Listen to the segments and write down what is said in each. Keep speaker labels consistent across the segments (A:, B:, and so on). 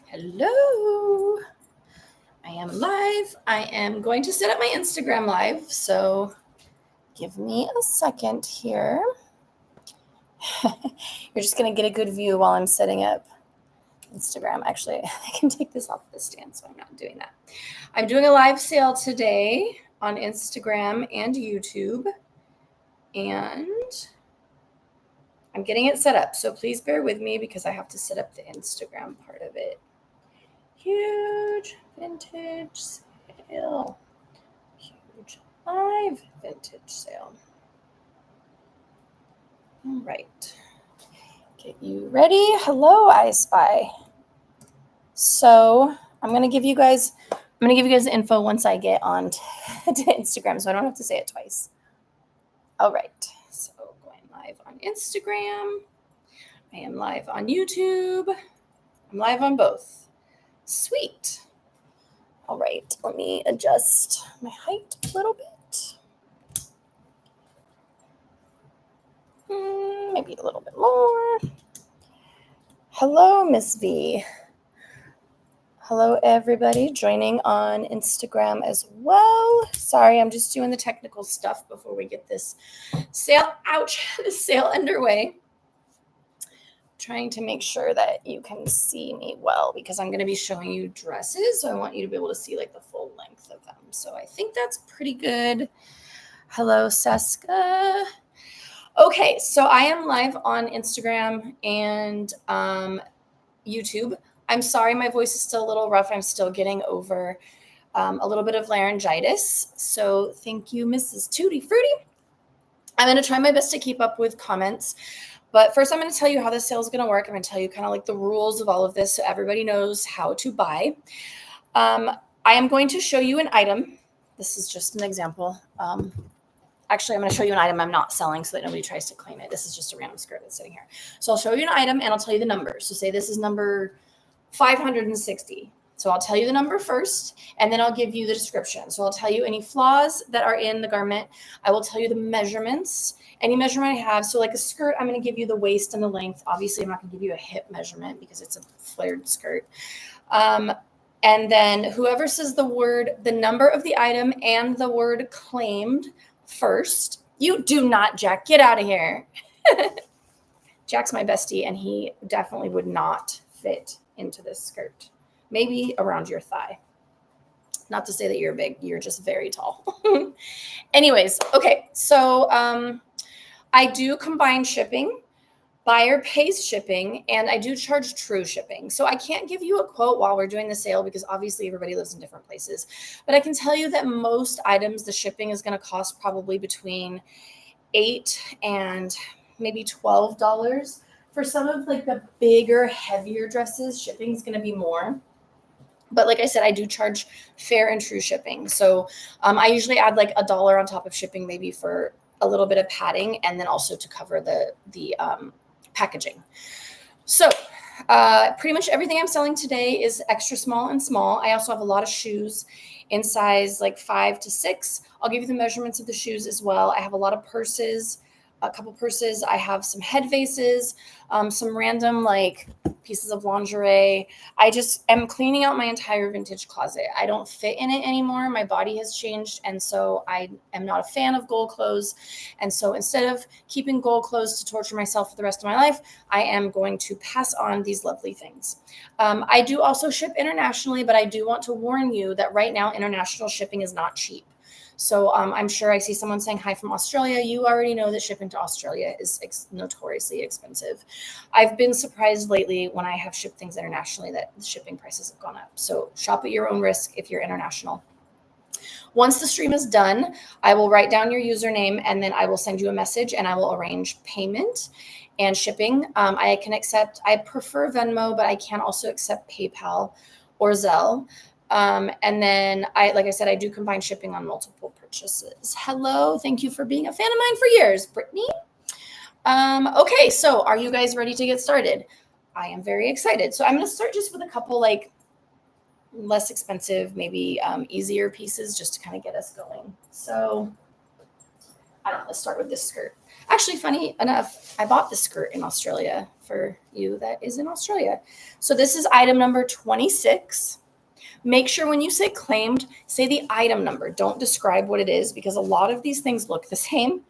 A: Hello, I am live. I am going to set up my Instagram live, so give me a second here. You're just going to get a good view while I'm setting up Instagram. Actually, I can take this off the stand, so I'm not doing that. I'm doing a live sale today on Instagram and YouTube, and I'm getting it set up, so please bear with me because I have to set up the Instagram part of it. Huge vintage sale. Huge live vintage sale. All right. Get you ready. Hello, I Spy. So I'm gonna give you guys the info once I get on to Instagram, so I don't have to say it twice. All right. So going live on Instagram. I am live on YouTube. I'm live on both. Sweet. All right, let me adjust my height a little bit. Maybe a little bit more. Hello, Miss V. Hello, everybody joining on Instagram as well. Sorry, I'm just doing the technical stuff before we get this sale, this sale underway. Trying to make sure that you can see me well because I'm going to be showing you dresses. So I want you to be able to see like the full length of them. So I think that's pretty good. Hello, Seska. Okay, so I am live on Instagram and YouTube. I'm sorry, my voice is still a little rough. I'm still getting over a little bit of laryngitis. So thank you, Mrs. Tutti Frutti. I'm going to try my best to keep up with comments. But first, I'm going to tell you how this sale is going to work. I'm going to tell you kind of like the rules of all of this so everybody knows how to buy. I am going to show you an item. This is just an example. Actually, I'm going to show you an item I'm not selling so that nobody tries to claim it. This is just a random skirt that's sitting here. So I'll show you an item and I'll tell you the number. So say this is number 560. So I'll tell you the number first, and then I'll give you the description. So I'll tell you any flaws that are in the garment. I will tell you the measurements, any measurement I have. So like a skirt, I'm going to give you the waist and the length. Obviously, I'm not going to give you a hip measurement because it's a flared skirt. And then whoever says the number of the item and the word claimed first. You do not, Jack. Get out of here. Jack's my bestie, and he definitely would not fit into this skirt. Maybe around your thigh. Not to say that you're big. You're just very tall. Anyways, okay. So I do combine shipping. Buyer pays shipping, and I do charge true shipping. So I can't give you a quote while we're doing the sale because obviously everybody lives in different places. But I can tell you that most items, the shipping is going to cost probably between $8 and maybe $12. For some of like the bigger, heavier dresses, shipping is going to be more. But like I said, I do charge fair and true shipping. So I usually add like $1 on top of shipping, maybe for a little bit of padding, and then also to cover the packaging. So pretty much everything I'm selling today is extra small and small. I also have a lot of shoes in size like 5 to 6. I'll give you the measurements of the shoes as well. I have a lot of purses, a couple purses. I have some head vases, some random like pieces of lingerie. I just am cleaning out my entire vintage closet. I don't fit in it anymore. My body has changed. And so I am not a fan of gold clothes. And so instead of keeping gold clothes to torture myself for the rest of my life, I am going to pass on these lovely things. I do also ship internationally, but I do want to warn you that right now international shipping is not cheap. So I'm sure I see someone saying hi from Australia. You already know that shipping to Australia is notoriously expensive. I've been surprised lately when I have shipped things internationally that the shipping prices have gone up. So shop at your own risk if you're international. Once the stream is done, I will write down your username and then I will send you a message and I will arrange payment and shipping. I prefer Venmo, but I can also accept PayPal or Zelle. And then like I said, I do combine shipping on multiple purchases. Hello. Thank you for being a fan of mine for years, Brittany. Okay. So are you guys ready to get started? I am very excited. So I'm going to start just with a couple like less expensive, maybe easier pieces just to kind of get us going. So I don't know, let's start with this skirt. Actually, funny enough, I bought this skirt in Australia for you that is in Australia. So this is item number 26. Make sure when you say claimed, say the item number. Don't describe what it is because a lot of these things look the same.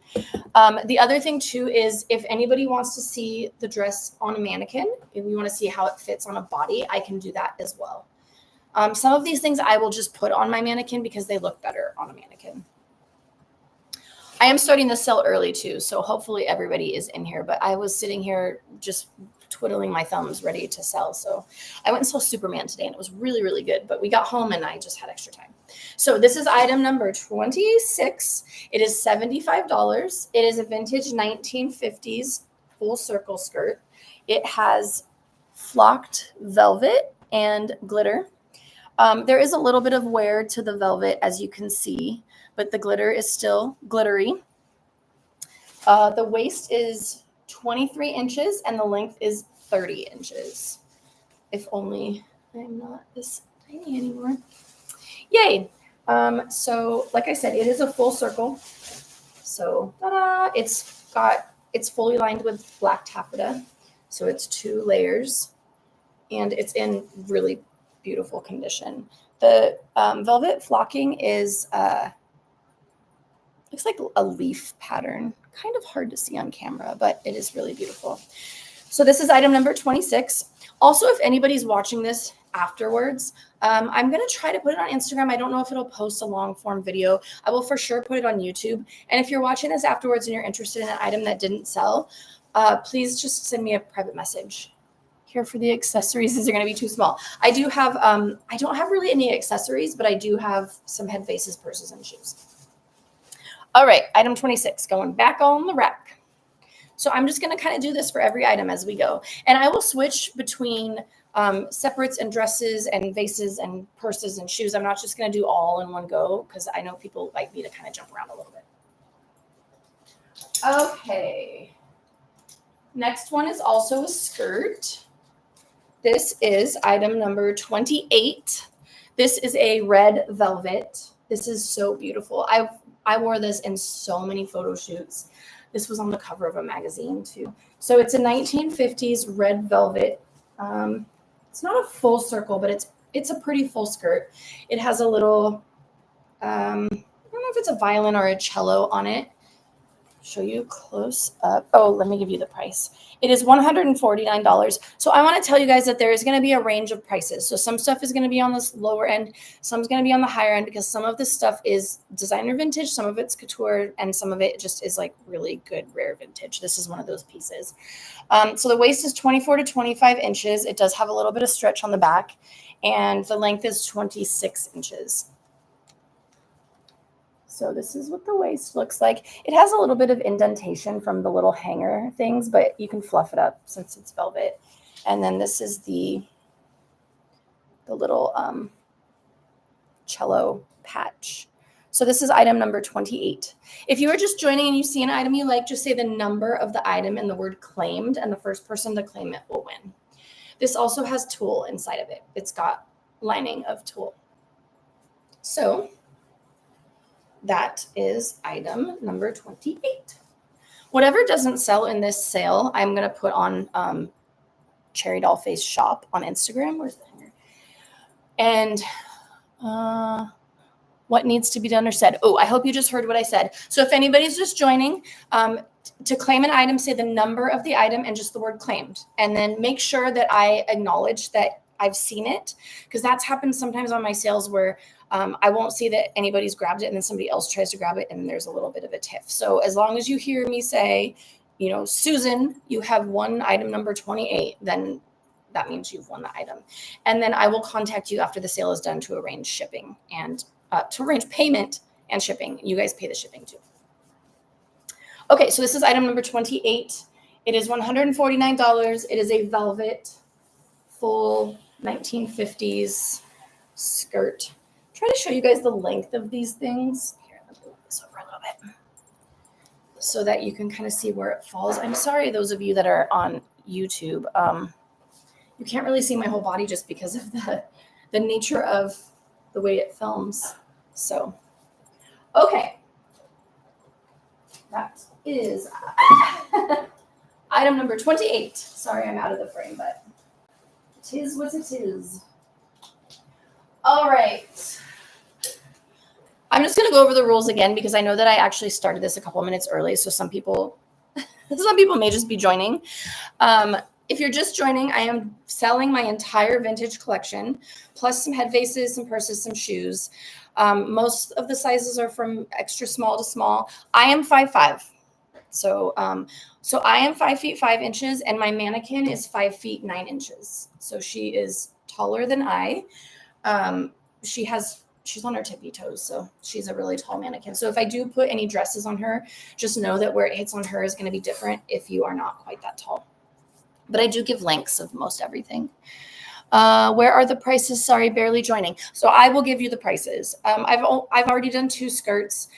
A: The other thing too is if anybody wants to see the dress on a mannequin, if you want to see how it fits on a body, I can do that as well. Some of these things I will just put on my mannequin because they look better on a mannequin. I am starting the sale early too, so hopefully everybody is in here, but I was sitting here just twiddling my thumbs ready to sell. So I went and saw Superman today and it was really, really good, but we got home and I just had extra time. So this is item number 26. It is $75. It is a vintage 1950s full circle skirt. It has flocked velvet and glitter. There is a little bit of wear to the velvet, as you can see, but the glitter is still glittery. The waist is 23 inches and the length is 30 inches. If only I'm not this tiny anymore. Yay. So like I said, it is a full circle. So ta-da! It's fully lined with black taffeta. So it's 2 layers and it's in really beautiful condition. The velvet flocking is looks like a leaf pattern. Kind of hard to see on camera, but it is really beautiful. So this is item number 26. Also, if anybody's watching this afterwards, I'm going to try to put it on Instagram. I don't know if it'll post a long form video. I will for sure put it on YouTube. And if you're watching this afterwards and you're interested in an item that didn't sell, please just send me a private message. Here for the accessories. These are going to be too small. I do have, I don't have really any accessories, but I do have some head faces, purses, and shoes. All right, item 26, going back on the rack. So I'm just going to kind of do this for every item as we go. And I will switch between separates and dresses and vases and purses and shoes. I'm not just going to do all in one go because I know people like me to kind of jump around a little bit. Okay. Next one is also a skirt. This is item number 28. This is a red velvet. This is so beautiful. I wore this in so many photo shoots. This was on the cover of a magazine too. So it's a 1950s red velvet. It's not a full circle, but it's a pretty full skirt. It has a little, I don't know if it's a violin or a cello on it. Show you close up. Oh, let me give you the price. It is $149. So I want to tell you guys that there is going to be a range of prices. So some stuff is going to be on this lower end. Some is going to be on the higher end because some of this stuff is designer vintage. Some of it's couture and some of it just is like really good, rare vintage. This is one of those pieces. So the waist is 24 to 25 inches. It does have a little bit of stretch on the back and the length is 26 inches. So this is what the waist looks like. It has a little bit of indentation from the little hanger things, but you can fluff it up since it's velvet. And then this is the little cello patch. So this is item number 28. If you are just joining and you see an item you like, just say the number of the item and the word claimed, and the first person to claim it will win. This also has tulle inside of it. It's got lining of tulle. So that is item number 28. Whatever doesn't sell in this sale, I'm going to put on TheCherryDollface shop on Instagram. Where's the hanger? And what needs to be done or said? Oh, I hope you just heard what I said. So if anybody's just joining, to claim an item, say the number of the item and just the word claimed. And then make sure that I acknowledge that I've seen it, because that's happened sometimes on my sales where I won't see that anybody's grabbed it and then somebody else tries to grab it and there's a little bit of a tiff. So as long as you hear me say, you know, Susan, you have won item number 28, then that means you've won the item. And then I will contact you after the sale is done to arrange shipping and to arrange payment and shipping. You guys pay the shipping too. Okay, so this is item number 28. It is $149. It is a velvet full 1950s skirt. Try to show you guys the length of these things. Here, let me move this over a little bit so that you can kind of see where it falls. I'm sorry, those of you that are on YouTube. You can't really see my whole body just because of the nature of the way it films. So, okay. That is item number 28. Sorry, I'm out of the frame, but it is what it is. All right. I'm just going to go over the rules again because I know that I actually started this a couple of minutes early, so some people may just be joining. If you're just joining, I am selling my entire vintage collection, plus some head vases, some purses, some shoes. Most of the sizes are from extra small to small. I am 5'5". So I am 5 feet 5 inches, and my mannequin is 5 feet 9 inches. So she is taller than I. She's on her tippy toes, so she's a really tall mannequin. So if I do put any dresses on her, just know that where it hits on her is going to be different if you are not quite that tall. But I do give links of most everything. Where are the prices? Sorry, barely joining. So I will give you the prices. I've already done 2 skirts.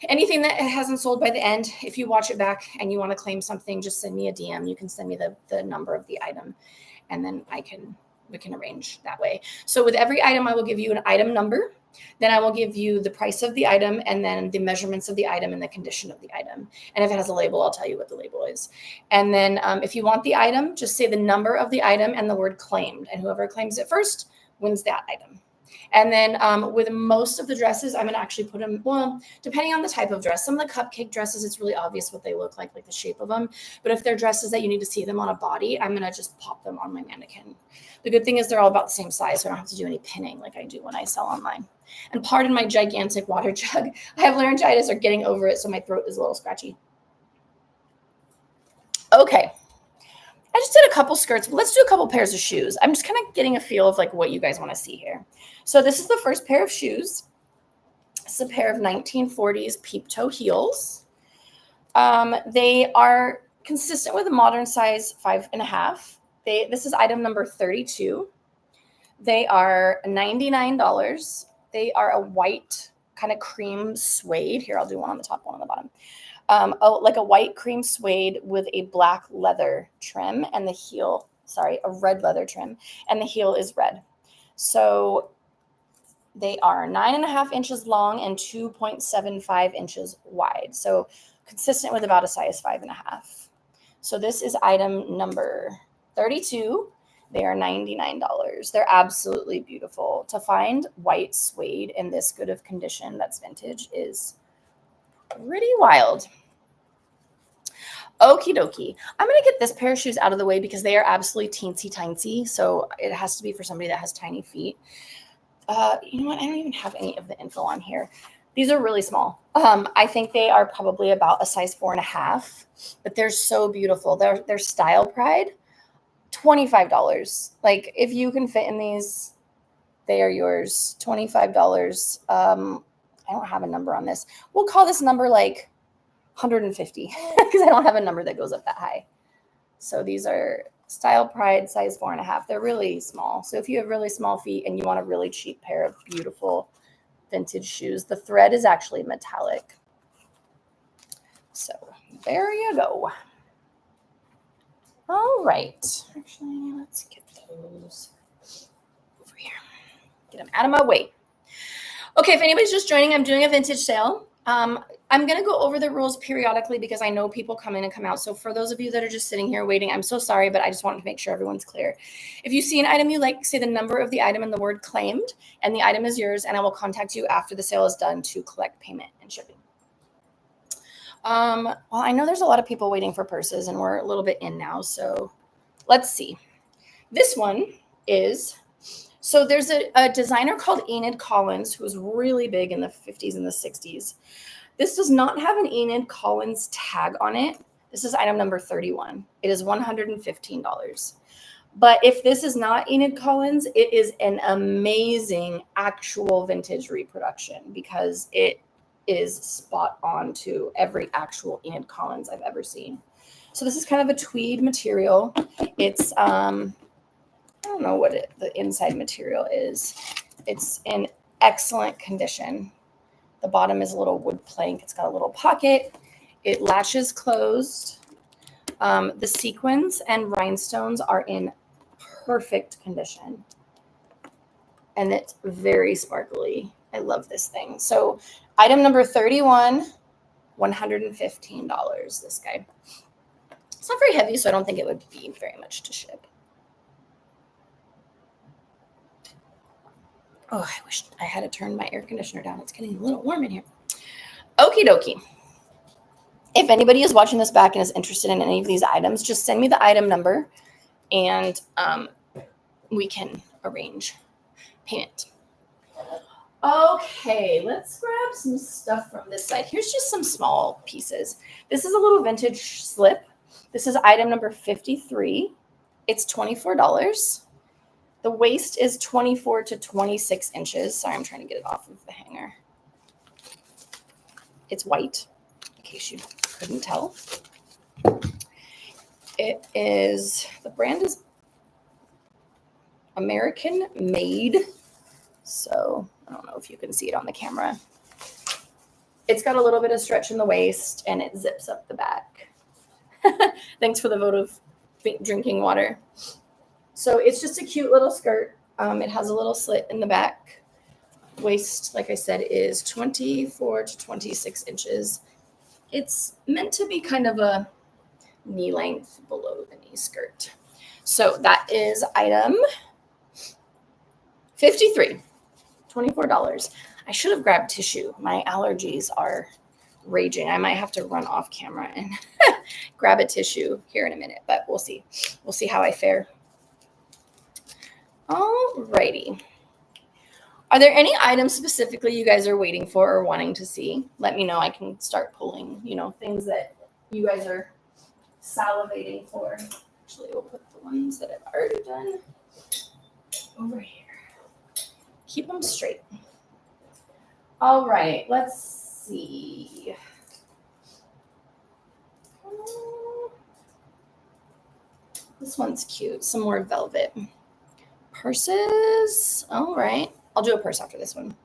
A: Anything that hasn't sold by the end, if you watch it back and you want to claim something, just send me a DM. You can send me the number of the item, and then we can arrange that way. So with every item, I will give you an item number. Then I will give you the price of the item, and then the measurements of the item and the condition of the item. And if it has a label, I'll tell you what the label is. And then if you want the item, just say the number of the item and the word claimed. And whoever claims it first wins that item. And then with most of the dresses, I'm going to actually put them, well, depending on the type of dress. Some of the cupcake dresses, it's really obvious what they look like the shape of them. But if they're dresses that you need to see them on a body, I'm going to just pop them on my mannequin. The good thing is they're all about the same size, so I don't have to do any pinning like I do when I sell online. And pardon my gigantic water jug. I have laryngitis or getting over it, so my throat is a little scratchy. Okay. I just did a couple skirts, but let's do a couple pairs of shoes. I'm just kind of getting a feel of what you guys want to see here. So this is the first pair of shoes. It's a pair of 1940s peep toe heels. They are consistent with a modern size 5.5. This is item number 32. They are $99. They are a white kind of cream suede. Here, I'll do one on the top, one on the bottom. Like a white cream suede with a black leather trim and a red leather trim, and the heel is red. So they are 9.5 inches long and 2.75 inches wide. So consistent with about a size 5.5. So this is item number 32. They are $99. They're absolutely beautiful. To find white suede in this good of condition that's vintage is pretty wild. Okie dokie. I'm going to get this pair of shoes out of the way because they are absolutely teensy tiny. So it has to be for somebody that has tiny feet. You know what? I don't even have any of the info on here. These are really small. I think they are probably about a size 4.5, but they're so beautiful. They're Style Pride. $25. Like if you can fit in these, they are yours. $25. I don't have a number on this. We'll call this number like 150 because I don't have a number that goes up that high. So these are Style Pride size 4.5. They're really small. So if you have really small feet and you want a really cheap pair of beautiful vintage shoes, the thread is actually metallic. So there you go. All right. Actually, let's get those over here. Get them out of my way. Okay, if anybody's just joining, I'm doing a vintage sale. I'm going to go over the rules periodically because I know people come in and come out. So for those of you that are just sitting here waiting, I'm so sorry, but I just wanted to make sure everyone's clear. If you see an item you like, say the number of the item and the word claimed, and the item is yours, and I will contact you after the sale is done to collect payment and shipping. Well, I know there's a lot of people waiting for purses, and we're a little bit in now. So let's see. This one is, so there's a designer called Enid Collins who was really big in the 50s and the 60s. This does not have an Enid Collins tag on it. This is item number 31. It is $115. But if this is not Enid Collins, it is an amazing actual vintage reproduction because it is spot on to every actual Enid Collins I've ever seen. So this is kind of a tweed material. It's, I don't know what the inside material is. It's in excellent condition. The bottom is a little wood plank. It's got a little pocket. It latches closed. The sequins and rhinestones are in perfect condition. And it's very sparkly. I love this thing. So item number 31 $115, this guy. It's not very heavy, so I don't think it would be very much to ship. Oh, I wish I had to turn my air conditioner down. It's getting a little warm in here. Okie dokie. If anybody is watching this back and is interested in any of these items, just send me the item number and we can arrange payment. Okay, let's grab some stuff from this side. Here's just some small pieces. This is a little vintage slip. This is item number 53. It's $24. The waist is 24 to 26 inches. Sorry, I'm trying to get it off of the hanger. It's white, in case you couldn't tell. It is, the brand is American made. So I don't know if you can see it on the camera. It's got a little bit of stretch in the waist and it zips up the back. Thanks for the vote of drinking water. So it's just a cute little skirt. It has a little slit in the back. Waist, like I said, is 24 to 26 inches. It's meant to be kind of a knee length below the knee skirt. So that is item 53, $24. I should have grabbed tissue. My allergies are raging. I might have to run off camera and grab a tissue here in a minute, but we'll see. We'll see how I fare. Alrighty. Are there any items specifically you guys are waiting for or wanting to see? Let me know. I can start pulling, things that you guys are salivating for. Actually, we'll put the ones that I've already done over here. Keep them straight. All right, let's see. This one's cute. Some more velvet. Purses. All right. I'll do a purse after this one.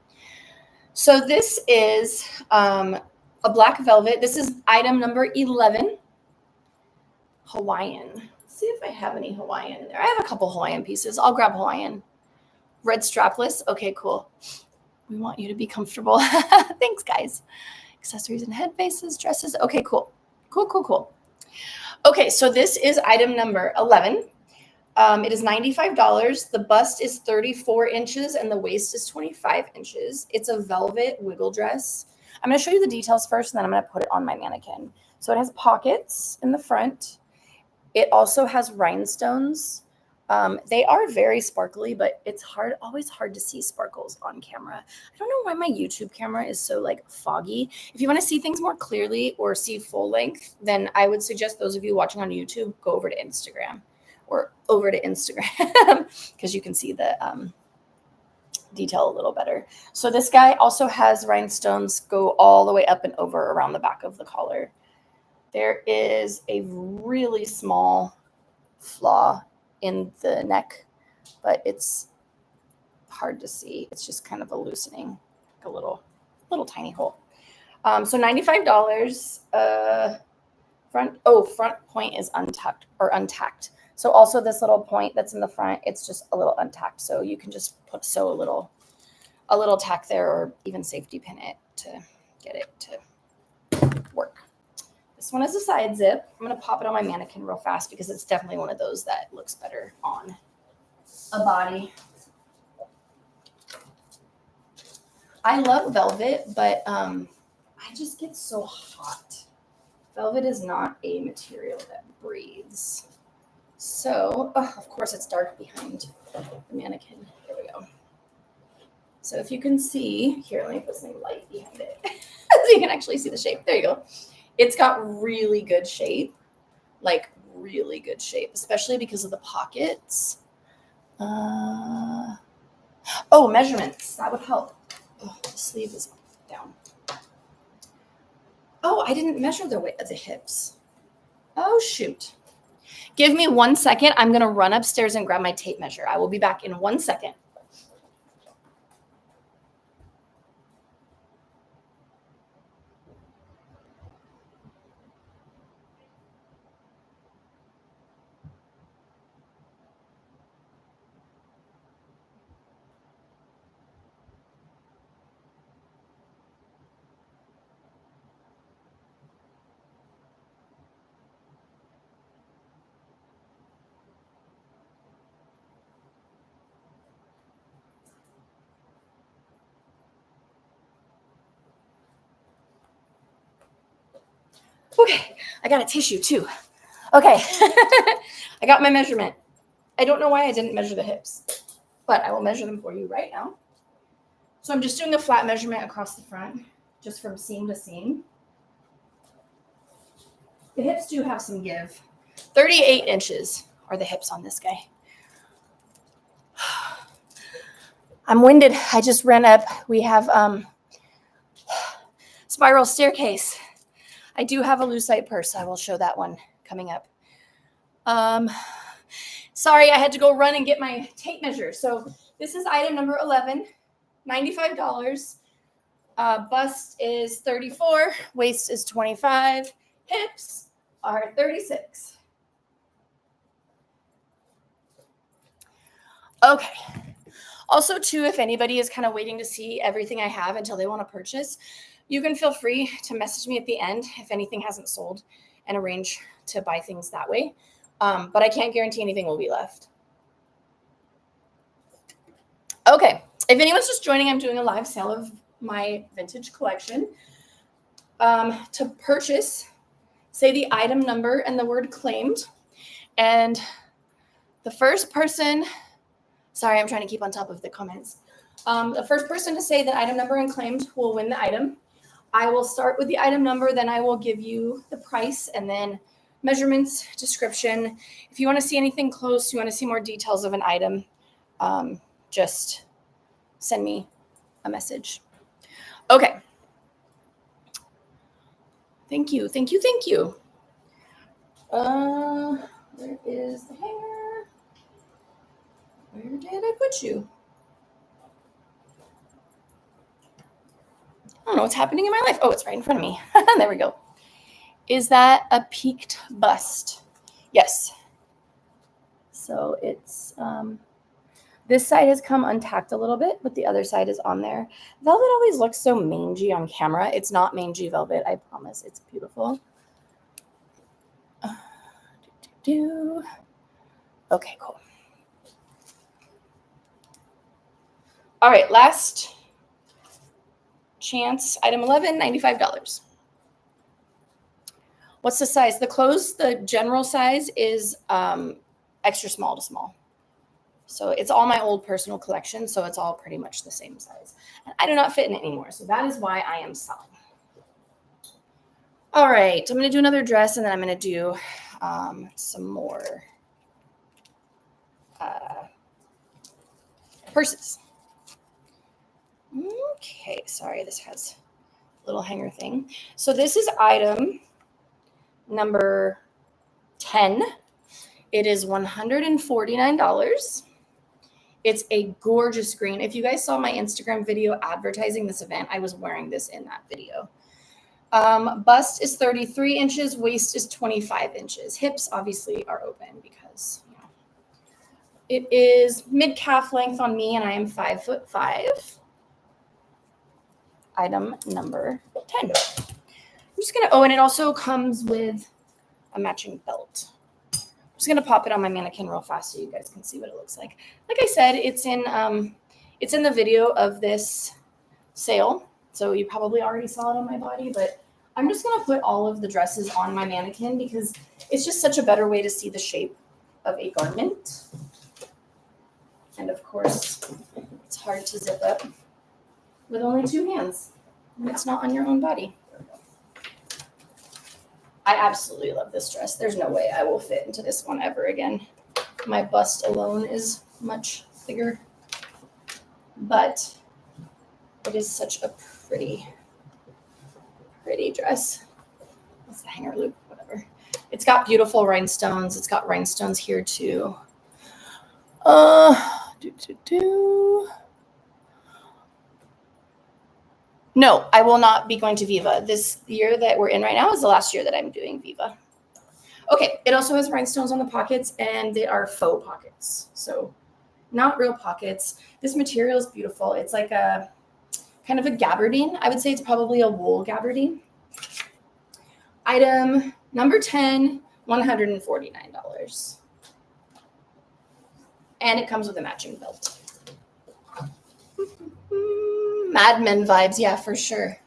A: So this is a black velvet. This is item number 11. Hawaiian. Let's see if I have any Hawaiian in there. I have a couple Hawaiian pieces. I'll grab Hawaiian. Red strapless. Okay, cool. We want you to be comfortable. Thanks, guys. Accessories and head bases, dresses. Okay, cool. Cool. Okay, so this is item number 11. It is $95. The bust is 34 inches and the waist is 25 inches. It's a velvet wiggle dress. I'm going to show you the details first and then I'm going to put it on my mannequin. So it has pockets in the front. It also has rhinestones. They are very sparkly, but it's always hard to see sparkles on camera. I don't know why my YouTube camera is so foggy. If you want to see things more clearly or see full length, then I would suggest those of you watching on YouTube go over to Instagram because you can see the detail a little better. So this guy also has rhinestones go all the way up and over around the back of the collar. There is a really small flaw in the neck, but it's hard to see. It's just kind of a loosening, like a little tiny hole. So $95. Front point is untacked. So also this little point that's in the front, it's just a little untacked. So you can just sew a little tack there or even safety pin it to get it to work. This one is a side zip. I'm going to pop it on my mannequin real fast because it's definitely one of those that looks better on a body. I love velvet, but I just get so hot. Velvet is not a material that breathes. So, of course, it's dark behind the mannequin. There we go. So if you can see, here, let me put some light behind it so you can actually see the shape. There you go. It's got really good shape, especially because of the pockets. Measurements. That would help. Oh, the sleeve is down. Oh, I didn't measure the weight of the hips. Oh, shoot. Give me 1 second. I'm going to run upstairs and grab my tape measure. I will be back in 1 second. Okay, I got a tissue too. Okay, I got my measurement. I don't know why I didn't measure the hips, but I will measure them for you right now. So I'm just doing a flat measurement across the front, just from seam to seam. The hips do have some give. 38 inches are the hips on this guy. I'm winded. I just ran up. We have spiral staircase. I do have a lucite purse. I will show that one coming up. Sorry, I had to go run and get my tape measure. So this is item number 11, $95. Bust is 34, waist is 25, hips are 36. Okay. Also, too, if anybody is kind of waiting to see everything I have until they want to purchase, you can feel free to message me at the end if anything hasn't sold and arrange to buy things that way. But I can't guarantee anything will be left. Okay. If anyone's just joining, I'm doing a live sale of my vintage collection. To purchase, say the item number and the word claimed. And the first person, sorry, I'm trying to keep on top of the comments. The first person to say the item number and claimed will win the item. I will start with the item number, then I will give you the price and then measurements, description. If you want to see anything close, you want to see more details of an item, just send me a message. Okay. Thank you, thank you, thank you. Where is the hanger? Where did I put you? I don't know what's happening in my life. Oh, it's right in front of me. There we go. Is that a peaked bust? Yes. So it's, this side has come untacked a little bit, but the other side is on there. Velvet always looks so mangy on camera. It's not mangy velvet, I promise. It's beautiful. Okay, cool. All right, last chance, item 11, $95. What's the size? The clothes, the general size is extra small to small. So it's all my old personal collection, so it's all pretty much the same size. And I do not fit in it anymore, so that is why I am selling. All right, I'm going to do another dress, and then I'm going to do some more purses. Okay, sorry, this has a little hanger thing. So this is item number 10. It is $149. It's a gorgeous green. If you guys saw my Instagram video advertising this event, I was wearing this in that video. Bust is 33 inches, waist is 25 inches. Hips obviously are open because, you know, it is mid-calf length on me and I am 5'5". Item number 10. I'm just going to, oh, and it also comes with a matching belt. I'm just going to pop it on my mannequin real fast so you guys can see what it looks like. Like I said, it's in the video of this sale. So you probably already saw it on my body, but I'm just going to put all of the dresses on my mannequin because it's just such a better way to see the shape of a garment. And of course, it's hard to zip up with only two hands when it's not on your own body. I absolutely love this dress. There's no way I will fit into this one ever again. My bust alone is much bigger, but it is such a pretty dress. What's the hanger loop? Whatever. It's got beautiful rhinestones. It's got rhinestones here too. No, I will not be going to Viva. This year that we're in right now is the last year that I'm doing Viva. Okay, it also has rhinestones on the pockets, and they are faux pockets. So not real pockets. This material is beautiful. It's like a kind of a gabardine. I would say it's probably a wool gabardine. Item number 10, $149. And it comes with a matching belt. Mad Men vibes, yeah, for sure.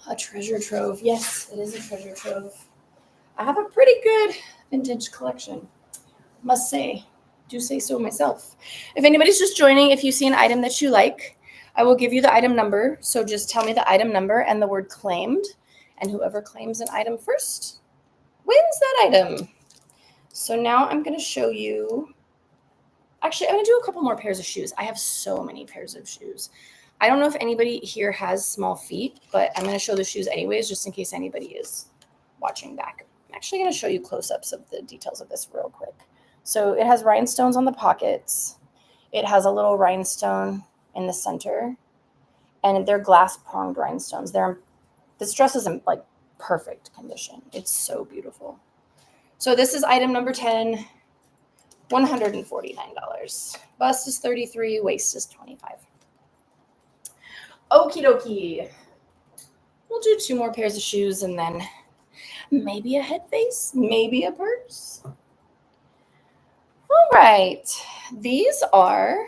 A: A treasure trove. Yes, it is a treasure trove. I have a pretty good vintage collection, must say. Do say so myself. If anybody's just joining, if you see an item that you like, I will give you the item number. So just tell me the item number and the word claimed. And whoever claims an item first wins that item. So now I'm going to show you. Actually, I'm going to do a couple more pairs of shoes. I have so many pairs of shoes. I don't know if anybody here has small feet, but I'm going to show the shoes anyways, just in case anybody is watching back. I'm actually going to show you close-ups of the details of this real quick. So it has rhinestones on the pockets. It has a little rhinestone in the center, and they're glass-pronged rhinestones. This dress is in like perfect condition. It's so beautiful. So this is item number 10, $149. Bust is $33, waist is $25. Okie dokie. We'll do 2 more pairs of shoes and then maybe a head face, maybe a purse. All right. These are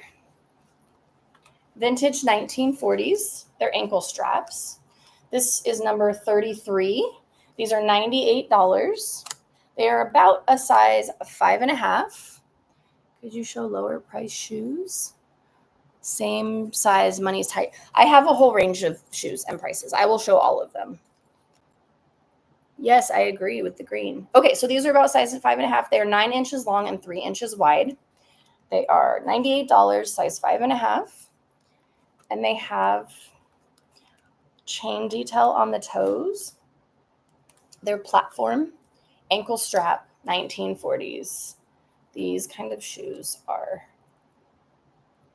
A: vintage 1940s. They're ankle straps. This is number 33. These are $98. They are about a size 5.5. Could you show lower price shoes? Same size, money's tight. I have a whole range of shoes and prices. I will show all of them. Yes, I agree with the green. Okay, so these are about size 5.5. They are 9 inches long and 3 inches wide. They are $98, size 5.5. And they have chain detail on the toes. They're platform, ankle strap, 1940s. These kind of shoes are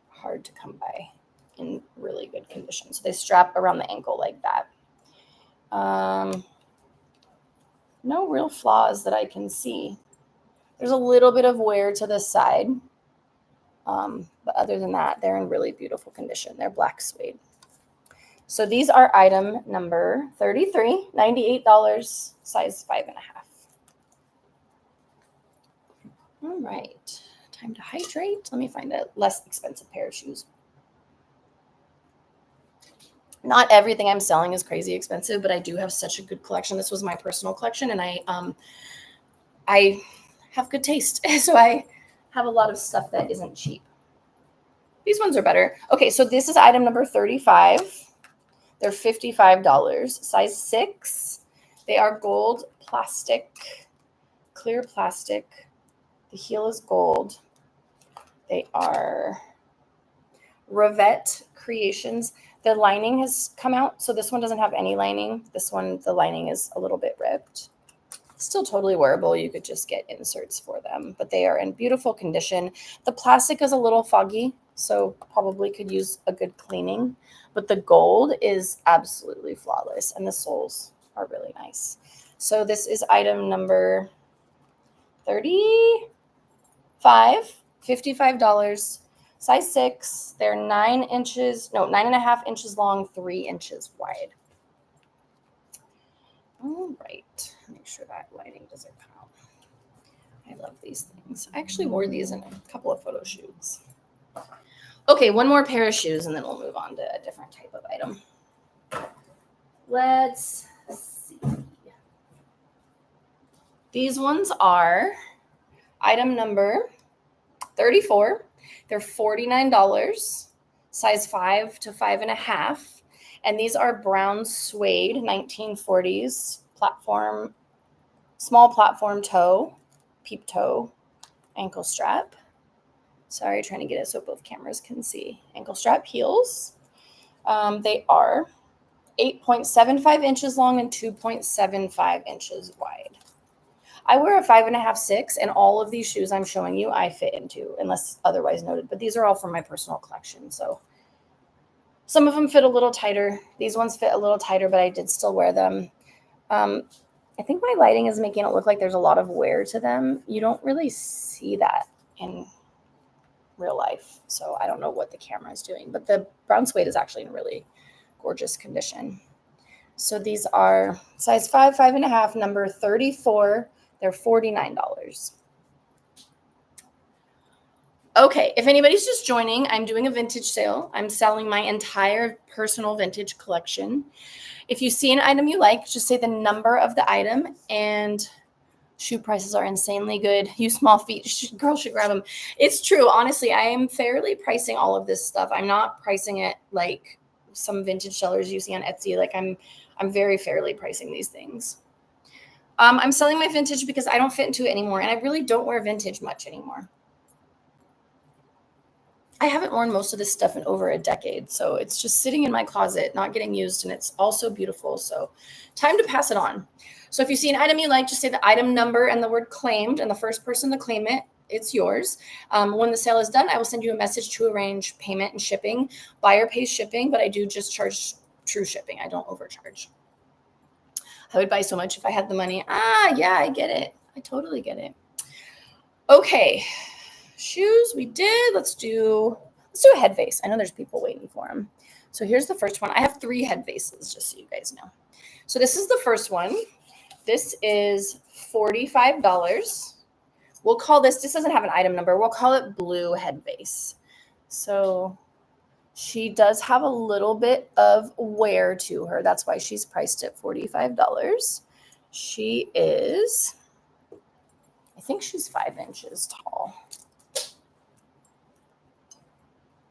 A: hard to come by in really good condition. So they strap around the ankle like that. No real flaws that I can see. There's a little bit of wear to the side. But other than that, they're in really beautiful condition. They're black suede. So these are item number 33, $98, size 5.5. All right, time to hydrate. Let me find a less expensive pair of shoes. Not everything I'm selling is crazy expensive, but I do have such a good collection. This was my personal collection, and I have good taste. So I have a lot of stuff that isn't cheap. These ones are better. Okay, so this is item number 35. They're $55, size 6. They are gold plastic, clear plastic. The heel is gold. They are Revette Creations. The lining has come out, so this one doesn't have any lining. This one, the lining is a little bit ripped. Still totally wearable. You could just get inserts for them, but they are in beautiful condition. The plastic is a little foggy, so probably could use a good cleaning, but the gold is absolutely flawless, and the soles are really nice. So this is item number 35, $55, size 6. They're 9.5 inches long, 3 inches wide. All right, make sure that lighting doesn't come out. I love these things. I actually wore these in a couple of photo shoots. Okay, one more pair of shoes, and then we'll move on to a different type of item. Let's see. These ones are item number 34. They're $49, size 5 to 5.5. And these are brown suede 1940s platform, small platform toe, peep toe, ankle strap. Sorry, trying to get it so both cameras can see. Ankle strap heels. They are 8.75 inches long and 2.75 inches wide. I wear a 5.5, 6, and all of these shoes I'm showing you I fit into, unless otherwise noted. But these are all from my personal collection, so some of them fit a little tighter. These ones fit a little tighter, but I did still wear them. I think my lighting is making it look like there's a lot of wear to them. You don't really see that in real life, so I don't know what the camera is doing. But the brown suede is actually in really gorgeous condition. So these are size 5, 5.5, number 34. They're $49. Okay, if anybody's just joining, I'm doing a vintage sale. I'm selling my entire personal vintage collection. If you see an item you like, just say the number of the item, and shoe prices are insanely good. You small feet girls should grab them. It's true. Honestly, I am fairly pricing all of this stuff. I'm not pricing it like some vintage sellers you see on Etsy. Like I'm very fairly pricing these things. I'm selling my vintage because I don't fit into it anymore, and I really don't wear vintage much anymore. I haven't worn most of this stuff in over a decade, so it's just sitting in my closet, not getting used, and it's also beautiful. So time to pass it on. So if you see an item you like, just say the item number and the word claimed, and the first person to claim it, it's yours. When the sale is done, I will send you a message to arrange payment and shipping. Buyer pays shipping, but I do just charge true shipping. I don't overcharge. I would buy so much if I had the money. Yeah, I get it. I totally get it. Okay. Shoes we did. Let's do a head vase. I know there's people waiting for them. So here's the first one. I have 3 head vases, just so you guys know. So this is the first one. This is $45. We'll call this doesn't have an item number. We'll call it blue head vase. So she does have a little bit of wear to her. That's why she's priced at $45. She is, I think she's 5 inches tall.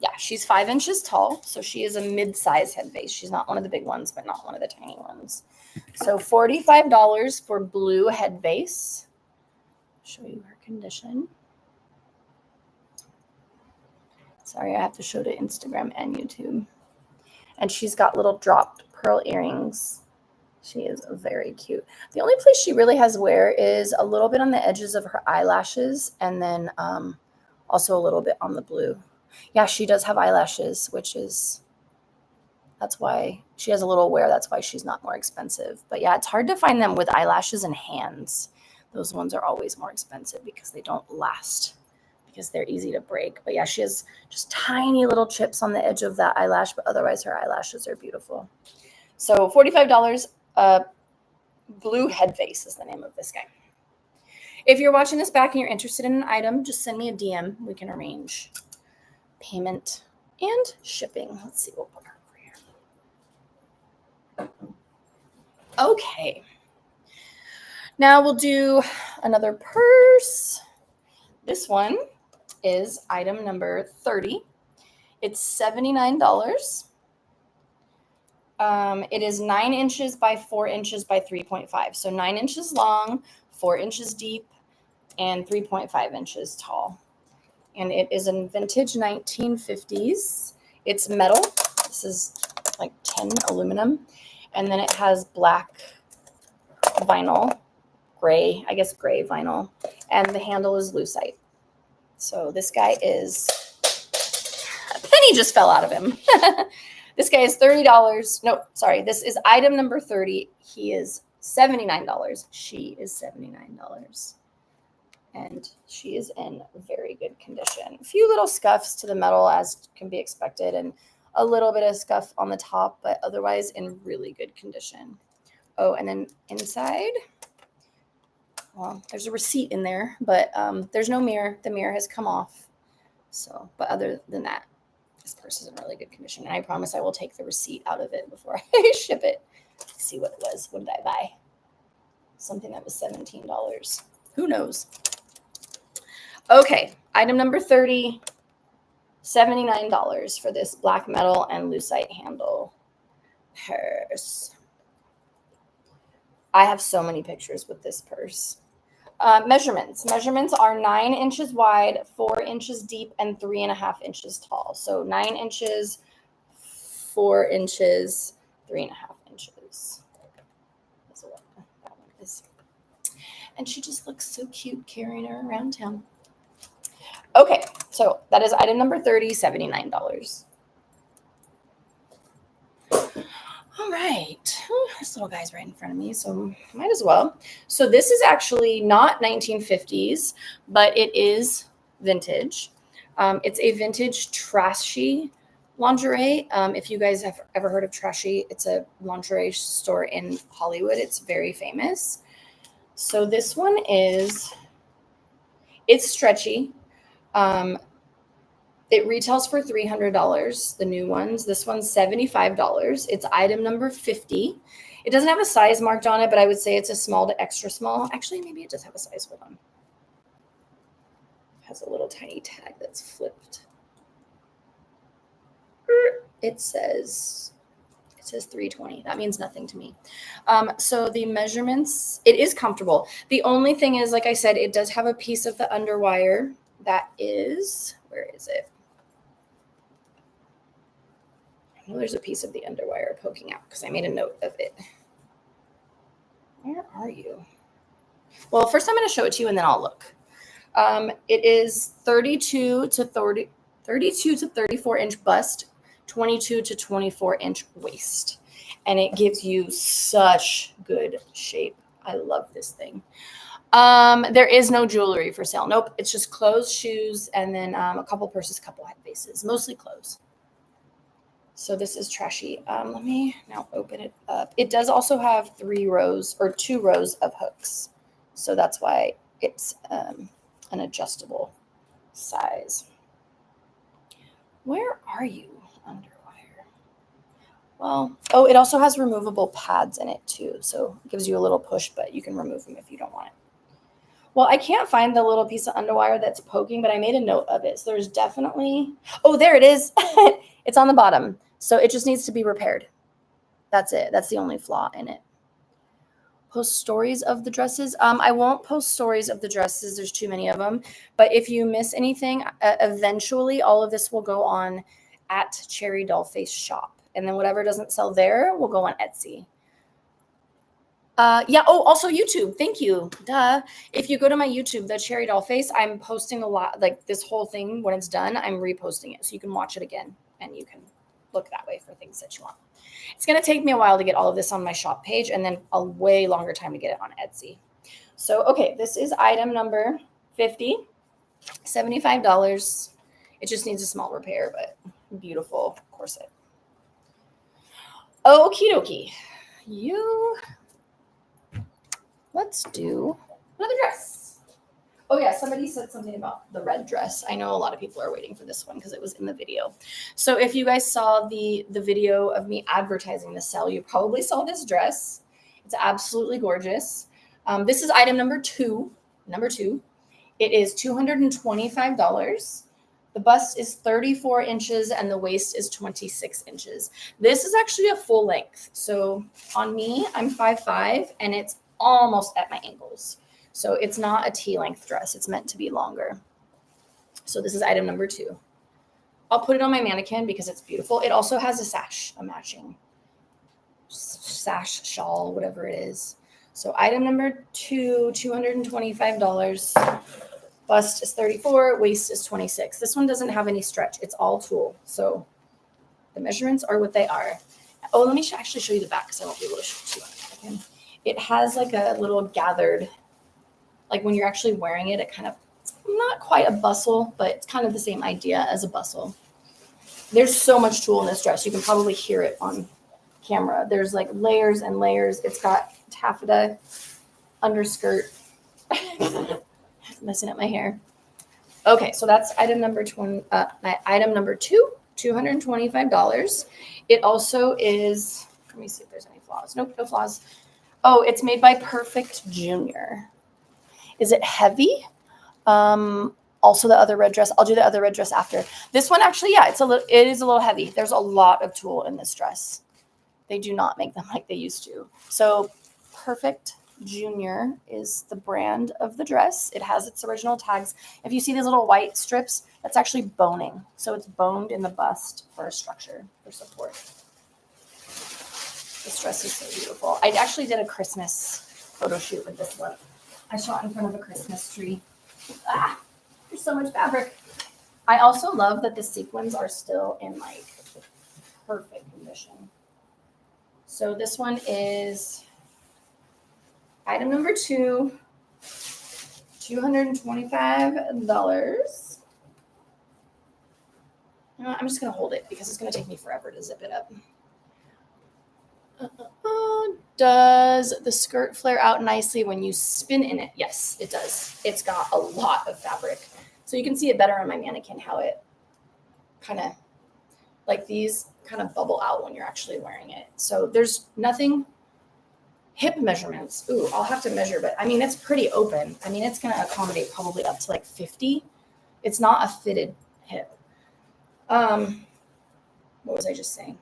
A: Yeah, she's 5 inches tall, so she is a mid-size head vase. She's not one of the big ones, but not one of the tiny ones. So $45 for blue head vase. Show you her condition. Sorry, I have to show to Instagram and YouTube. And she's got little dropped pearl earrings. She is very cute. The only place she really has wear is a little bit on the edges of her eyelashes, and then also a little bit on the blue. Yeah, she does have eyelashes, that's why she has a little wear. That's why she's not more expensive. But yeah, it's hard to find them with eyelashes and hands. Those ones are always more expensive because they don't last, because they're easy to break. But yeah, she has just tiny little chips on the edge of that eyelash, but otherwise her eyelashes are beautiful. So $45, blue head vase is the name of this guy. If you're watching this back and you're interested in an item, just send me a DM. We can arrange payment and shipping. Let's see, we'll put her over here. Okay. Now we'll do another purse. This one is item number 30. It's $79. It is 9 inches by 4 inches by 3.5. So 9 inches long, 4 inches deep, and 3.5 inches tall. And it is in vintage 1950s. It's metal. This is like tin aluminum. And then it has black vinyl, gray vinyl. And the handle is lucite. So this guy is, a penny just fell out of him. This guy is $30. No, sorry. This is item number 30. He is $79. She is $79. And she is in very good condition. A few little scuffs to the metal, as can be expected, and a little bit of scuff on the top, but otherwise in really good condition. Oh, and then inside, well, there's a receipt in there, but there's no mirror. The mirror has come off. So, but other than that, this purse is in really good condition. And I promise I will take the receipt out of it before I ship it. Let's see what it was. What did I buy? Something that was $17. Who knows? Okay, item number 30, $79 for this black metal and lucite handle purse. I have so many pictures with this purse. Measurements. Measurements are 9 inches wide, 4 inches deep, and 3.5 inches tall. So 9 inches, 4 inches, 3.5 inches. That's what that one is. And she just looks so cute carrying her around town. Okay, so that is item number 30, $79. All right. Oh, this little guy's right in front of me, so might as well. So this is actually not 1950s, but it is vintage. It's a vintage trashy lingerie. If you guys have ever heard of Trashy, it's a lingerie store in Hollywood. It's very famous. So this one is, it's stretchy. It retails for $300, the new ones. This one's $75. It's item number 50. It doesn't have a size marked on it, but I would say it's a small to extra small. Actually, maybe it does have a size. Hold on. It has a little tiny tag that's flipped. It says 320. That means nothing to me. So the measurements, it is comfortable. The only thing is, like I said, it does have a piece of the underwire that is, where is it? I know there's a piece of the underwire poking out because I made a note of it. Where are you? Well, first I'm going to show it to you and then I'll look. It is 32 to 34 inch bust, 22 to 24 inch waist. And it gives you such good shape. I love this thing. There is no jewelry for sale. Nope. It's just clothes, shoes, and then a couple purses, couple headpieces, mostly clothes. So this is trashy. Let me now open it up. It does also have 2 rows of hooks. So that's why it's an adjustable size. Where are you, underwire? Well, oh, it also has removable pads in it too. So it gives you a little push, but you can remove them if you don't want it. Well, I can't find the little piece of underwire that's poking, but I made a note of it. So there's definitely, oh, there it is. It's on the bottom. So it just needs to be repaired. That's it. That's the only flaw in it. Post stories of the dresses. I won't post stories of the dresses. There's too many of them. But if you miss anything, eventually all of this will go on at TheCherryDollface shop. And then whatever doesn't sell there will go on Etsy. Yeah. Oh, also YouTube. Thank you. Duh. If you go to my YouTube, TheCherryDollface, I'm posting a lot, like this whole thing. When it's done, I'm reposting it. So you can watch it again and you can look that way for things that you want. It's going to take me a while to get all of this on my shop page and then a way longer time to get it on Etsy. So, okay, this is item number 50, $75. It just needs a small repair, but beautiful corset. Okie dokie. Let's do another dress. Oh yeah, somebody said something about the red dress. I know a lot of people are waiting for this one because it was in the video. So if you guys saw the video of me advertising the sale, you probably saw this dress. It's absolutely gorgeous. This is item number two. It is $225. The bust is 34 inches and the waist is 26 inches. This is actually a full length. So on me, I'm 5'5", and it's almost at my ankles. So it's not a T-length dress. It's meant to be longer. So this is item number 2. I'll put it on my mannequin because it's beautiful. It also has a sash, a matching sash, shawl, whatever it is. So item number 2, $225. Bust is 34, waist is 26. This one doesn't have any stretch. It's all tulle. So the measurements are what they are. Oh, let me actually show you the back because I won't be able to show it to you. It has like a little gathered, like when you're actually wearing it, it kind of, not quite a bustle, but it's kind of the same idea as a bustle. There's so much tulle in this dress. You can probably hear it on camera. There's like layers and layers. It's got taffeta underskirt. Messing up my hair. Okay, so that's item number 2, $225. It also is, let me see if there's any flaws. Nope, no flaws. Oh, it's made by Perfect Junior. Is it heavy? Also the other red dress. I'll do the other red dress after. This one actually, yeah, it is a little heavy. There's a lot of tulle in this dress. They do not make them like they used to. So Perfect Junior is the brand of the dress. It has its original tags. If you see these little white strips, that's actually boning. So it's boned in the bust for structure, for support. This dress is so beautiful. I actually did a Christmas photo shoot with this one. I shot in front of a Christmas tree. Ah, there's so much fabric. I also love that the sequins are still in like perfect condition. So this one is item number 2, $225. I'm just going to hold it because it's going to take me forever to zip it up. Does the skirt flare out nicely when you spin in it? Yes, it does. It's got a lot of fabric. So you can see it better on my mannequin how it kind of like these kind of bubble out when you're actually wearing it. So there's nothing. Hip measurements. Ooh, I'll have to measure, but I mean, it's pretty open. I mean, it's going to accommodate probably up to like 50. It's not a fitted hip. What was I just saying?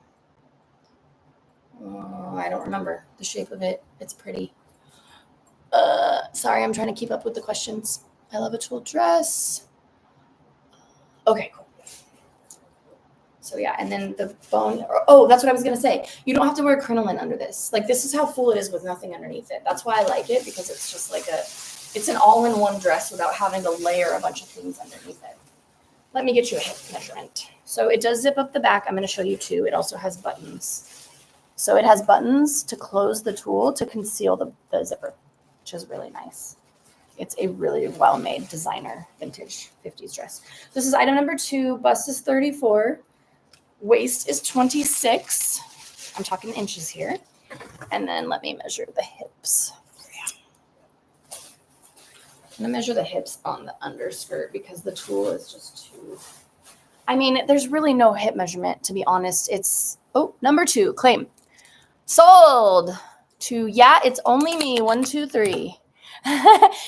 A: I don't remember the shape of it. It's pretty. Sorry, I'm trying to keep up with the questions. I love a tulle dress. Okay, cool. So yeah, and then the bone, oh, that's what I was going to say. You don't have to wear crinoline under this. Like this is how full it is with nothing underneath it. That's why I like it, because it's just like it's an all-in-one dress without having to layer a bunch of things underneath it. Let me get you a hip measurement. So it does zip up the back. I'm going to show you too. It also has buttons. So it has buttons to close the tulle to conceal the zipper, which is really nice. It's a really well-made designer vintage 50s dress. This is item number 2. Bust is 34. Waist is 26. I'm talking inches here. And then let me measure the hips. I'm going to measure the hips on the underskirt because the tulle is just too... I mean, there's really no hip measurement, to be honest. It's... Oh, number 2, claim. Sold to, yeah, it's only me. 1, 2, 3.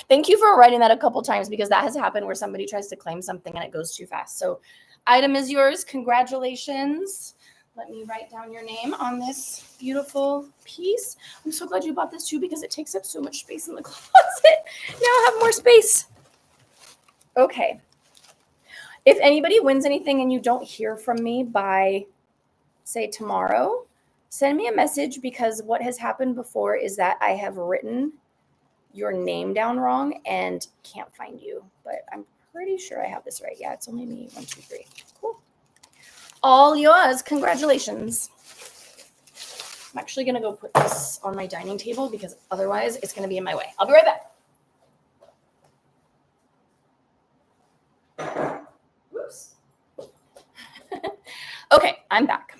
A: Thank you for writing that a couple times, because that has happened where somebody tries to claim something and it goes too fast. So item is yours. Congratulations. Let me write down your name on this beautiful piece. I'm so glad you bought this too, because it takes up so much space in the closet. Now I have more space. Okay. If anybody wins anything and you don't hear from me by, say, tomorrow, send me a message, because what has happened before is that I have written your name down wrong and can't find you. But I'm pretty sure I have this right. Yeah, it's only me. 1, 2, 3. Cool. All yours. Congratulations. I'm actually going to go put this on my dining table, because otherwise it's going to be in my way. I'll be right back. Whoops. Okay, I'm back.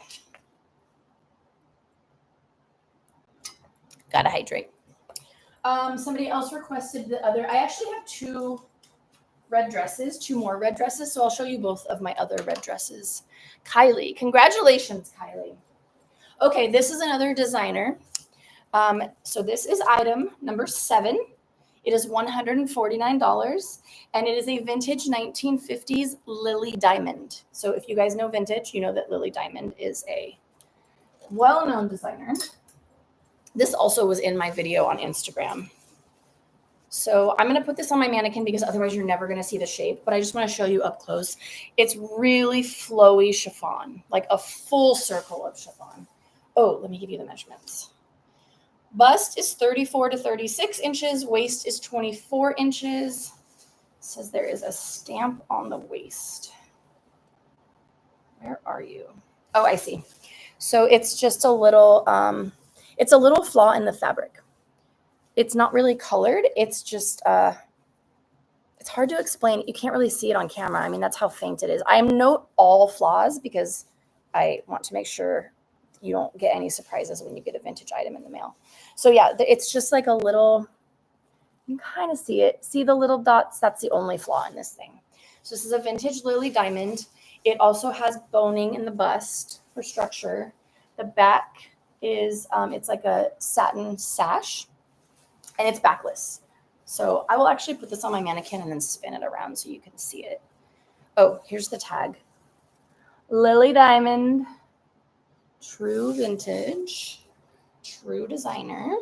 A: Gotta hydrate. Somebody else requested the other. I actually have 2 red dresses, 2 more red dresses. So I'll show you both of my other red dresses. Kylie, congratulations, Kylie. Okay, this is another designer. So this is item number 7. It is $149, and it is a vintage 1950s Lily Diamond. So if you guys know vintage, you know that Lily Diamond is a well-known designer. This also was in my video on Instagram. So I'm going to put this on my mannequin, because otherwise you're never going to see the shape. But I just want to show you up close. It's really flowy chiffon, like a full circle of chiffon. Oh, let me give you the measurements. Bust is 34 to 36 inches. Waist is 24 inches. It says there is a stamp on the waist. Where are you? Oh, I see. So it's just a little... it's a little flaw in the fabric. It's not really colored. It's just, it's hard to explain. You can't really see it on camera. I mean, that's how faint it is. I note all flaws because I want to make sure you don't get any surprises when you get a vintage item in the mail. So yeah, it's just like a little, you can kind of see it. See the little dots? That's the only flaw in this thing. So this is a vintage Lily Diamond. It also has boning in the bust for structure. The back is, it's like a satin sash, and it's backless. So I will actually put this on my mannequin and then spin it around so you can see it. Oh, here's the tag. Lily Diamond, true vintage, true designer.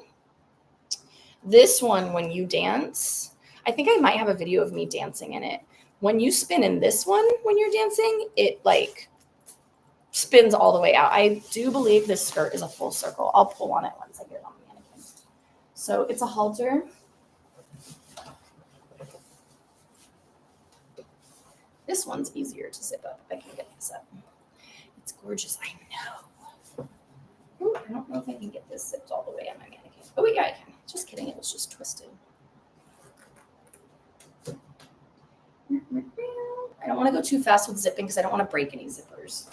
A: This one, when you dance, I think I might have a video of me dancing in it. When you spin in this one, when you're dancing, it like spins all the way out. I do believe this skirt is a full circle. I'll pull on it once I get it on the mannequin. So it's a halter. This one's easier to zip up. I can get this up. It's gorgeous. I know. Ooh, I don't know if I can get this zipped all the way on my mannequin. Oh, yeah, I can. Just kidding. It was just twisted. I don't want to go too fast with zipping because I don't want to break any zippers.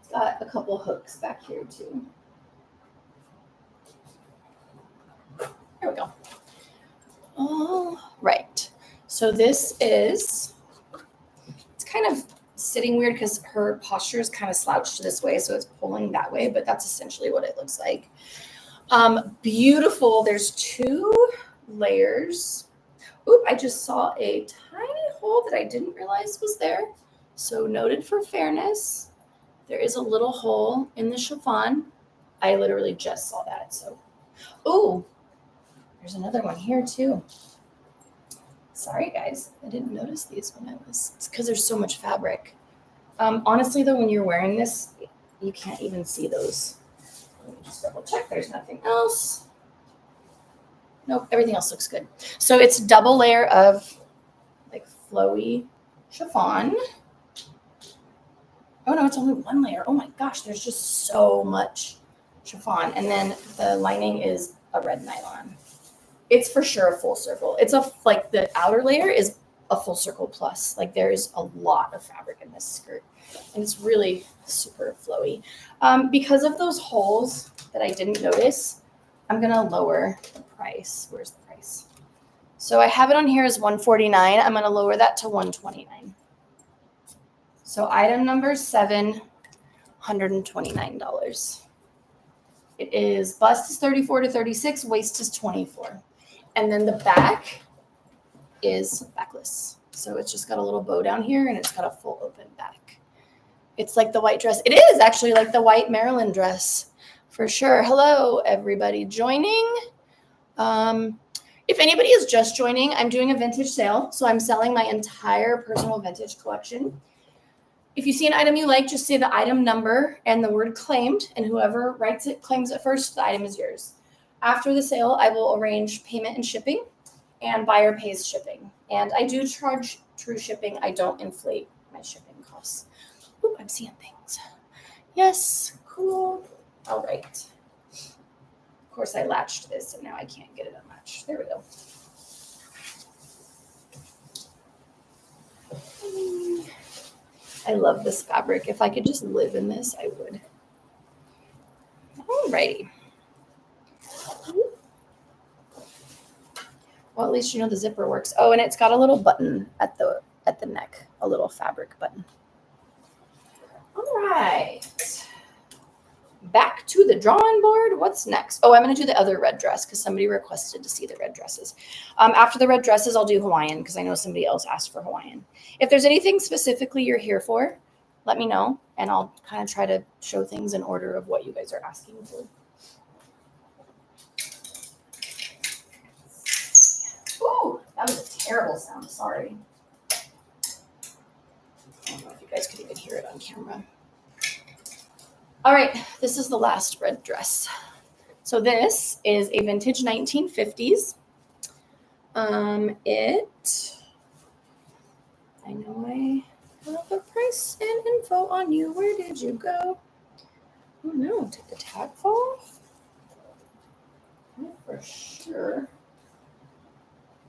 A: It's got a couple hooks back here too. There we go. All right. So this is, it's kind of sitting weird because her posture is kind of slouched this way, so it's pulling that way, but that's essentially what it looks like. Beautiful. There's 2 layers. Oop, I just saw a tiny hole that I didn't realize was there. So noted for fairness. There is a little hole in the chiffon. I literally just saw that. So, oh, there's another one here too. Sorry guys, I didn't notice these when I was, it's because there's so much fabric. Honestly though, when you're wearing this, you can't even see those. Let me just double check, there's nothing else. Nope, everything else looks good. So it's double layer of like flowy chiffon. Oh no, it's only 1 layer. Oh my gosh, there's just so much chiffon. And then the lining is a red nylon. It's for sure a full circle. It's like the outer layer is a full circle plus. Like there is a lot of fabric in this skirt and it's really super flowy. Because of those holes that I didn't notice, I'm gonna lower the price. Where's the price? So I have it on here as $149. I'm gonna lower that to $129. So item number 7, $129. It is bust is 34 to 36, waist is 24. And then the back is backless. So it's just got a little bow down here and it's got a full open back. It's like the white dress. It is actually like the white Maryland dress for sure. Hello, everybody joining. If anybody is just joining, I'm doing a vintage sale. So I'm selling my entire personal vintage collection. If you see an item you like, just say the item number and the word claimed, and whoever writes it claims it first, the item is yours. After the sale, I will arrange payment and shipping, and buyer pays shipping. And I do charge true shipping. I don't inflate my shipping costs. Oop, I'm seeing things. Yes, cool. All right. Of course, I latched this, and now I can't get it unlatched. There we go. I love this fabric. If I could just live in this, I would. Alrighty. Well, at least you know the zipper works. Oh, and it's got a little button at the neck, a little fabric button. All right. Back to the drawing board. What's next? Oh, I'm going to do the other red dress because somebody requested to see the red dresses. After the red dresses, I'll do Hawaiian because I know somebody else asked for Hawaiian. If there's anything specifically you're here for, let me know, and I'll kind of try to show things in order of what you guys are asking for. Ooh, that was a terrible sound. Sorry. I don't know if you guys could even hear it on camera. All right, this is the last red dress. So this is a vintage 1950s. I know I have the price and info on you. Where did you go? Oh no, did the tag fall off? Oh, for sure.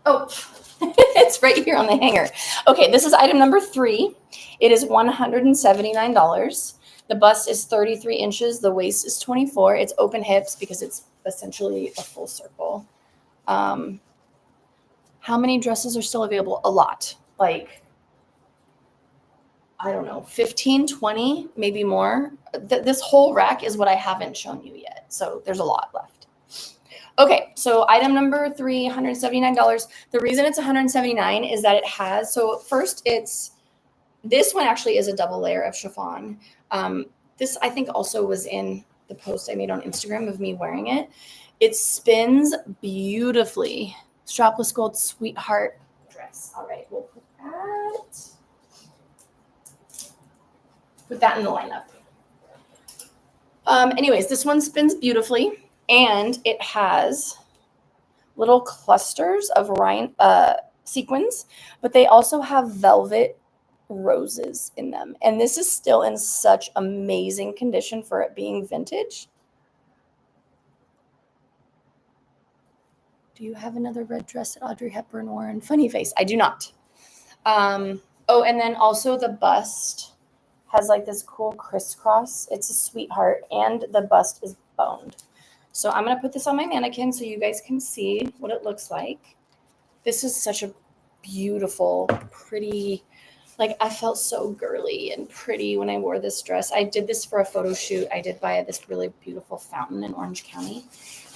A: Oh, it's right here on the hanger. Okay, this is item number 3. It is $179. The bust is 33 inches. The waist is 24. It's open hips because it's essentially a full circle. How many dresses are still available? A lot. Like, I don't know, 15, 20, maybe more. This whole rack is what I haven't shown you yet. So there's a lot left. Okay, so item number 3, $179. The reason it's $179 is that it has, so first this one actually is a double layer of chiffon. This I think also was in the post I made on Instagram of me wearing it. It spins beautifully. Strapless gold sweetheart dress. All right, we'll put that in the lineup. Anyways, this one spins beautifully. And it has little clusters of sequins, but they also have velvet roses in them. And this is still in such amazing condition for it being vintage. Do you have another red dress that Audrey Hepburn wore in Funny Face? I do not. Oh, and then also the bust has like this cool crisscross. It's a sweetheart, and the bust is boned. So I'm going to put this on my mannequin so you guys can see what it looks like. This is such a beautiful, pretty, like I felt so girly and pretty when I wore this dress. I did this for a photo shoot. I did buy this really beautiful fountain in Orange County.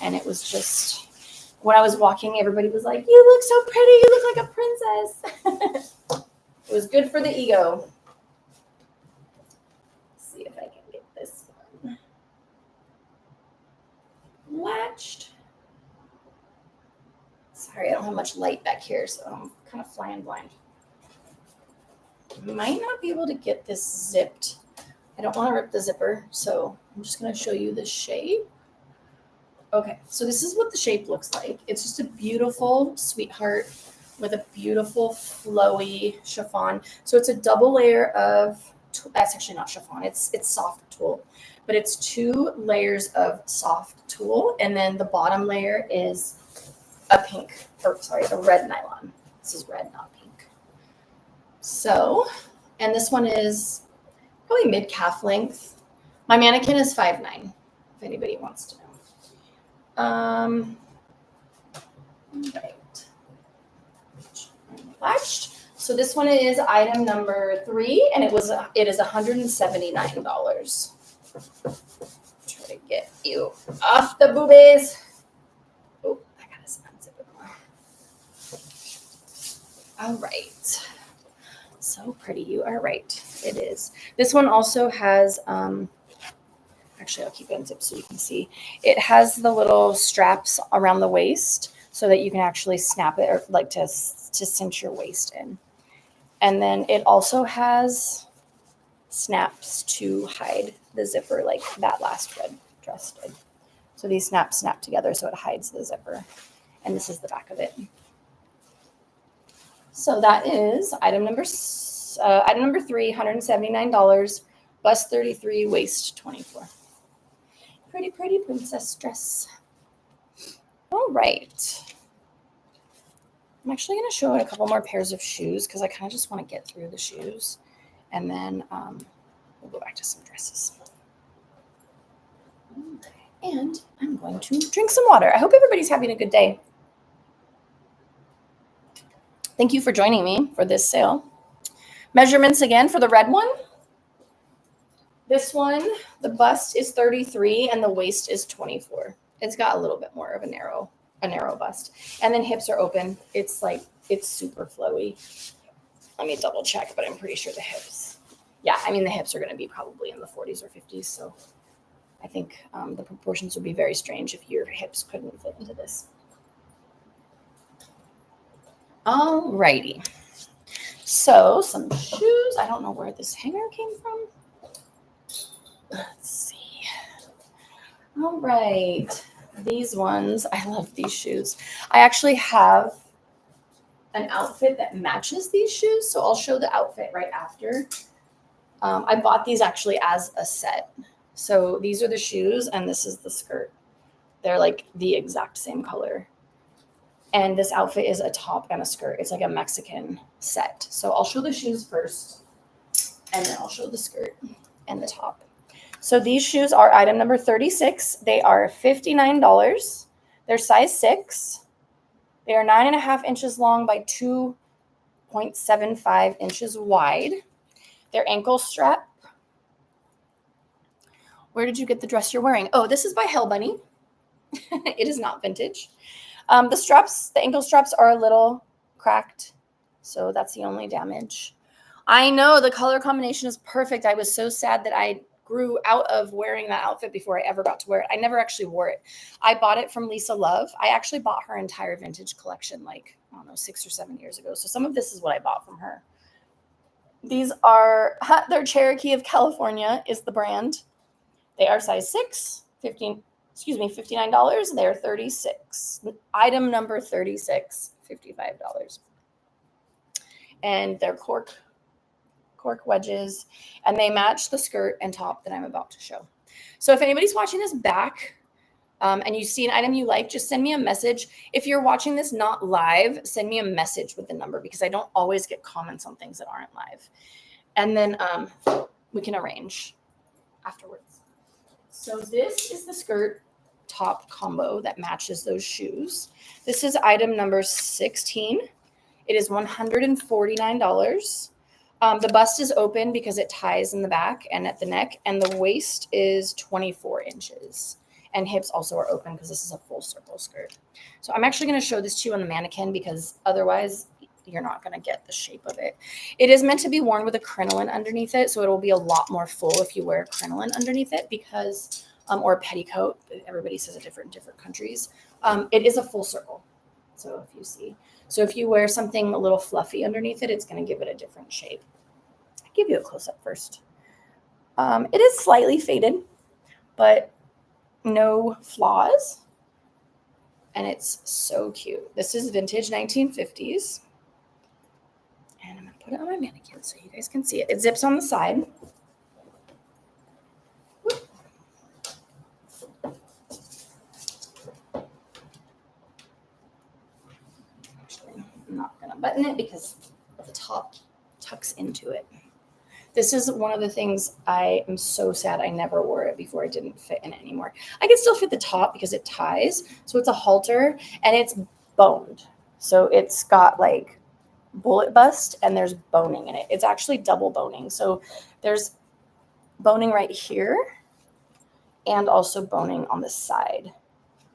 A: And it was just, when I was walking, everybody was like, you look so pretty. You look like a princess. It was good for the ego. Let's see if I can get this one latched. Sorry, I don't have much light back here, so I'm kind of flying blind. Might not be able to get this zipped. I don't want to rip the zipper, so I'm just going to show you the shape. Okay, so this is what the shape looks like. It's just a beautiful sweetheart with a beautiful flowy chiffon. So it's a double layer of, that's actually not chiffon, it's soft tulle, but it's 2 layers of soft tulle, and then the bottom layer is a red nylon. This is red, not pink. So, and this one is probably mid-calf length. My mannequin is 5'9", if anybody wants to know. Right. Latched. So this one is item number 3, and it is $179. Try to get you off the boobies. Oh, I gotta unzip it more. All right. So pretty. You are right. It is. This one also has, actually I'll keep it unzipped so you can see. It has the little straps around the waist so that you can actually snap it, or like to cinch your waist in. And then it also has snaps to hide the zipper, like that last red dress did. So these snaps snap together so it hides the zipper. And this is the back of it. So that is item number 3, $179, bust 33, waist 24. Pretty, pretty princess dress. All right. I'm actually going to show a couple more pairs of shoes because I kind of just want to get through the shoes. And then we'll go back to some dresses. And I'm going to drink some water. I hope everybody's having a good day. Thank you for joining me for this sale. Measurements again for the red one. This one, the bust is 33 and the waist is 24. It's got a little bit more of a narrow bust. And then hips are open. It's super flowy. Let me double check, but I'm pretty sure the hips. Yeah, I mean, the hips are going to be probably in the 40s or 50s. So I think the proportions would be very strange if your hips couldn't fit into this. All righty. So some shoes. I don't know where this hanger came from. Let's see. All right. These ones, I love these shoes. I actually have an outfit that matches these shoes, so I'll show the outfit right after. I bought these actually as a set. So these are the shoes and this is the skirt. They're like the exact same color. And this outfit is a top and a skirt. It's like a Mexican set. So I'll show the shoes first and then I'll show the skirt and the top. So these shoes are item number 36. They are $59. They're size 6. They are 9.5 inches long by 2.75 inches wide. They're ankle strap. Where did you get the dress you're wearing? Oh, this is by Hell Bunny. It is not vintage. The ankle straps are a little cracked. So that's the only damage. I know the color combination is perfect. I was so sad that I grew out of wearing that outfit before I ever got to wear it. I never actually wore it. I bought it from Lisa Love. I actually bought her entire vintage collection like, I don't know, 6 or 7 years ago. So some of this is what I bought from her. These are, they're Cherokee of California is the brand. They are size 6, $59. They're 36. Item number 36, $55. And they're cork wedges, and they match the skirt and top that I'm about to show. So if anybody's watching this back and you see an item you like, just send me a message. If you're watching this not live, send me a message with the number because I don't always get comments on things that aren't live. And then we can arrange afterwards. So this is the skirt top combo that matches those shoes. This is item number 16. It is $149. The bust is open because it ties in the back and at the neck, and the waist is 24 inches. And hips also are open because this is a full circle skirt. So I'm actually going to show this to you on the mannequin because otherwise you're not going to get the shape of it. It is meant to be worn with a crinoline underneath it, so it will be a lot more full if you wear a crinoline underneath it because, or a petticoat. Everybody says it different in different countries. It is a full circle. So if you see, so if you wear something a little fluffy underneath it, it's going to give it a different shape. I'll give you a close-up first. It is slightly faded, but no flaws. And it's so cute. This is vintage 1950s. And I'm going to put it on my mannequin so you guys can see it. It zips on the side. Actually, I'm not going to button it because the top tucks into it. This is one of the things I am so sad I never wore it before. It didn't fit in it anymore. I can still fit the top because it ties. So it's a halter and it's boned. So it's got like bullet bust and there's boning in it. It's actually double boning. So there's boning right here and also boning on the side.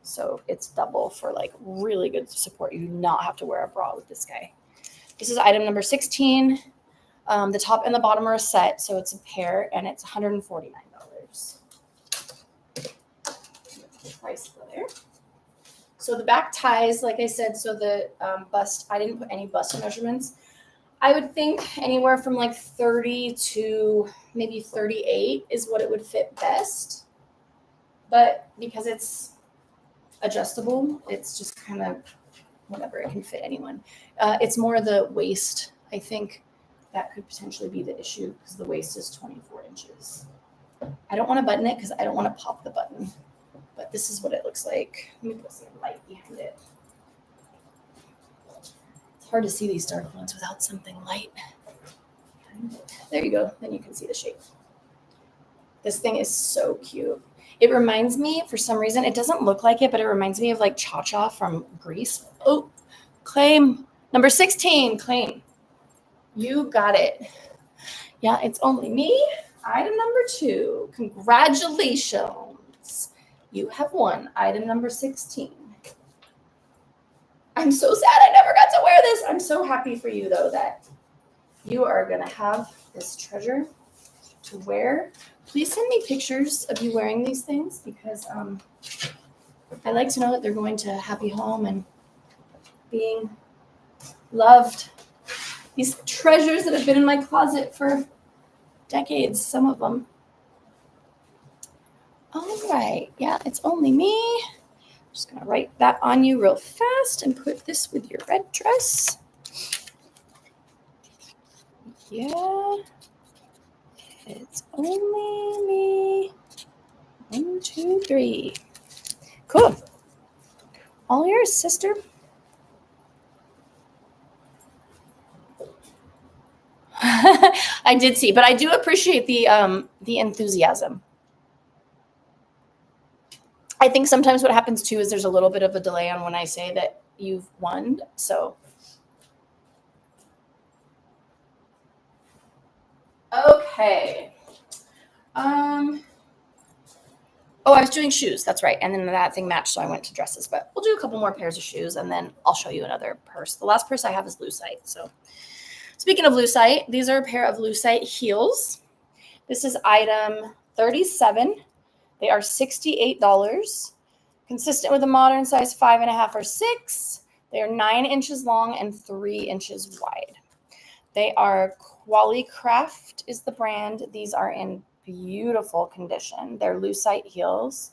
A: So it's double for like really good support. You do not have to wear a bra with this guy. This is item number 16. The top and the bottom are a set, so it's a pair, and it's $149. Price for there. So the back ties, like I said, so the bust, I didn't put any bust measurements. I would think anywhere from like 30 to maybe 38 is what it would fit best. But because it's adjustable, it's just kind of whatever, it can fit anyone. It's more the waist, I think. That could potentially be the issue because the waist is 24 inches. I don't want to button it because I don't want to pop the button. But this is what it looks like. Let me put some light behind it. It's hard to see these dark ones without something light. There you go. Then you can see the shape. This thing is so cute. It reminds me, for some reason, it doesn't look like it, but it reminds me of like Cha-Cha from Greece. Oh, claim. Number 16, claim. You got it. Yeah, it's only me. Item number 2. Congratulations. You have won item number 16. I'm so sad I never got to wear this. I'm so happy for you, though, that you are going to have this treasure to wear. Please send me pictures of you wearing these things because I like to know that they're going to a happy home and being loved. These treasures that have been in my closet for decades, some of them. All right. Yeah, it's only me. I'm just going to write that on you real fast and put this with your red dress. Yeah. It's only me. 1, 2, 3. Cool. All yours, sister. I did see, but I do appreciate the enthusiasm. I think sometimes what happens too is there's a little bit of a delay on when I say that you've won. So, okay. Oh, I was doing shoes. That's right. And then that thing matched, so I went to dresses. But we'll do a couple more pairs of shoes, and then I'll show you another purse. The last purse I have is Lucite. So, speaking of Lucite, these are a pair of Lucite heels. This is item 37. They are $68. Consistent with a modern size 5.5 or 6. They are 9 inches long and 3 inches wide. They are Qualicraft is the brand. These are in beautiful condition. They're Lucite heels.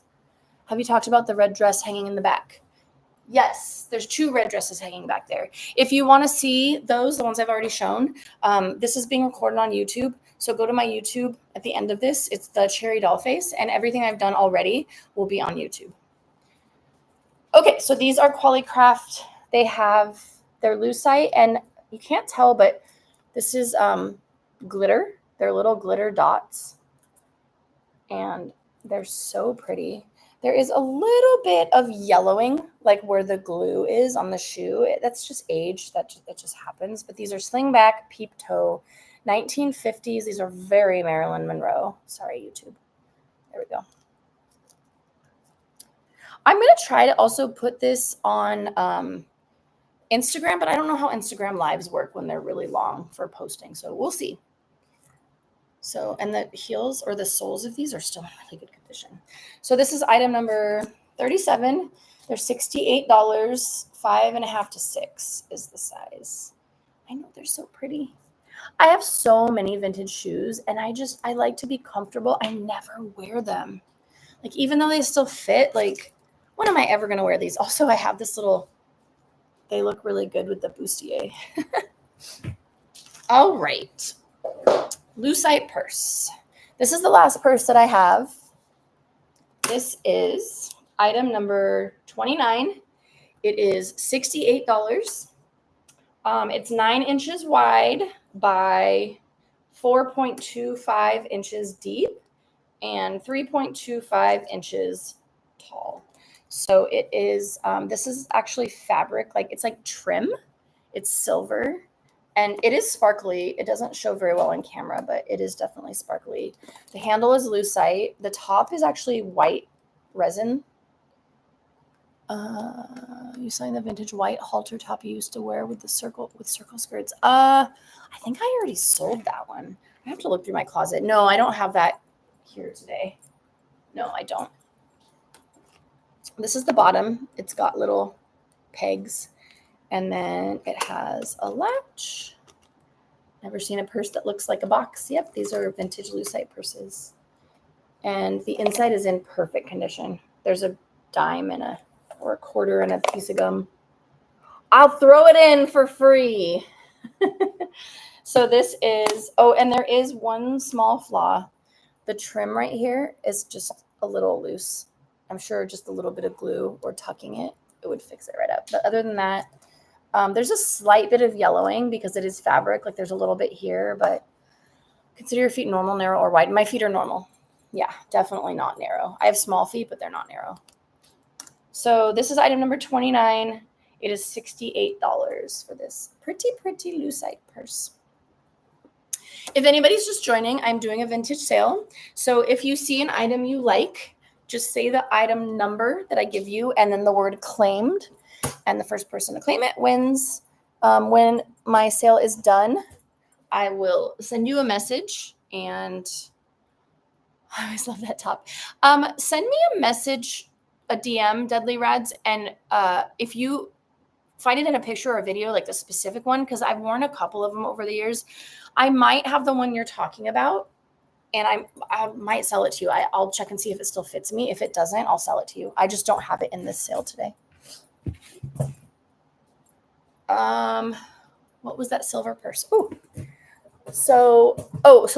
A: Have you talked about the red dress hanging in the back? Yes, there's 2 red dresses hanging back there. If you want to see those, the ones I've already shown, this is being recorded on YouTube. So go to my YouTube at the end of this. It's TheCherryDollface, and everything I've done already will be on YouTube. Okay, so these are Qualicraft. They're Lucite, and you can't tell, but this is glitter. They're little glitter dots, and they're so pretty. There is a little bit of yellowing, like where the glue is on the shoe. That's just age. That just happens. But these are slingback peep toe, 1950s. These are very Marilyn Monroe. Sorry, YouTube. There we go. I'm going to try to also put this on Instagram, but I don't know how Instagram lives work when they're really long for posting. So we'll see. So, and the heels or the soles of these are still in really good condition. So this is item number 37. They're $68, 5.5 to 6 is the size. I know they're so pretty. I have so many vintage shoes and I like to be comfortable. I never wear them. Like, even though they still fit, like, when am I ever going to wear these? Also, I have this little, they look really good with the bustier. All right. Lucite purse. This is the last purse that I have. This is item number 29. It is $68. It's 9 inches wide by 4.25 inches deep and 3.25 inches tall. So it is, this is actually fabric, like it's like trim. It's silver and it is sparkly. It doesn't show very well on camera, but it is definitely sparkly. The handle is lucite. The top is actually white resin. You selling the vintage white halter top you used to wear with the circle skirts. I think I already sold that one. I have to look through my closet. No, I don't have that here today. No, I don't. This is the bottom. It's got little pegs and then it has a latch. Never seen a purse that looks like a box. Yep, these are vintage lucite purses. And the inside is in perfect condition. There's a dime and a quarter and a piece of gum. I'll throw it in for free. So this is, oh, and there is one small flaw. The trim right here is just a little loose. I'm sure just a little bit of glue or tucking it would fix it right up. But other than that, there's a slight bit of yellowing because it is fabric. Like there's a little bit here, but consider your feet normal, narrow, or wide. My feet are normal. Yeah, definitely not narrow. I have small feet, but they're not narrow. So this is item number 29. It is $68 for this pretty lucite purse. If anybody's just joining, I'm doing a vintage sale. So if you see an item you like, just say the item number that I give you and then the word claimed. And the first person to claim it wins. When my sale is done, I will send you a message and I always love that top. Send me a message, a DM, Deadly Rads, and if you find it in a picture or a video, like the specific one, because I've worn a couple of them over the years. I might have the one you're talking about, and I might sell it to you. I'll check and see if it still fits me. If it doesn't, I'll sell it to you. I just don't have it in this sale today. What was that silver purse? So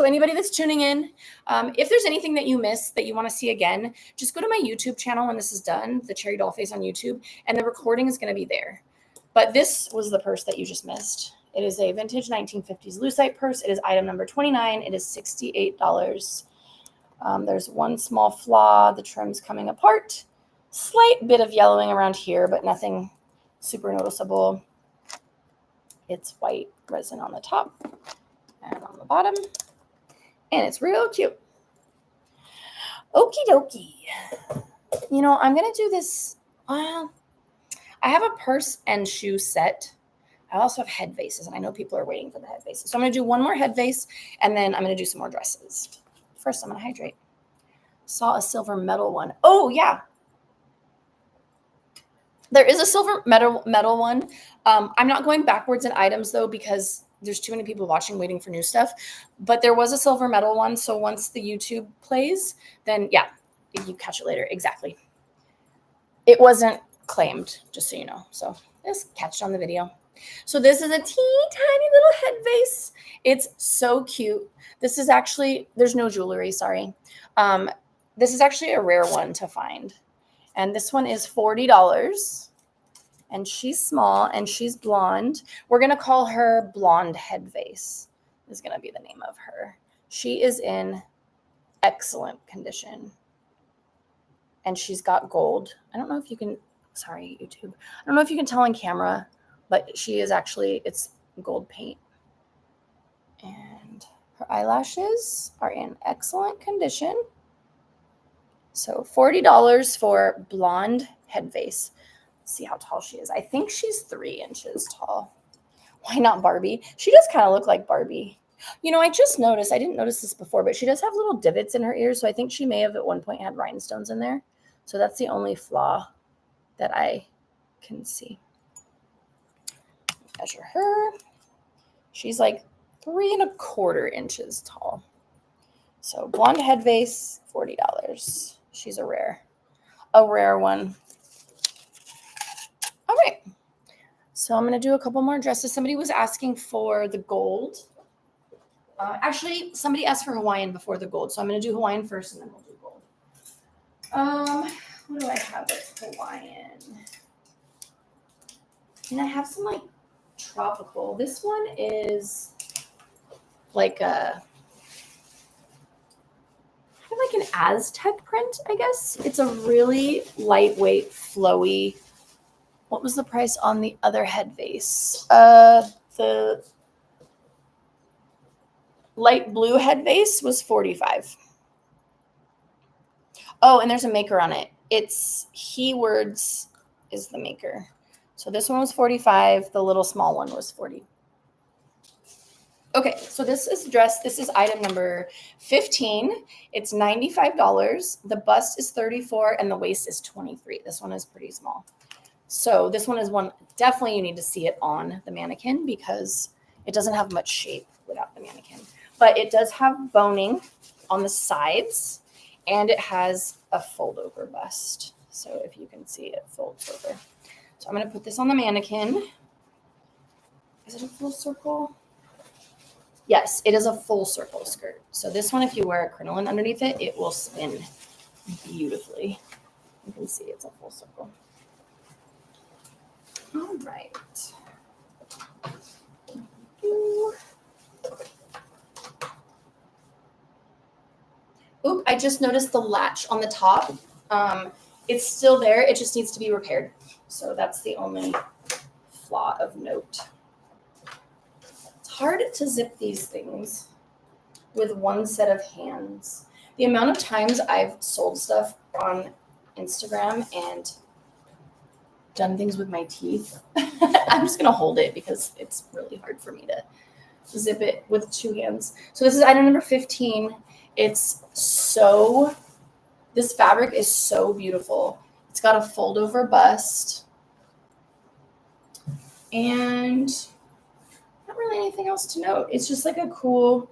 A: anybody that's tuning in, if there's anything that you missed that you want to see again, just go to my YouTube channel when this is done, the Cherry Dollface on YouTube, and the recording is going to be there. But this was the purse that you just missed. It is a vintage 1950s lucite purse. It is item number 29. It is $68. There's one small flaw. The trim's coming apart. Slight bit of yellowing around here, but nothing super noticeable. It's white resin on the top and on the bottom. And it's real cute. Okie dokie. You know, I'm going to do this. I have a purse and shoe set. I also have head vases, and I know people are waiting for the head vases. So I'm going to do one more head vase, and then I'm going to do some more dresses. First, I'm going to hydrate. Saw a silver metal one. Oh, yeah. There is a silver metal one. I'm not going backwards in items, though, because there's too many people watching waiting for new stuff. But there was a silver metal one, so once the YouTube plays, then, yeah, you catch it later. Exactly. It wasn't claimed, just so you know. So just catch it on the video. So this is a teeny tiny little head vase. It's so cute. This is actually, there's no jewelry, sorry. This is actually a rare one to find. And this one is $40. And she's small and she's blonde. We're going to call her Blonde Head Vase. This is going to be the name of her. She is in excellent condition. and she's got gold. I don't know if you can, sorry, YouTube. I don't know if you can tell on camera, but she is actually, it's gold paint. And her eyelashes are in excellent condition. So $40 for blonde head vase. Let's see how tall she is. I think she's 3 inches tall. Why not Barbie? She does kind of look like Barbie. You know, I just noticed, I didn't notice this before, but she does have little divots in her ears. So I think she may have at one point had rhinestones in there. So that's the only flaw that I can see. Measure her. She's like 3¼ inches tall. So blonde head vase, $40. She's a rare one. All right. So I'm going to do a couple more dresses. Somebody was asking for the gold. Actually, somebody asked for Hawaiian before the gold. So I'm going to do Hawaiian first and then we'll do gold. What do I have that's Hawaiian? And I have some like tropical. This one is like a an Aztec print, I guess. It's a really lightweight, flowy. What was the price on the other head vase? The light blue head vase was $45. Oh, and there's a maker on it. It's He Words is the maker. So this one was $45. The little small one was $40. Okay, so this is dress. This is item number 15. It's $95. The bust is $34 and the waist is $23. This one is pretty small. So this one is one, definitely you need to see it on the mannequin because it doesn't have much shape without the mannequin. But it does have boning on the sides and it has a fold over bust. So if you can see it folds over. So I'm going to put this on the mannequin. Is it a full circle? Yes, it is a full circle skirt. So this one, if you wear a crinoline underneath it, it will spin beautifully. You can see it's a full circle. All right. Oop, I just noticed the latch on the top. It's still there. It just needs to be repaired. So that's the only flaw of note. It's hard to zip these things with one set of hands. The amount of times I've sold stuff on Instagram and done things with my teeth, I'm just going to hold it because it's really hard for me to zip it with 2 hands. So this is item number 15. This fabric is so beautiful. It's got a fold over bust and not really anything else to note. It's just like a cool,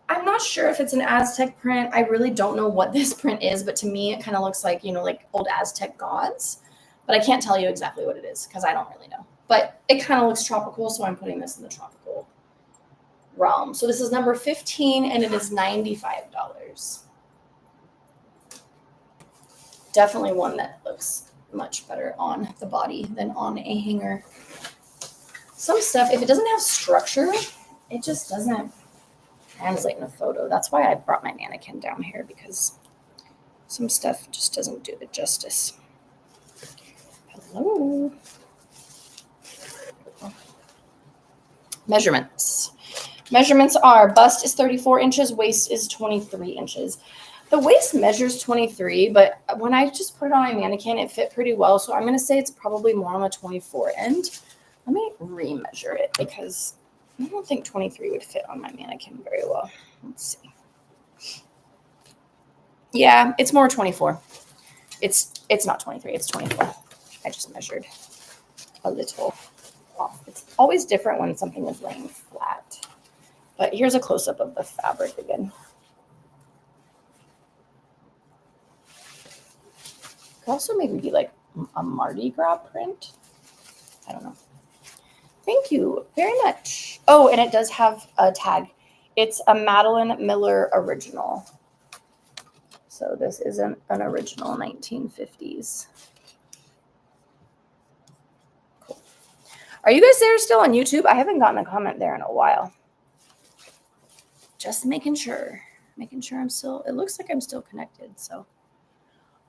A: I'm not sure if it's an Aztec print. I really don't know what this print is, but to me, it kind of looks like, like old Aztec gods, but I can't tell you exactly what it is because I don't really know, but it kind of looks tropical. So I'm putting this in the tropical realm. So this is number 15 and it is $95. Definitely one that looks much better on the body than on a hanger. Some stuff, if it doesn't have structure, it just doesn't translate in a photo. That's why I brought my mannequin down here because some stuff just doesn't do it justice. Hello. Measurements. Measurements are bust is 34 inches, waist is 23 inches. The waist measures 23, but when I just put it on my mannequin, it fit pretty well. So I'm going to say it's probably more on the 24 end. Let me remeasure it because I don't think 23 would fit on my mannequin very well. Let's see. Yeah, it's more 24. It's not 23, it's 24. I just measured a little off. It's always different when something is laying flat. But here's a close-up of the fabric again. Could also maybe be like a Mardi Gras print. I don't know. Thank you very much. Oh, and it does have a tag. It's a Madeline Miller original. So this isn't an original 1950s. Cool. Are you guys there still on YouTube? I haven't gotten a comment there in a while. Just making sure. Making sure I'm still, it looks like I'm still connected. So,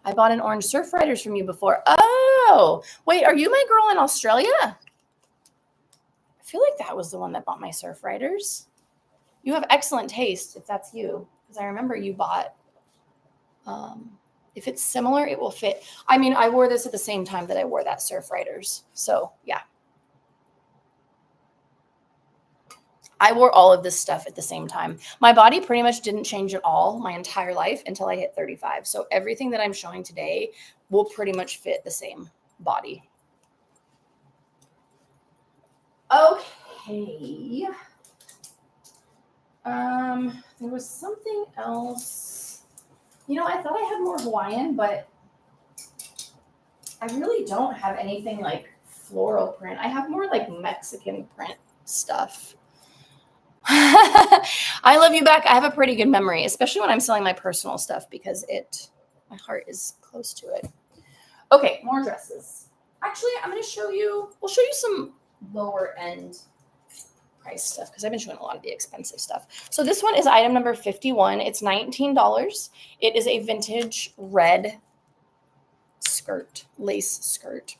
A: I bought an orange Surf Riders from you before. Oh, wait, are you my girl in Australia? I feel like that was the one that bought my Surf Riders. You have excellent taste if that's you, because I remember you bought. If it's similar, it will fit. I mean, I wore this at the same time that I wore that Surf Riders. So, yeah. I wore all of this stuff at the same time. My body pretty much didn't change at all my entire life until I hit 35. So everything that I'm showing today will pretty much fit the same body. Okay. There was something else. You know, I thought I had more Hawaiian, but I really don't have anything like floral print. I have more like Mexican print stuff. I love you back. I have a pretty good memory, especially when I'm selling my personal stuff because my heart is close to it. Okay, more dresses. Actually, we'll show you some lower end price stuff because I've been showing a lot of the expensive stuff. So this one is item number 51. It's $19. It is a vintage red skirt, lace skirt.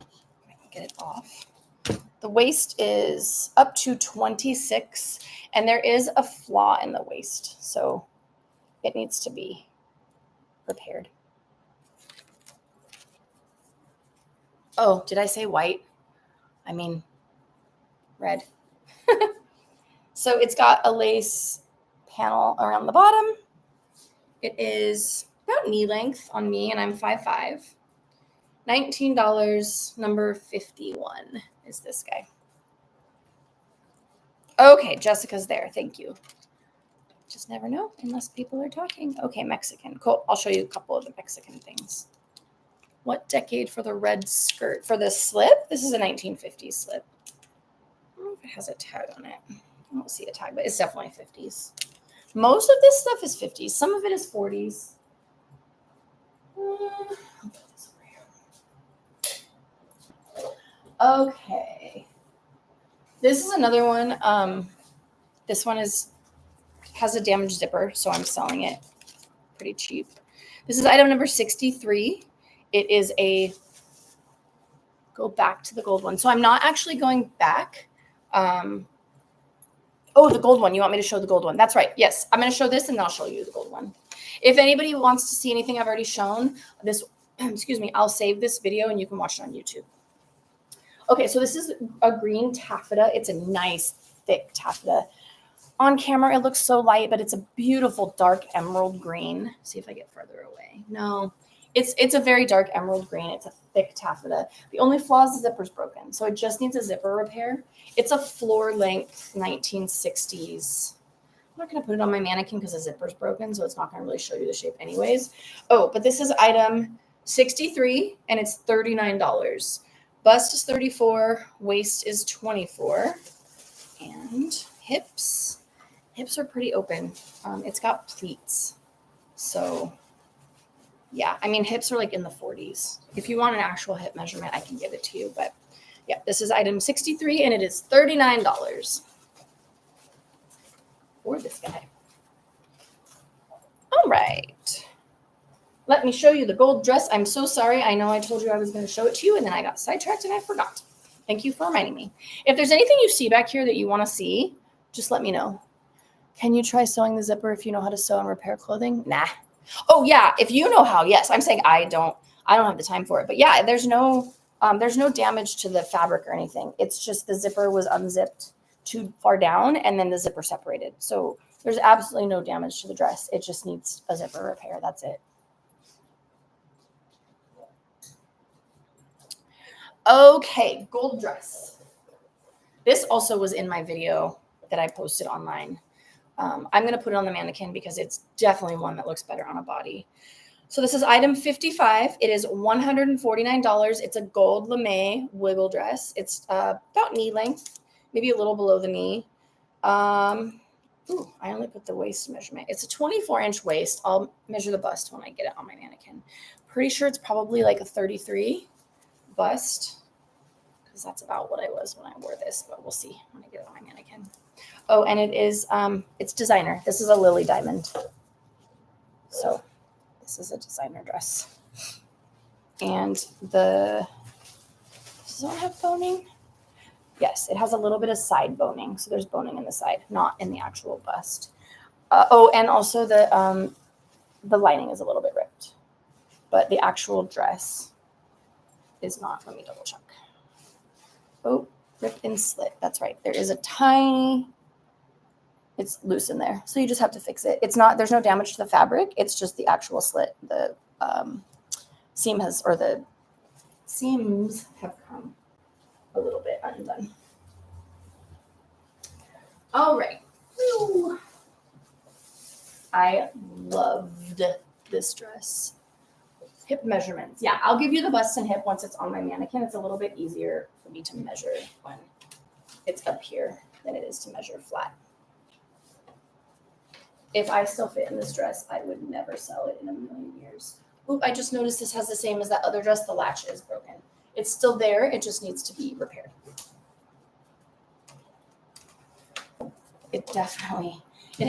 A: I can get it off. The waist is up to 26, and there is a flaw in the waist, so it needs to be repaired. Oh, did I say white? I mean red. So it's got a lace panel around the bottom. It is about knee length on me, and I'm 5'5". $19, number 51 is this guy. Okay, Jessica's there. Thank you. Just never know unless people are talking. Okay, Mexican. Cool. I'll show you a couple of the Mexican things. What decade for the red skirt? For the slip? This is a 1950s slip. I don't know if it has a tag on it. I don't see a tag, but it's definitely 50s. Most of this stuff is 50s. Some of it is 40s. Okay. This is another one. This one has a damaged zipper, so I'm selling it pretty cheap. This is item number 63. It is go back to the gold one. So I'm not actually going back. Oh, the gold one. You want me to show the gold one? That's right. Yes, I'm going to show this and then I'll show you the gold one. If anybody wants to see anything I've already shown, I'll save this video and you can watch it on YouTube. Okay, so this is a green taffeta. It's a nice thick taffeta. On camera, it looks so light, but it's a beautiful dark emerald green. See if I get further away. No, it's a very dark emerald green. It's a thick taffeta. The only flaw is the zipper's broken, so it just needs a zipper repair. It's a floor length 1960s. I'm not going to put it on my mannequin because the zipper's broken, so it's not going to really show you the shape anyways. Oh, but this is item 63, and it's $39. Bust is 34, waist is 24, and hips are pretty open. It's got pleats. So yeah, I mean, hips are like in the 40s. If you want an actual hip measurement, I can give it to you. But yeah, this is item 63 and it is $39 for this guy. All right. Let me show you the gold dress. I'm so sorry. I know I told you I was going to show it to you and then I got sidetracked and I forgot. Thank you for reminding me. If there's anything you see back here that you want to see, just let me know. Can you try sewing the zipper if you know how to sew and repair clothing? Nah. Oh yeah, if you know how, yes. I'm saying I don't have the time for it. But yeah, there's no damage to the fabric or anything. It's just the zipper was unzipped too far down and then the zipper separated. So there's absolutely no damage to the dress. It just needs a zipper repair. That's it. Okay, gold dress. This also was in my video that I posted online. I'm going to put it on the mannequin because it's definitely one that looks better on a body. So this is item 55. It is $149. It's a gold lame wiggle dress. It's about knee length, maybe a little below the knee. I only put the waist measurement. It's a 24-inch waist. I'll measure the bust when I get it on my mannequin. Pretty sure it's probably like a 33 bust because that's about what I was when I wore this, but we'll see when I get it on my mannequin. Oh, and it is, it's designer. This is a Lily diamond. So This is a designer dress. And does this one have boning? Yes, it has a little bit of side boning. So there's boning in the side, not in the actual bust. And also the lining is a little bit ripped, but the actual dress is not. Let me double check. Oh, ripped and slit. That's right. There is a tiny, it's loose in there. So you just have to fix it. It's not, there's no damage to the fabric. It's just the actual slit. The the seams have come a little bit undone. All right. Woo. I loved this dress. Hip measurements. Yeah, I'll give you the bust and hip once it's on my mannequin. It's a little bit easier for me to measure when it's up here than it is to measure flat. If I still fit in this dress, I would never sell it in a million years. Oop, I just noticed this has the same as that other dress. The latch is broken. It's still there. It just needs to be repaired. It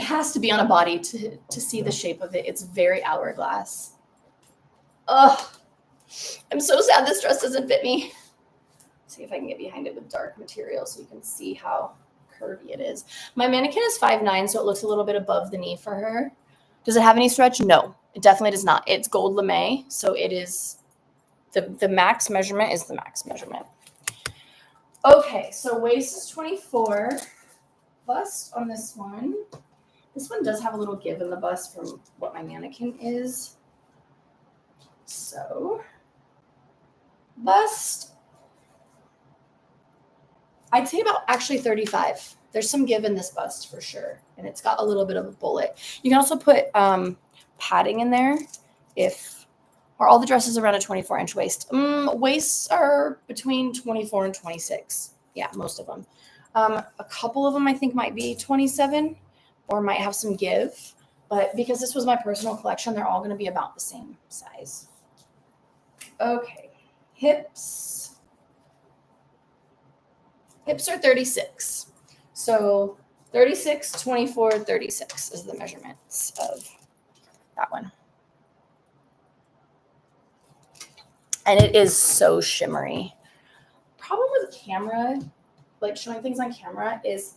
A: has to be on a body to see the shape of it. It's very hourglass. Ugh, I'm so sad this dress doesn't fit me. See if I can get behind it with dark material so you can see how curvy it is. My mannequin is 5'9", so it looks a little bit above the knee for her. Does it have any stretch? No, it definitely does not. It's gold lame, so it is the max measurement is the max measurement. Okay, so waist is 24. Bust on this one. This one does have a little give in the bust from what my mannequin is. So, bust, I'd say about actually 35. There's some give in this bust for sure. And it's got a little bit of a bullet. You can also put padding in there or all the dresses around a 24-inch waist. Waists are between 24 and 26. Yeah, most of them. A couple of them I think might be 27 or might have some give. But because this was my personal collection, they're all going to be about the same size. Okay, hips. Hips are 36. So 36, 24, 36 is the measurements of that one. And it is so shimmery. Problem with camera, like showing things on camera, is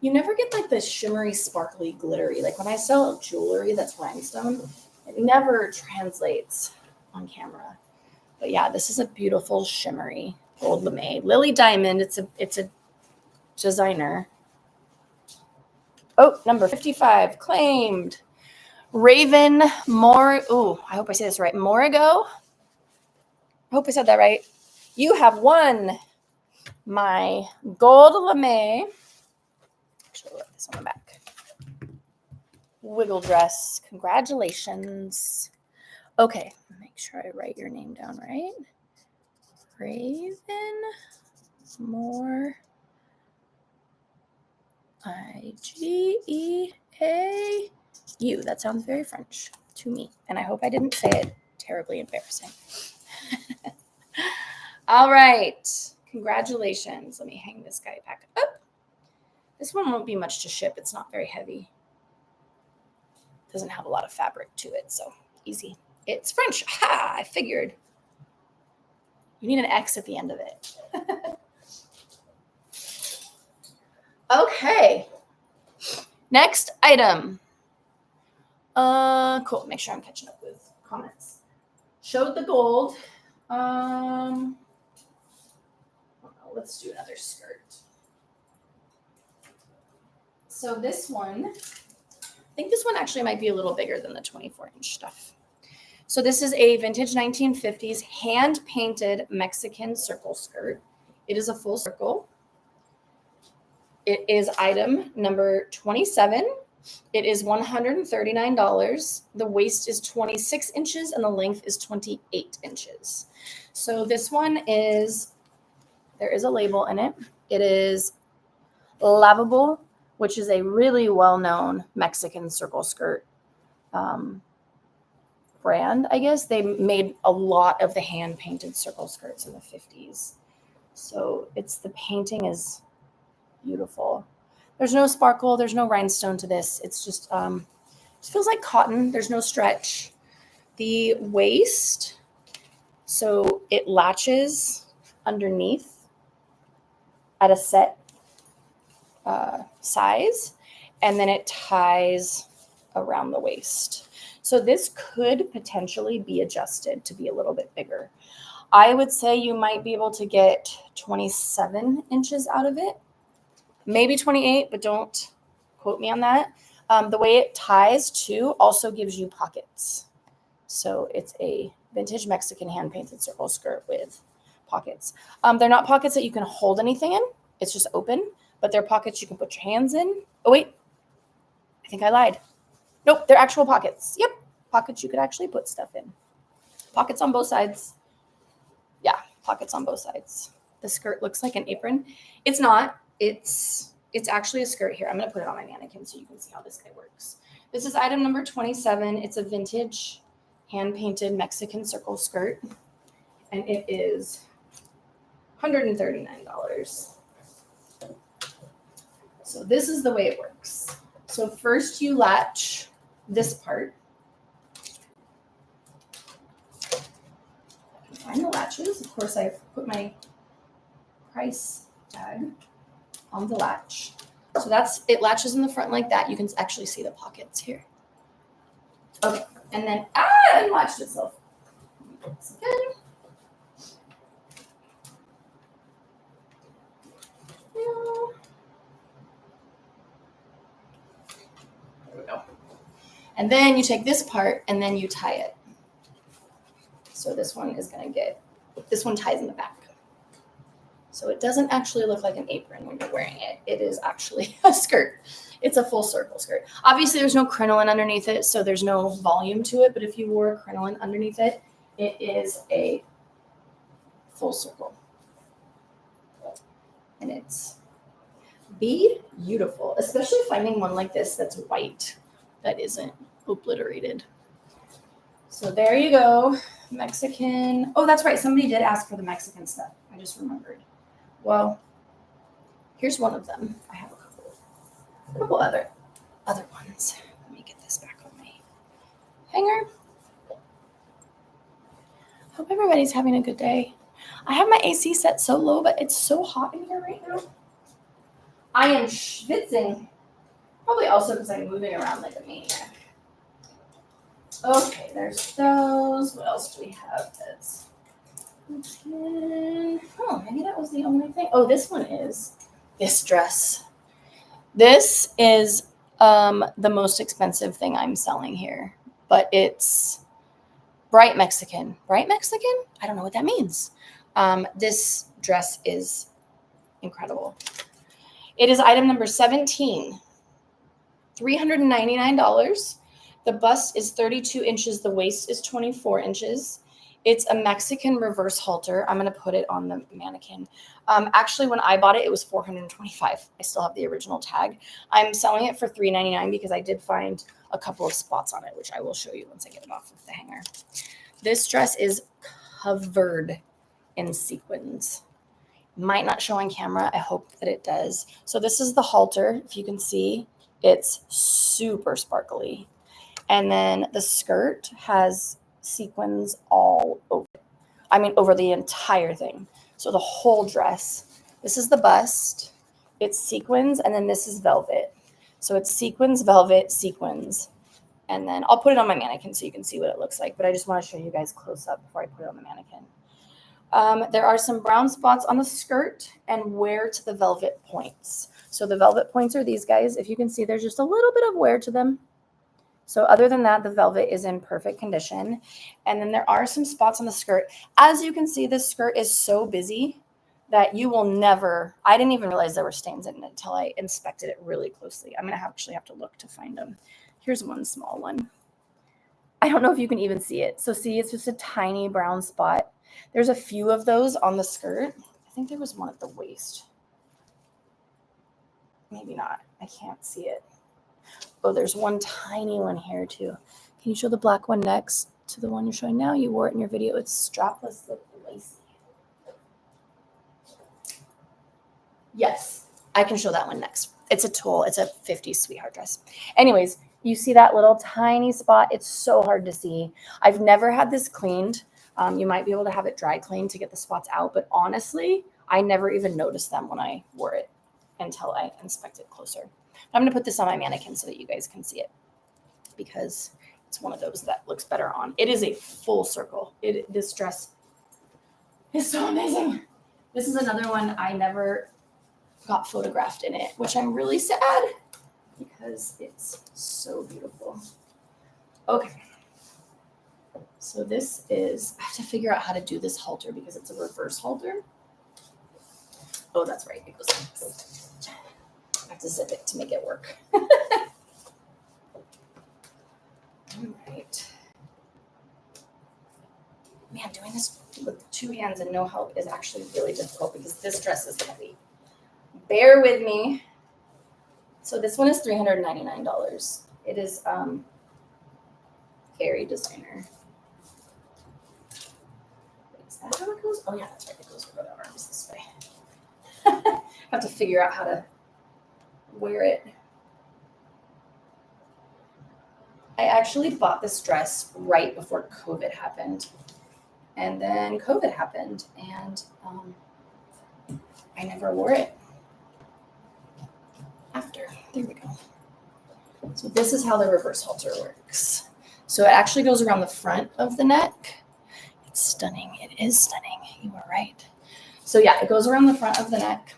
A: you never get like the shimmery, sparkly, glittery. Like when I sell jewelry that's rhinestone, it never translates on camera. But yeah, this is a beautiful shimmery gold lame. Lily Diamond, it's a designer. Oh, number 55, claimed. Raven I hope I say this right. Morigo. I hope I said that right. You have won my gold lame. Actually, I'll write this on the back. Wiggle dress. Congratulations. Okay, make sure I write your name down right. Raven More Igeau. That sounds very French to me, and I hope I didn't say it terribly embarrassing. All right, congratulations. Let me hang this guy back up. This one won't be much to ship. It's not very heavy. Doesn't have a lot of fabric to it, so easy. It's French. Ha! I figured. You need an X at the end of it. Okay. Next item. Cool. Make sure I'm catching up with comments. Showed the gold. Let's do another skirt. So this one, I think this one actually might be a little bigger than the 24-inch stuff. So this is a vintage 1950s hand-painted Mexican circle skirt. It is a full circle. It is item number 27. It is $139. The waist is 26 inches and the length is 28 inches. So this one there is a label in it. It is Lavable, which is a really well-known Mexican circle skirt brand, I guess. They made a lot of the hand-painted circle skirts in the 50s. So the painting is beautiful. There's no sparkle. There's no rhinestone to this. It's just, it feels like cotton. There's no stretch. The waist, so it latches underneath at a set size, and then it ties around the waist. So this could potentially be adjusted to be a little bit bigger. I would say you might be able to get 27 inches out of it, maybe 28, but don't quote me on that. The way it ties too also gives you pockets. So it's a vintage Mexican hand painted circle skirt with pockets. They're not pockets that you can hold anything in. It's just open, but they're pockets you can put your hands in. Oh, wait, I think I lied. Nope, they're actual pockets. Yep, pockets you could actually put stuff in. Pockets on both sides. Yeah, pockets on both sides. The skirt looks like an apron. It's not. It's actually a skirt here. I'm going to put it on my mannequin so you can see how this guy works. This is item number 27. It's a vintage hand-painted Mexican circle skirt, and it is $139. So this is the way it works. So first you latch this part. I can find the latches. Of course, I've put my price tag on the latch. So it latches in the front like that. You can actually see the pockets here. Okay, and then, it latched itself. Again. There we go. And then you take this part and then you tie it. So this one ties in the back. So it doesn't actually look like an apron when you're wearing it. It is actually a skirt. It's a full circle skirt. Obviously, there's no crinoline underneath it, so there's no volume to it. But if you wore a crinoline underneath it, it is a full circle. And it's beautiful, especially finding one like this that's white, that isn't obliterated. So there you go. Mexican. Oh, that's right. Somebody did ask for the Mexican stuff. I just remembered. Well, here's one of them. I have a couple other ones. Let me get this back on my hanger. Hope everybody's having a good day. I have my AC set so low, but it's so hot in here right now. I am schwitzing. Probably also because I'm moving around like a maniac. Okay, there's those. What else do we have? Oh, maybe that was the only thing. Oh, this one is this dress. This is the most expensive thing I'm selling here, but it's bright Mexican. Bright Mexican? I don't know what that means. This dress is incredible. It is item number 17, $399. The bust is 32 inches. The waist is 24 inches. It's a Mexican reverse halter. I'm going to put it on the mannequin. Actually, when I bought it, it was $425. I still have the original tag. I'm selling it for $399 because I did find a couple of spots on it, which I will show you once I get it off of the hanger. This dress is covered in sequins. Might not show on camera. I hope that it does. So this is the halter. If you can see, it's super sparkly. And then the skirt has sequins all over. Over the entire thing. So the whole dress. This is the bust. It's sequins, and then this is velvet. So it's sequins, velvet, sequins. And then I'll put it on my mannequin so you can see what it looks like. But I just want to show you guys close up before I put it on the mannequin. There are some brown spots on the skirt and wear to the velvet points. So the velvet points are these guys. If you can see, there's just a little bit of wear to them. So other than that, the velvet is in perfect condition. And then there are some spots on the skirt. As you can see, this skirt is so busy that you will never, I didn't even realize there were stains in it until I inspected it really closely. I'm going to actually have to look to find them. Here's one small one. I don't know if you can even see it. So see, it's just a tiny brown spot. There's a few of those on the skirt. I think there was one at the waist. Maybe not. I can't see it. Oh, there's one tiny one here too. Can you show the black one next to the one you're showing now? You wore it in your video. It's strapless, look lacy. Yes, I can show that one next. It's a tulle. It's a 50s sweetheart dress. Anyways, You see that little tiny spot? It's so hard to see. I've never had this cleaned. You might be able to have it dry cleaned to get the spots out, but honestly, I never even noticed them when I wore it until I inspect it closer. I'm going to put this on my mannequin so that you guys can see it because it's one of those that looks better on. It is a full circle. This dress is so amazing. This is another one I never got photographed in it, which I'm really sad because it's so beautiful. Okay. So this is, I have to figure out how to do this halter because it's a reverse halter. Oh, that's right. It goes like this. I have to zip it to make it work. All right. Man, doing this with 2 hands and no help is actually really difficult because this dress is heavy. Bear with me. So this one is $399. It is very designer. Is that how it goes? Oh yeah, that's right. It goes over the arms this way. I have to figure out how to wear it. I actually bought this dress right before COVID happened. And then COVID happened and I never wore it after. There we go. So this is how the reverse halter works. So it actually goes around the front of the neck. It's stunning. It is stunning. You are right. So yeah, it goes around the front of the neck.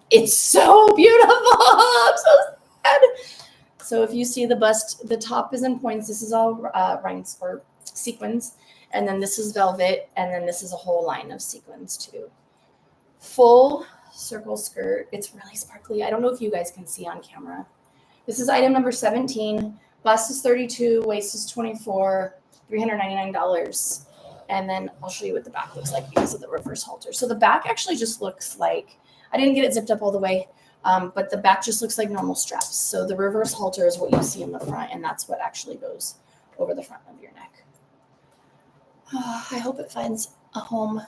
A: It's so beautiful. I'm so sad. So if you see the bust, the top is in points. This is all rhinestones or sequins. And then this is velvet. And then this is a whole line of sequins too. Full circle skirt. It's really sparkly. I don't know if you guys can see on camera. This is item number 17. Bust is 32. Waist is 24. $399. And then I'll show you what the back looks like because of the reverse halter. So the back actually just looks like, I didn't get it zipped up all the way, but the back just looks like normal straps. So the reverse halter is what you see in the front, and that's what actually goes over the front of your neck. I hope it finds a home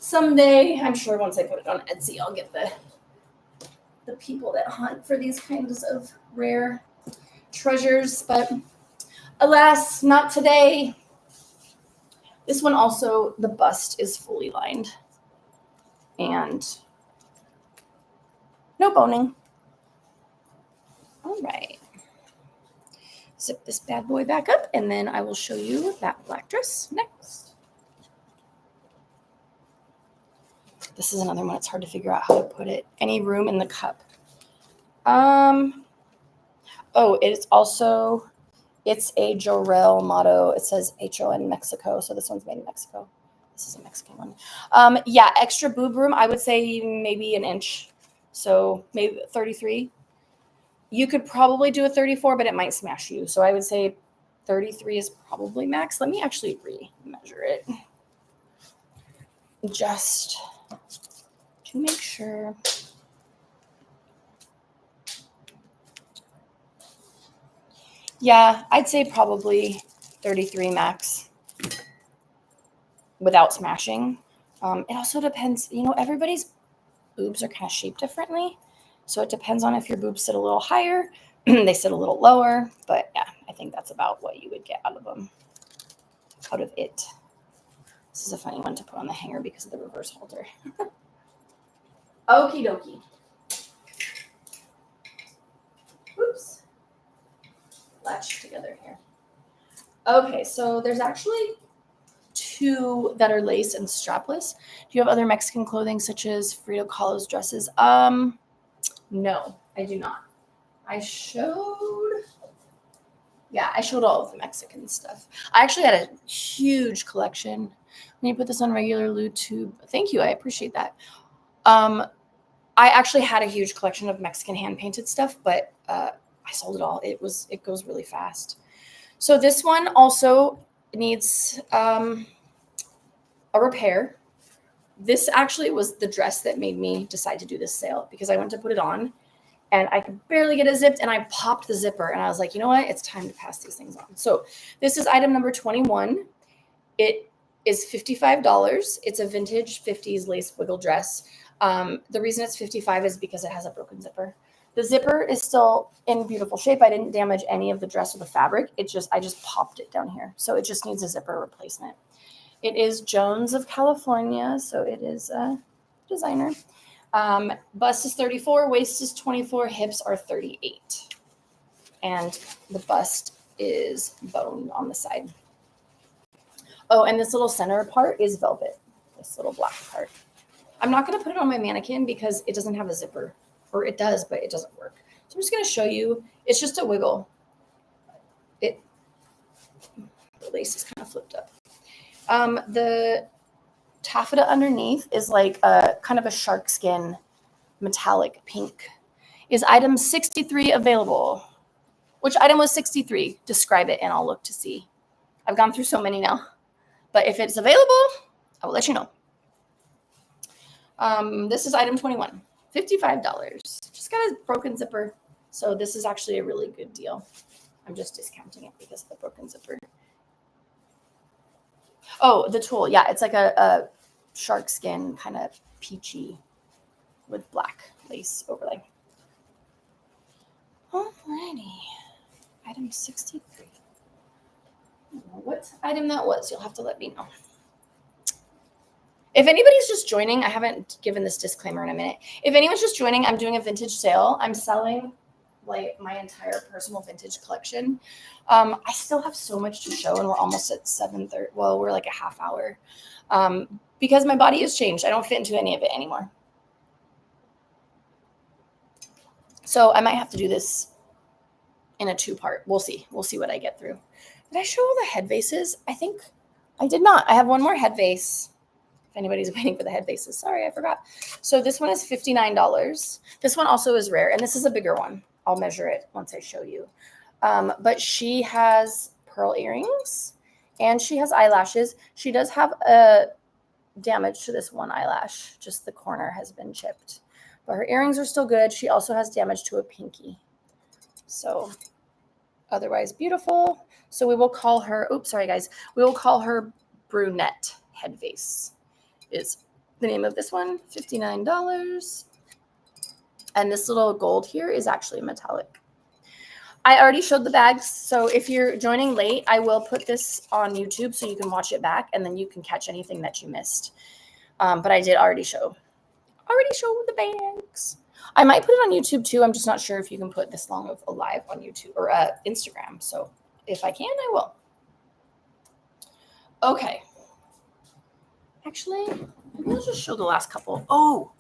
A: someday. I'm sure once I put it on Etsy, I'll get the people that hunt for these kinds of rare treasures, but alas, not today. This one also, the bust is fully lined and no boning. All right. Zip this bad boy back up, and then I will show you that black dress next. This is another one. It's hard to figure out how to put it. Any room in the cup. Oh, it's also, it's a Jorel motto. It says HON Mexico. So this one's made in Mexico. This is a Mexican one. Yeah, extra boob room. I would say maybe an inch. So maybe 33. You could probably do a 34, but it might smash you. So I would say 33 is probably max. Let me actually re-measure it. Just to make sure. Yeah, I'd say probably 33 max without smashing. It also depends, you know, everybody's boobs are kind of shaped differently. So it depends on if your boobs sit a little higher, they sit a little lower. But yeah, I think that's about what you would get out of them, out of it. This is a funny one to put on the hanger because of the reverse halter. Okie dokie. Oops. Latch together here. Okay, so there's actually 2 that are lace and strapless. Do you have other Mexican clothing such as Frida Kahlo's dresses? No, I do not. I showed all of the Mexican stuff. I actually had a huge collection. When you put this on regular lube tube, thank you, I appreciate that. I actually had a huge collection of Mexican hand painted stuff, but I sold it all. It goes really fast. So this one also needs a repair. This actually was the dress that made me decide to do this sale because I went to put it on and I could barely get it zipped and I popped the zipper and I was like, you know what? It's time to pass these things on. So this is item number 21. It is $55. It's a vintage 50s lace wiggle dress. The reason it's $55 is because it has a broken zipper. The zipper is still in beautiful shape. I didn't damage any of the dress or the fabric. I just popped it down here. So it just needs a zipper replacement. It is Jones of California, so it is a designer. Bust is 34, waist is 24, hips are 38. And the bust is boned on the side. Oh, and this little center part is velvet, this little black part. I'm not going to put it on my mannequin because it doesn't have a zipper. Or it does, but it doesn't work. So I'm just going to show you. It's just a wiggle. The lace is kind of flipped up. The taffeta underneath is like a kind of a shark skin metallic pink. Is item 63 available? Which item was 63? Describe it and I'll look to see. I've gone through so many now. But if it's available, I will let you know. This is item 21. $55. Just got a broken zipper. So this is actually a really good deal. I'm just discounting it because of the broken zipper. Oh, the tulle. Yeah, it's like a shark skin kind of peachy with black lace overlay. Alrighty. Item 63. I don't know what item that was. You'll have to let me know. If anybody's just joining, I haven't given this disclaimer in a minute. If anyone's just joining, I'm doing a vintage sale. I'm selling like my entire personal vintage collection. I still have so much to show and we're almost at 7:30. Well, we're like a half hour because my body has changed. I don't fit into any of it anymore. So I might have to do this in a 2-part. We'll see. We'll see what I get through. Did I show all the head vases? I think I did not. I have one more head vase. If anybody's waiting for the head vases, sorry, I forgot. So this one is $59. This one also is rare, and this is a bigger one. I'll measure it once I show you. But she has pearl earrings, and she has eyelashes. She does have a damage to this one eyelash. Just the corner has been chipped. But her earrings are still good. She also has damage to a pinky. So otherwise beautiful. So we will call her, oops, sorry guys. We will call her brunette head vase. Is the name of this one, $59. And this little gold here is actually metallic. I already showed the bags, so if you're joining late, I will put this on YouTube so you can watch it back, and then you can catch anything that you missed. But I did already show the bags. I might put it on YouTube too. I'm just not sure if you can put this long of a live on YouTube or Instagram. So if I can, I will. Okay. Actually, maybe I'll just show the last couple. Oh,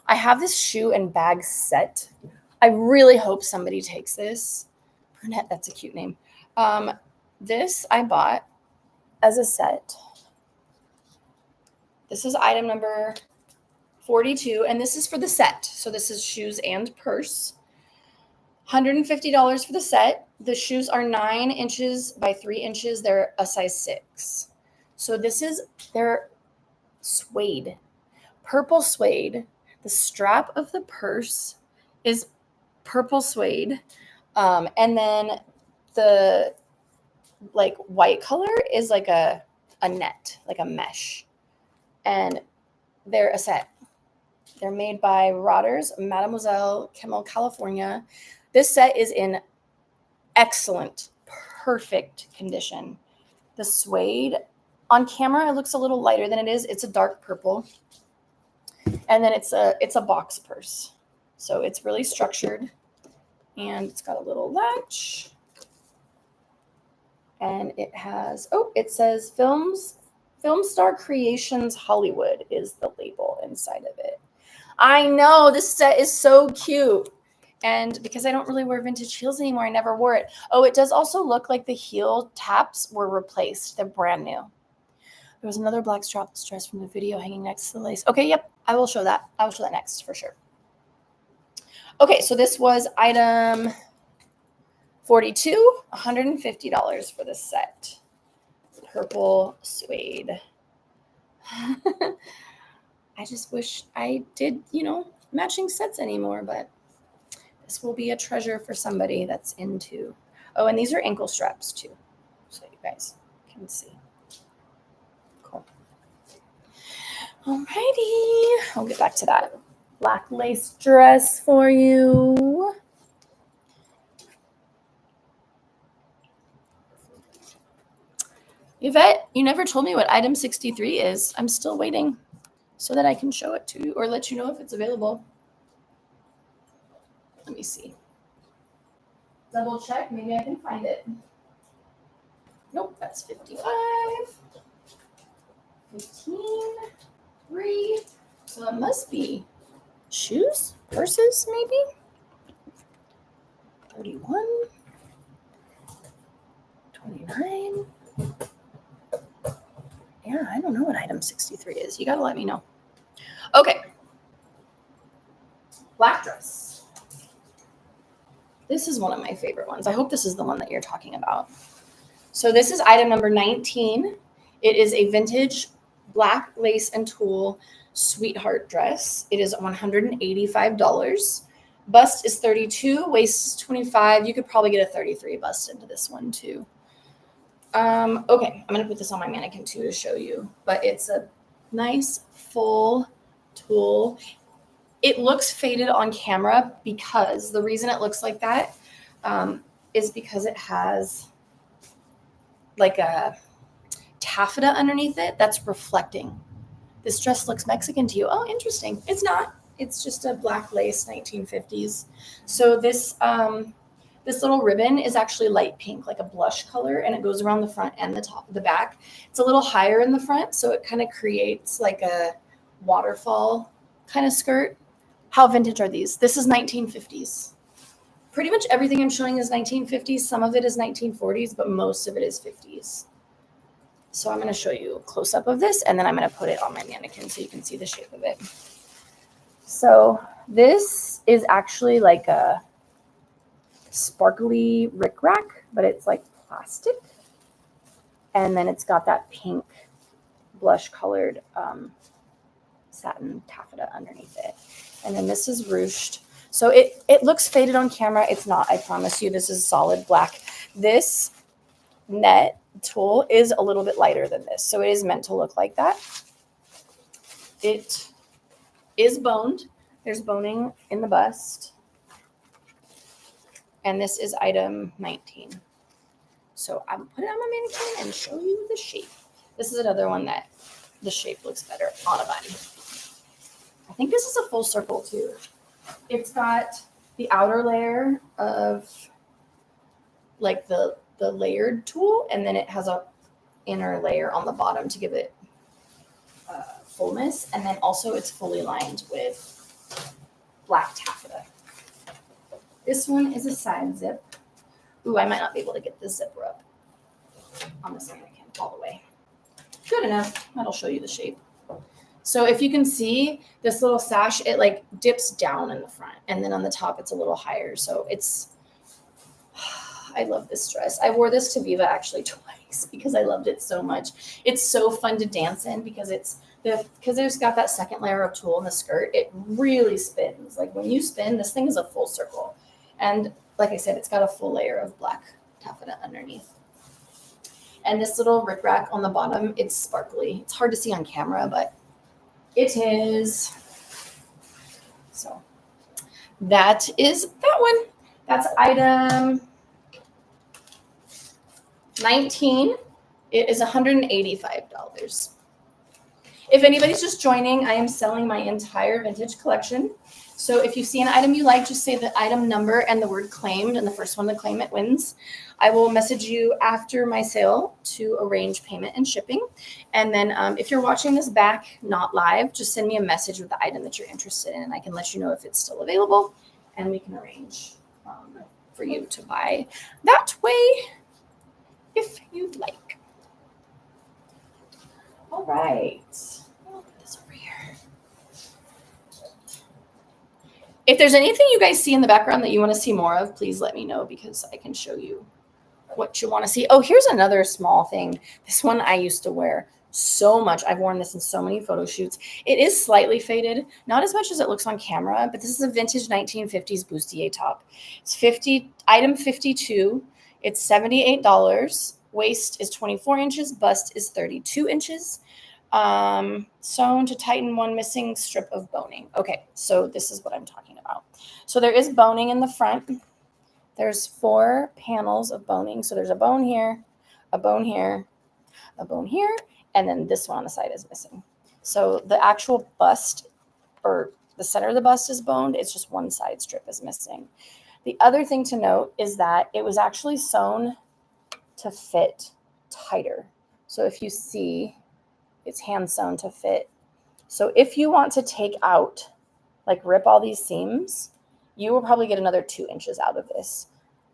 A: I have this shoe and bag set. I really hope somebody takes this. Brunette, that's a cute name. This I bought as a set. This is item number 42, and this is for the set. So this is shoes and purse. $150 for the set. The shoes are 9 inches by 3 inches. They're a size 6. So they're suede, purple suede. The strap of the purse is purple suede. And then the like white color is like a net, like a mesh. And they're a set. They're made by Rodders, Mademoiselle, Kimmel, California. This set is in excellent, perfect condition. The suede on camera, it looks a little lighter than it is. It's a dark purple. And then it's a box purse. So it's really structured. And it's got a little latch. And it has, it says Film Star Creations Hollywood is the label inside of it. I know, this set is so cute. And because I don't really wear vintage heels anymore, I never wore it. Oh, it does also look like the heel taps were replaced. They're brand new. There was another black strapless dress from the video hanging next to the lace. Okay, yep, I will show that. I will show that next for sure. Okay, so this was item 42, $150 for this set. Purple suede. I just wish I did, matching sets anymore, but this will be a treasure for somebody that's into. Oh, and these are ankle straps too, so you guys can see. Cool. Alrighty, I'll get back to that black lace dress for you. Yvette, you never told me what item 63 is. I'm still waiting so that I can show it to you or let you know if it's available. Let me see. Double check. Maybe I can find it. Nope, that's 55. 15. 3. So it must be shoes, purses, maybe. 31. 29. Yeah, I don't know what item 63 is. You got to let me know. Okay. Black dress. This is one of my favorite ones. I hope this is the one that you're talking about. So this is item number 19. It is a vintage black lace and tulle sweetheart dress. It is $185. Bust is 32, waist is 25. You could probably get a 33 bust into this one too. Okay, I'm gonna put this on my mannequin too to show you, but it's a nice full tulle. It looks faded on camera because the reason it looks like that is because it has like a taffeta underneath it that's reflecting. This dress looks Mexican to you. Oh, interesting. It's not. It's just a black lace 1950s. So this this little ribbon is actually light pink, like a blush color, and it goes around the front and the top, the back. It's a little higher in the front, so it kind of creates like a waterfall kind of skirt. How vintage are these? This is 1950s. Pretty much everything I'm showing is 1950s. Some of it is 1940s, but most of it is 50s. So I'm going to show you a close-up of this, and then I'm going to put it on my mannequin so you can see the shape of it. So this is actually like a sparkly rickrack, but it's like plastic. And then it's got that pink blush-colored satin taffeta underneath it. And then this is ruched. So it looks faded on camera. It's not, I promise you. This is solid black. This net tulle is a little bit lighter than this. So it is meant to look like that. It is boned. There's boning in the bust. And this is item 19. So I'm put it on my mannequin and show you the shape. This is another one that the shape looks better on a body. I think this is a full circle too. It's got the outer layer of like the layered tulle, and then it has a inner layer on the bottom to give it fullness, and then also it's fully lined with black taffeta. This one is a side zip. Ooh, I might not be able to get the zipper up on this mannequin all the way. Good enough. That'll show you the shape. So if you can see this little sash, it like dips down in the front, and then on the top it's a little higher. So it's, I love this dress. I wore this to Viva actually twice because I loved it so much. It's so fun to dance in because there's got that second layer of tulle in the skirt. It really spins. Like when you spin, this thing is a full circle. And like I said, it's got a full layer of black taffeta underneath. And this little rickrack on the bottom, it's sparkly. It's hard to see on camera, but it is. So that is that one. That's item 19. It is $185. If anybody's just joining, I am selling my entire vintage collection. So if you see an item you like, just say the item number and the word claimed, and the first one to claim it wins. I will message you after my sale to arrange payment and shipping. And then if you're watching this back, not live, just send me a message with the item that you're interested in, and I can let you know if it's still available, and we can arrange for you to buy that way if you'd like. All right. I'll put this over here. If there's anything you guys see in the background that you want to see more of, please let me know because I can show you what you want to see. Oh, here's another small thing. This one I used to wear so much. I've worn this in so many photo shoots. It is slightly faded, not as much as it looks on camera, but this is a vintage 1950s bustier top. It's item 52. It's $78. Waist is 24 inches. Bust is 32 inches. Sewn to tighten one missing strip of boning. Okay, so this is what I'm talking about. So there is boning in the front. There's 4 panels of boning. So there's a bone here, a bone here, a bone here, and then this one on the side is missing. So the actual bust, or the center of the bust, is boned. It's just one side strip is missing. The other thing to note is that it was actually sewn to fit tighter. So if you see, it's hand sewn to fit. So if you want to take out, like rip all these seams, you will probably get another 2 inches out of this.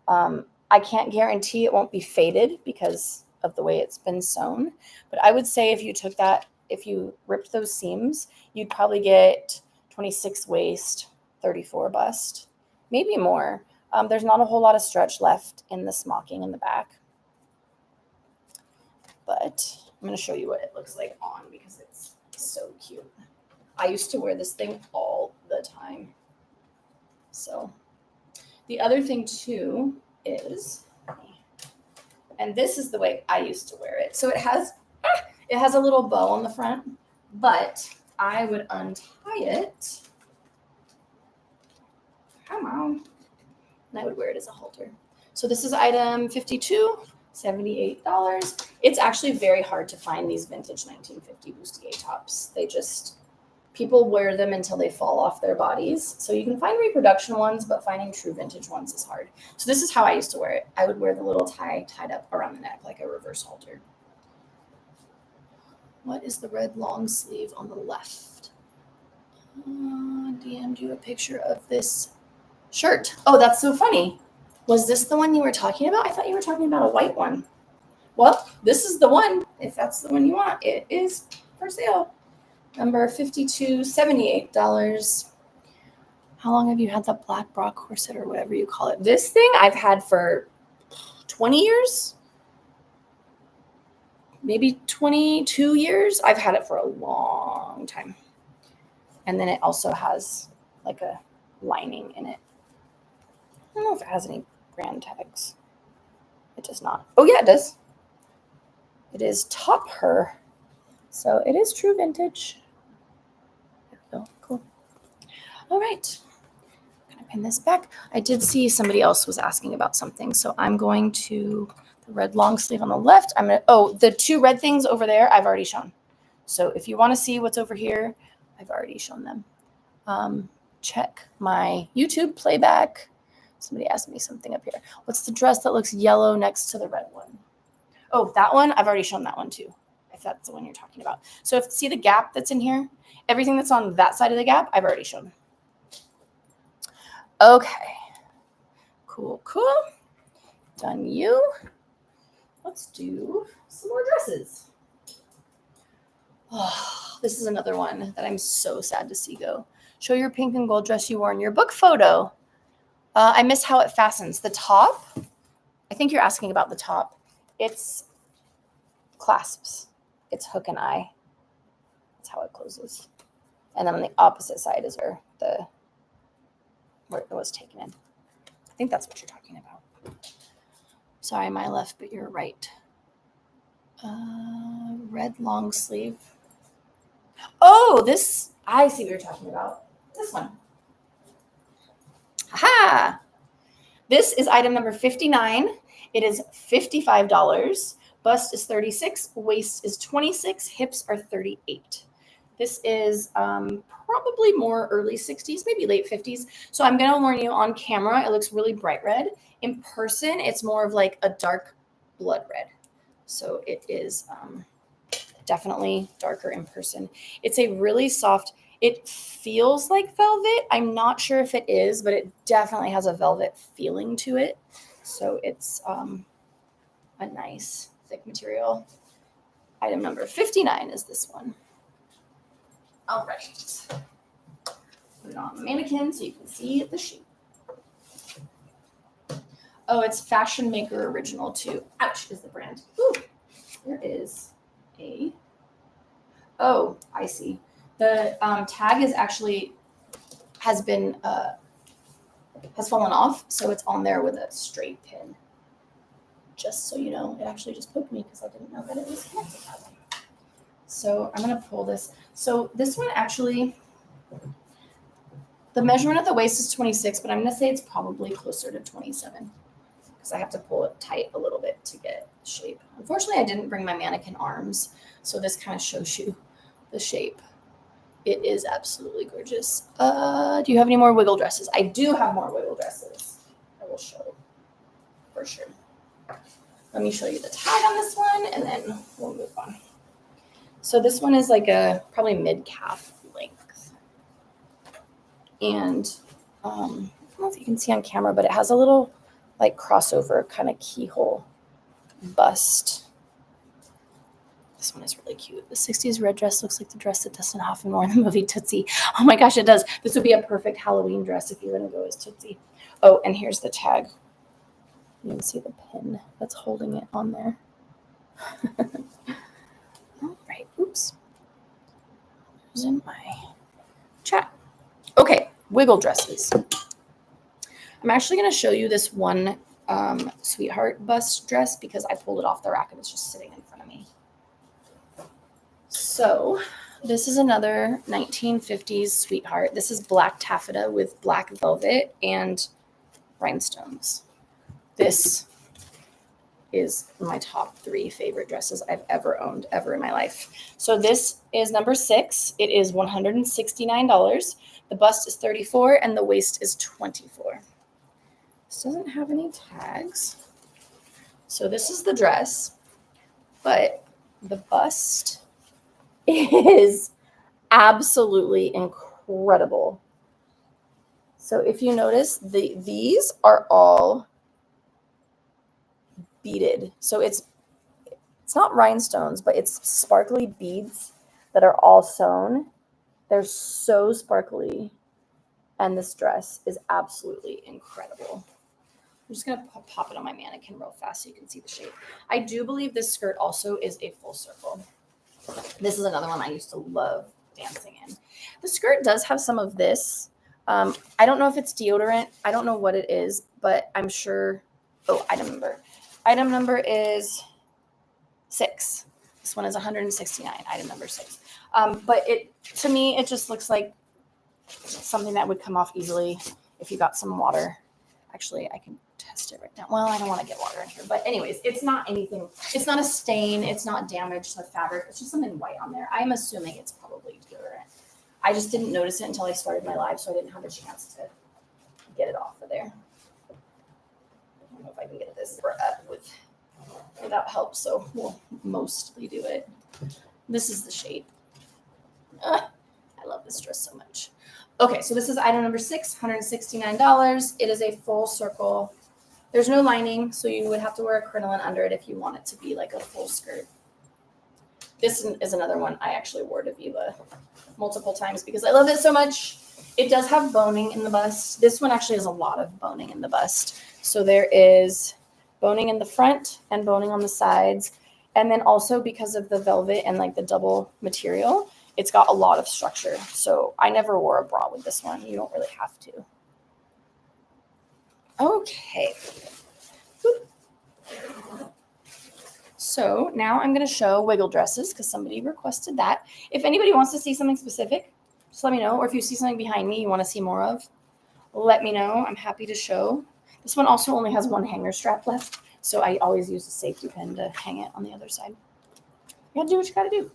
A: I can't guarantee it won't be faded because of the way it's been sewn, but I would say if you took that, if you ripped those seams, you'd probably get 26 waist, 34 bust, maybe more. There's not a whole lot of stretch left in the smocking in the back, but I'm going to show you what it looks like on because it's so cute. I used to wear this thing all the time. So the other thing too is, and this is the way I used to wear it. So it has a little bow on the front, but I would untie it. Come on. And I would wear it as a halter. So this is item 52, $78. It's actually very hard to find these vintage 1950 bustier tops. People wear them until they fall off their bodies. So you can find reproduction ones, but finding true vintage ones is hard. So this is how I used to wear it. I would wear the little tie tied up around the neck like a reverse halter. What is the red long sleeve on the left? DM'd you a picture of this shirt. Oh, that's so funny. Was this the one you were talking about? I thought you were talking about a white one. Well, this is the one. If that's the one you want, it is for sale. Number 52, $78. How long have you had the black bra corset or whatever you call it? This thing I've had for 20 years, maybe 22 years. I've had it for a long time. And then it also has like a lining in it. I don't know if it has any brand tags. It does not. Oh yeah, it does. It is Top Her. So it is true vintage. There we go. Cool. All right. I'm going to pin this back. I did see somebody else was asking about something. So I'm going to the red long sleeve on the left. The 2 red things over there, I've already shown. So if you want to see what's over here, I've already shown them. Check my YouTube playback. Somebody asked me something up here. What's the dress that looks yellow next to the red one? Oh, that one, I've already shown that one too, if that's the one you're talking about. So see the gap that's in here? Everything that's on that side of the gap, I've already shown. Okay. Cool. Done you. Let's do some more dresses. Oh, this is another one that I'm so sad to see go. Show your pink and gold dress you wore in your book photo. I miss how it fastens. The top, I think you're asking about the top. It's clasps. It's hook and eye. That's how it closes. And then on the opposite side is where it was taken in. I think that's what you're talking about. Sorry, my left, but you're right. Red long sleeve. Oh, this, I see what you're talking about. This one. Aha! This is item number 59. It is $55. Bust is 36, waist is 26, hips are 38. This is probably more early 60s, maybe late 50s. So I'm going to warn you, on camera, it looks really bright red. In person, it's more of like a dark blood red. So it is definitely darker in person. It's a really soft, it feels like velvet. I'm not sure if it is, but it definitely has a velvet feeling to it. So it's a nice thick material. Item number 59 is this one. All right. Put it on the mannequin so you can see the shape. Oh, it's Fashion Maker Original too. Ouch is the brand. Ooh, there is a, oh, I see. The tag is actually, has fallen off, so it's on there with a straight pin. Just so you know, it actually just poked me because I didn't know that it was connected that way. So I'm going to pull this. So this one actually, the measurement of the waist is 26, but I'm going to say it's probably closer to 27 because I have to pull it tight a little bit to get shape. Unfortunately, I didn't bring my mannequin arms, so this kind of shows you the shape. It is absolutely gorgeous. Do you have any more wiggle dresses? I do have more wiggle dresses. I will show for sure. Let me show you the tag on this one, and then we'll move on. So this one is like a probably mid-calf length. And I don't know if you can see on camera, but it has a little like crossover kind of keyhole bust. This one is really cute. The 60s red dress looks like the dress that Dustin Hoffman wore in the movie Tootsie. Oh my gosh, it does. This would be a perfect Halloween dress if you're going to go as Tootsie. Oh, and here's the tag. You can see the pin that's holding it on there. All right, oops. It was in my chat. Okay, wiggle dresses. I'm actually going to show you this one sweetheart bust dress because I pulled it off the rack and it's just sitting in front of me. So this is another 1950s sweetheart. This is black taffeta with black velvet and rhinestones. This is my top 3 favorite dresses I've ever owned ever in my life. So this is number 6. It is $169. The bust is $34 and the waist is $24. This doesn't have any tags. So this is the dress, but the bust is absolutely incredible. So if you notice, these are all beaded. So it's not rhinestones, but it's sparkly beads that are all sewn. They're so sparkly. And this dress is absolutely incredible. I'm just going to pop it on my mannequin real fast so you can see the shape. I do believe this skirt also is a full circle. This is another one I used to love dancing in. The skirt does have some of this. I don't know if it's deodorant. I don't know what it is, but I'm sure. Oh, item number. Item number is 6. This one is 169. Item number 6. But to me, it just looks like something that would come off easily if you got some water. Actually, I can test it right now. Well, I don't want to get water in here. But anyways, it's not anything. It's not a stain. It's not damage to the fabric. It's just something white on there. I'm assuming it's probably deodorant. I just didn't notice it until I started my live, so I didn't have a chance to get it off of there. I don't know if I can get this up without help, so we'll mostly do it. This is the shape. I love this dress so much. Okay, so this is item number 6, $169. It is a full circle. There's no lining, so you would have to wear a crinoline under it if you want it to be like a full skirt. This is another one I actually wore to Viva multiple times because I love it so much. It does have boning in the bust. This one actually has a lot of boning in the bust. So there is boning in the front and boning on the sides. And then also because of the velvet and like the double material, it's got a lot of structure. So I never wore a bra with this one. You don't really have to. Okay. So now I'm going to show wiggle dresses because somebody requested that. If anybody wants to see something specific, just let me know. Or if you see something behind me you want to see more of, let me know. I'm happy to show. This one also only has one hanger strap left. So I always use a safety pin to hang it on the other side. You got to do what you got to do.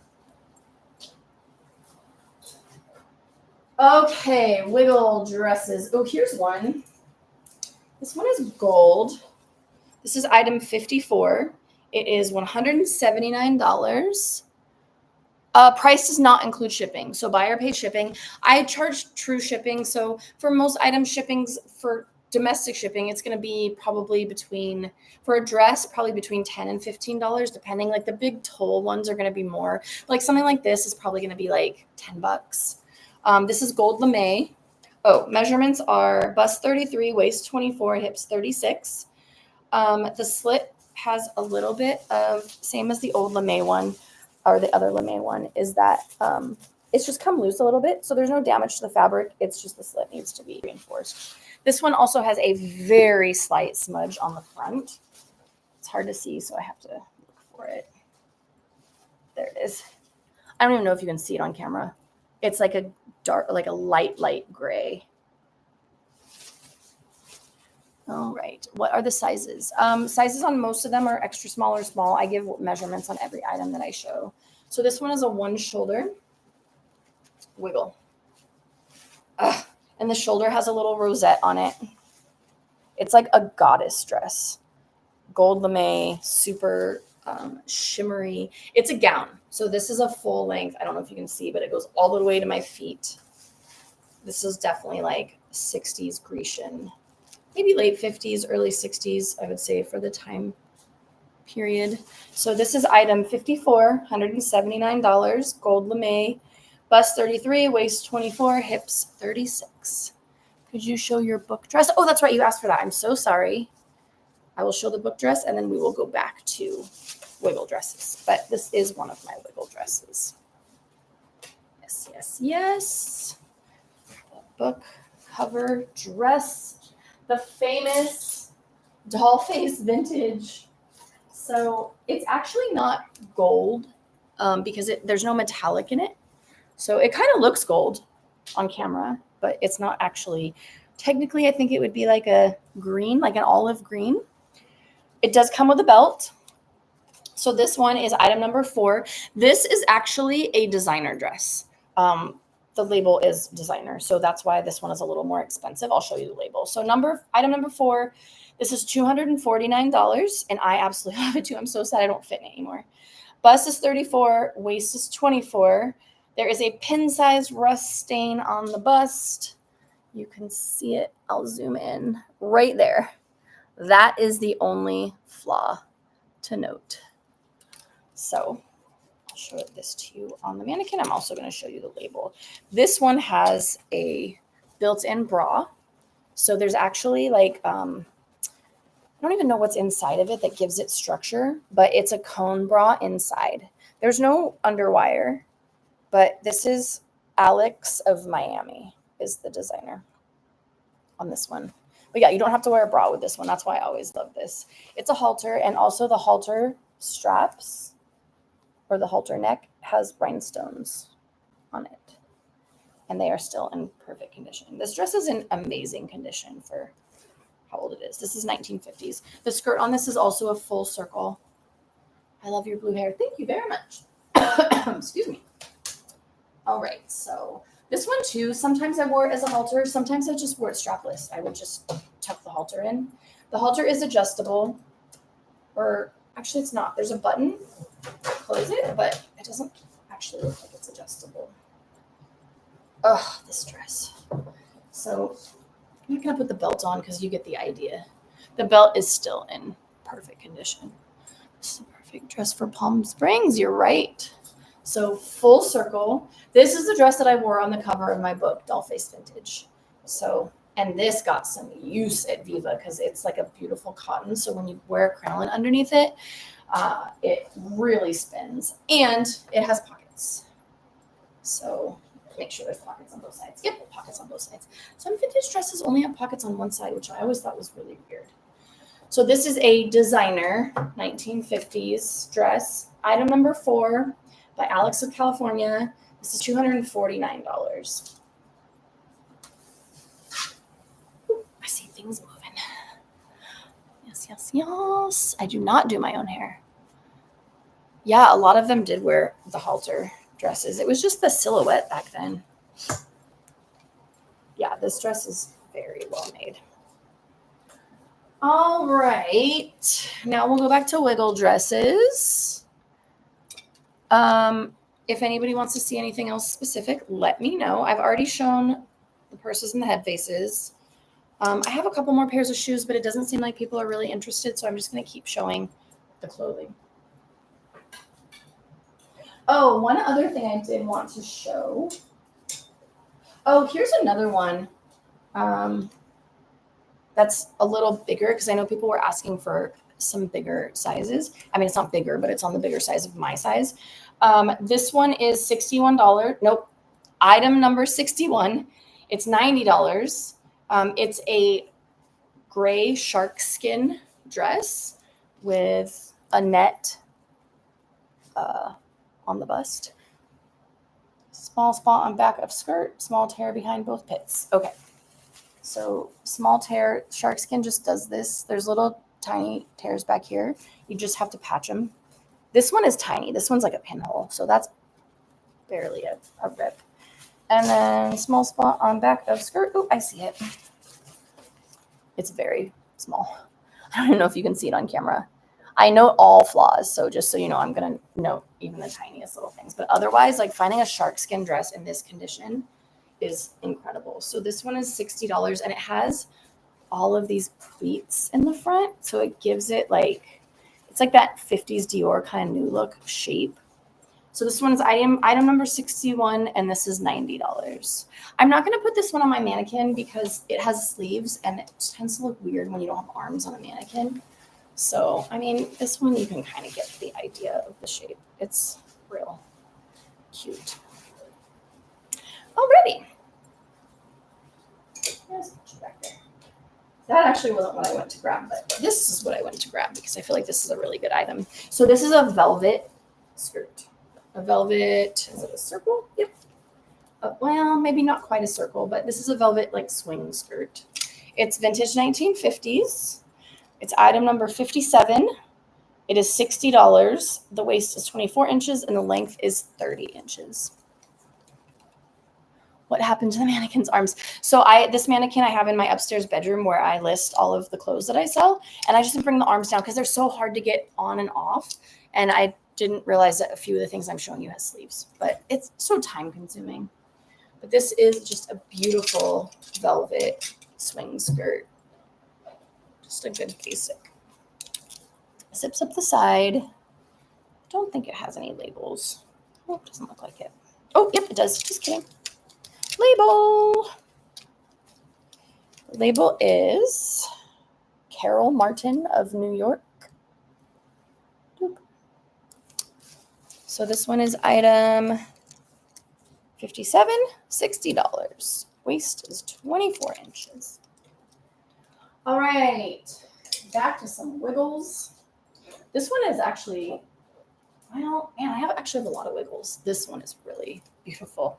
A: Okay, wiggle dresses. Oh, here's one. This one is gold. This is item 54. It is $179. Price does not include shipping. So buyer pays shipping. I charge true shipping. So for most item shippings, for domestic shipping, it's going to be probably between, for a dress, probably between $10 and $15, depending. Like the big tole ones are going to be more. Like something like this is probably going to be like $10. This is gold lame. Oh, measurements are bust 33, waist 24, hips 36. The slit has a little bit of, same as the old lame one, or the other lame one, is that it's just come loose a little bit. So there's no damage to the fabric. It's just the slit needs to be reinforced. This one also has a very slight smudge on the front. It's hard to see, so I have to look for it. There it is. I don't even know if you can see it on camera. It's like a dark, like a light gray. All right. What are the sizes? Sizes on most of them are extra small or small. I give measurements on every item that I show. So this one is a one shoulder. Wiggle. Ugh. And the shoulder has a little rosette on it. It's like a goddess dress. Gold lame, super shimmery. It's a gown. So this is a full length. I don't know if you can see, but it goes all the way to my feet. This is definitely like 60s Grecian. Maybe late 50s, early 60s, I would say, for the time period. So this is item 54, $179, gold lame, bust 33, waist 24, hips 36. Could you show your book dress? Oh, that's right. You asked for that. I'm so sorry. I will show the book dress, and then we will go back to wiggle dresses. But this is one of my wiggle dresses. Yes, yes, yes. The book cover dress. The famous Dollface vintage. So it's actually not gold because there's no metallic in it. So it kind of looks gold on camera, but it's not actually. Technically, I think it would be like a green, like an olive green. It does come with a belt. So this one is item number 4. This is actually a designer dress. The label is designer, so that's why this one is a little more expensive. I'll show you the label. So item number 4, this is $249, and I absolutely love it too. I'm so sad I don't fit in it anymore. Bust is 34, waist is 24. There is a pin-sized rust stain on the bust. You can see it. I'll zoom in right there. That is the only flaw to note. So I'll show this to you on the mannequin. I'm also going to show you the label. This one has a built-in bra. So there's actually like, I don't even know what's inside of it that gives it structure, but it's a cone bra inside. There's no underwire, but this is Alex of Miami is the designer on this one. But yeah, you don't have to wear a bra with this one. That's why I always love this. It's a halter, and also the halter straps or the halter neck has rhinestones on it, and they are still in perfect condition. This dress is in amazing condition for how old it is. This is 1950s. The skirt on this is also a full circle. I love your blue hair. Thank you very much. Excuse me. All right, so this one too, sometimes I wore it as a halter. Sometimes I just wore it strapless. I would just tuck the halter in. The halter is adjustable, or actually it's not. There's a button, close it, but it doesn't actually look like it's adjustable. Ugh, this dress. So I'm not gonna put the belt on because you get the idea. The belt is still in perfect condition. This is a perfect dress for Palm Springs, you're right. So full circle. This is the dress that I wore on the cover of my book, Dollface Vintage. So, and this got some use at Viva because it's like a beautiful cotton. So when you wear a crinoline underneath it, it really spins, and it has pockets. So make sure there's pockets on both sides. Yep, pockets on both sides. Some vintage dresses only have pockets on one side, which I always thought was really weird. So this is a designer 1950s dress. Item number 4 by Alex of California. This is $249. Ooh, I see things moving. Yes, yes, yes. I do not do my own hair. Yeah, a lot of them did wear the halter dresses. It was just the silhouette back then. Yeah, this dress is very well made. All right. Now we'll go back to wiggle dresses. If anybody wants to see anything else specific, let me know. I've already shown the purses and the head faces. I have a couple more pairs of shoes, but it doesn't seem like people are really interested, so I'm just going to keep showing the clothing. Oh, one other thing I did want to show. Oh, here's another one. That's a little bigger because I know people were asking for some bigger sizes. I mean, it's not bigger, but it's on the bigger size of my size. This one is $61. Nope. Item number 61. It's $90. It's a gray shark skin dress with a net on the bust. Small spot on back of skirt, small tear behind both pits. Okay. So small tear, shark skin just does this. There's little tiny tears back here. You just have to patch them. This one is tiny. This one's like a pinhole. So that's barely a rip. And then small spot on back of skirt. Oh, I see it. It's very small. I don't even know if you can see it on camera. I note all flaws, so just so you know, I'm going to note even the tiniest little things. But otherwise, like finding a shark skin dress in this condition is incredible. So this one is $60, and it has all of these pleats in the front. So it gives it like, it's like that 50s Dior kind of new look shape. So this one's item number 61, and this is $90. I'm not going to put this one on my mannequin because it has sleeves, and it tends to look weird when you don't have arms on a mannequin. So, I mean, this one you can kind of get the idea of the shape. It's real cute. Alrighty. There's back there. That actually wasn't what I went to grab, but this is what I went to grab because I feel like this is a really good item. So this is a velvet skirt. A velvet, is it a circle? Yep. Well, maybe not quite a circle, but this is a velvet like swing skirt. It's vintage 1950s. It's item number 57. It is $60. The waist is 24 inches and the length is 30 inches. What happened to the mannequin's arms? So this mannequin I have in my upstairs bedroom where I list all of the clothes that I sell, and I just bring the arms down because they're so hard to get on and off. And I didn't realize that a few of the things I'm showing you has sleeves, but it's so time consuming. But this is just a beautiful velvet swing skirt. Just a good basic. Zips up the side. Don't think it has any labels. Oh, it doesn't look like it. Oh, yep, it does. Just kidding. Label. The label is Carol Martin of New York. Doop. So this one is item 57, $60. Waist is 24 inches. All right, back to some wiggles. This one is actually, well, man, I actually have a lot of wiggles. This one is really beautiful.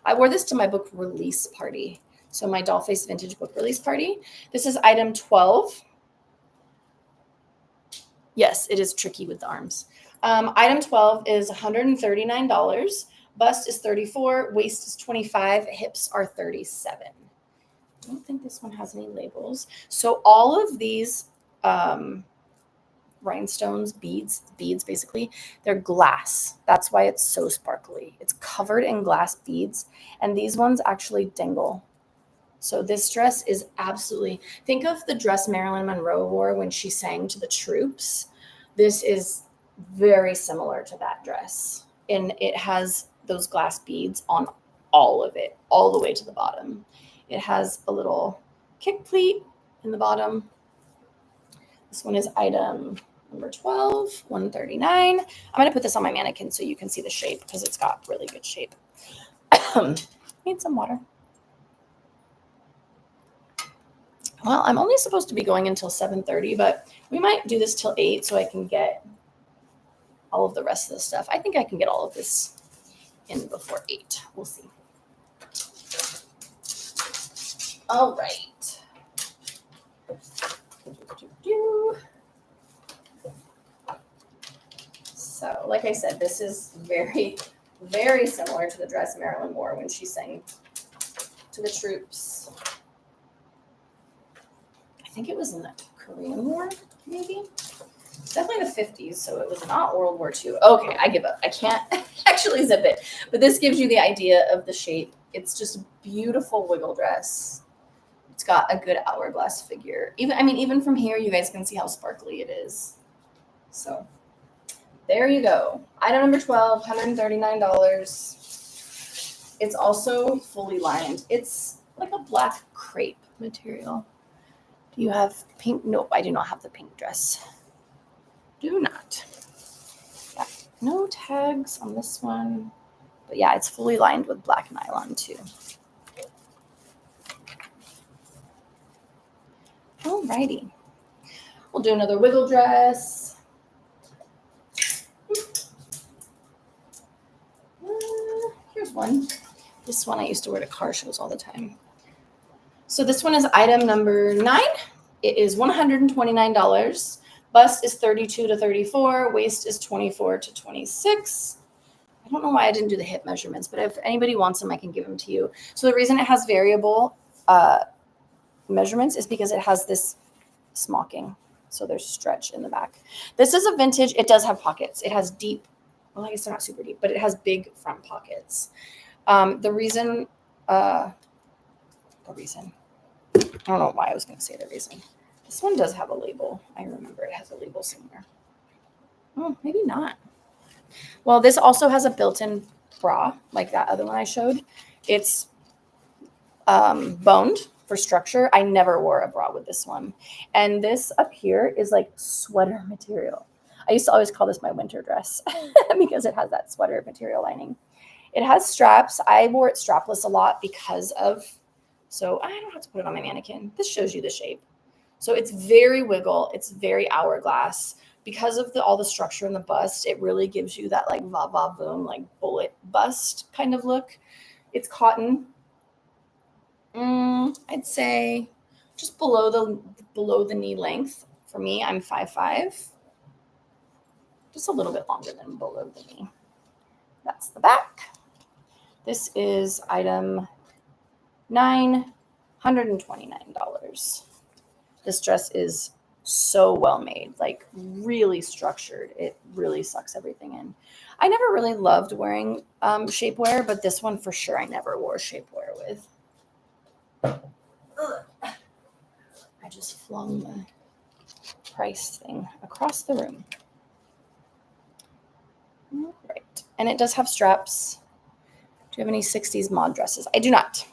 A: I wore this to my book release party. So my Dollface vintage book release party. This is item 12. Yes, it is tricky with the arms. Item 12 is $139. Bust is 34, waist is 25, hips are 37. I don't think this one has any labels. So all of these rhinestones, beads basically, they're glass. That's why it's so sparkly. It's covered in glass beads, and these ones actually dangle. So this dress is absolutely, think of the dress Marilyn Monroe wore when she sang to the troops. This is very similar to that dress, and it has those glass beads on all of it, all the way to the bottom. It has a little kick pleat in the bottom. This one is item number 12, $139. I'm going to put this on my mannequin so you can see the shape because it's got really good shape. Need some water. Well, I'm only supposed to be going until 7:30, but we might do this till 8 so I can get all of the rest of the stuff. I think I can get all of this in before 8. We'll see. All right. So, like I said, this is very, very similar to the dress Marilyn wore when she sang to the troops. I think it was in the Korean War, maybe. Definitely the 50s, so it was not World War II. Okay, I give up. I can't actually zip it. But this gives you the idea of the shape. It's just a beautiful wiggle dress. It's got a good hourglass figure. Even from here, you guys can see how sparkly it is. So there you go. Item number 12, $139. It's also fully lined. It's like a black crepe material. Do you have pink? Nope, I do not have the pink dress. Do not. Yeah, no tags on this one. But yeah, it's fully lined with black nylon too. Alrighty. We'll do another wiggle dress. Here's one. This one I used to wear to car shows all the time. So this one is item number 9. It is $129. Bust is 32 to 34. Waist is 24 to 26. I don't know why I didn't do the hip measurements, but if anybody wants them, I can give them to you. So the reason it has variable measurements is because it has this smocking. So there's stretch in the back. This is a vintage. It does have pockets. It has deep, well, I guess they're not super deep, but it has big front pockets. The reason, I don't know why I was going to say the reason. This one does have a label. I remember it has a label somewhere. Oh, maybe not. Well, this also has a built-in bra, like that other one I showed. It's boned for structure. I never wore a bra with this one. And this up here is like sweater material. I used to always call this my winter dress because it has that sweater material lining. It has straps. I wore it strapless a lot because of, so I don't have to put it on my mannequin. This shows you the shape. So it's very wiggle. It's very hourglass. Because of all the structure in the bust, it really gives you that like va-va-voom, like bullet bust kind of look. It's cotton. I'd say just below the knee length. For me, I'm 5'5". Just a little bit longer than below the knee. That's the back. This is item $929. This dress is so well made, like really structured. It really sucks everything in. I never really loved wearing shapewear, but this one for sure I never wore shapewear with. Ugh. I just flung the price thing across the room. All right. And it does have straps. Do you have any 60s mod dresses? I do not.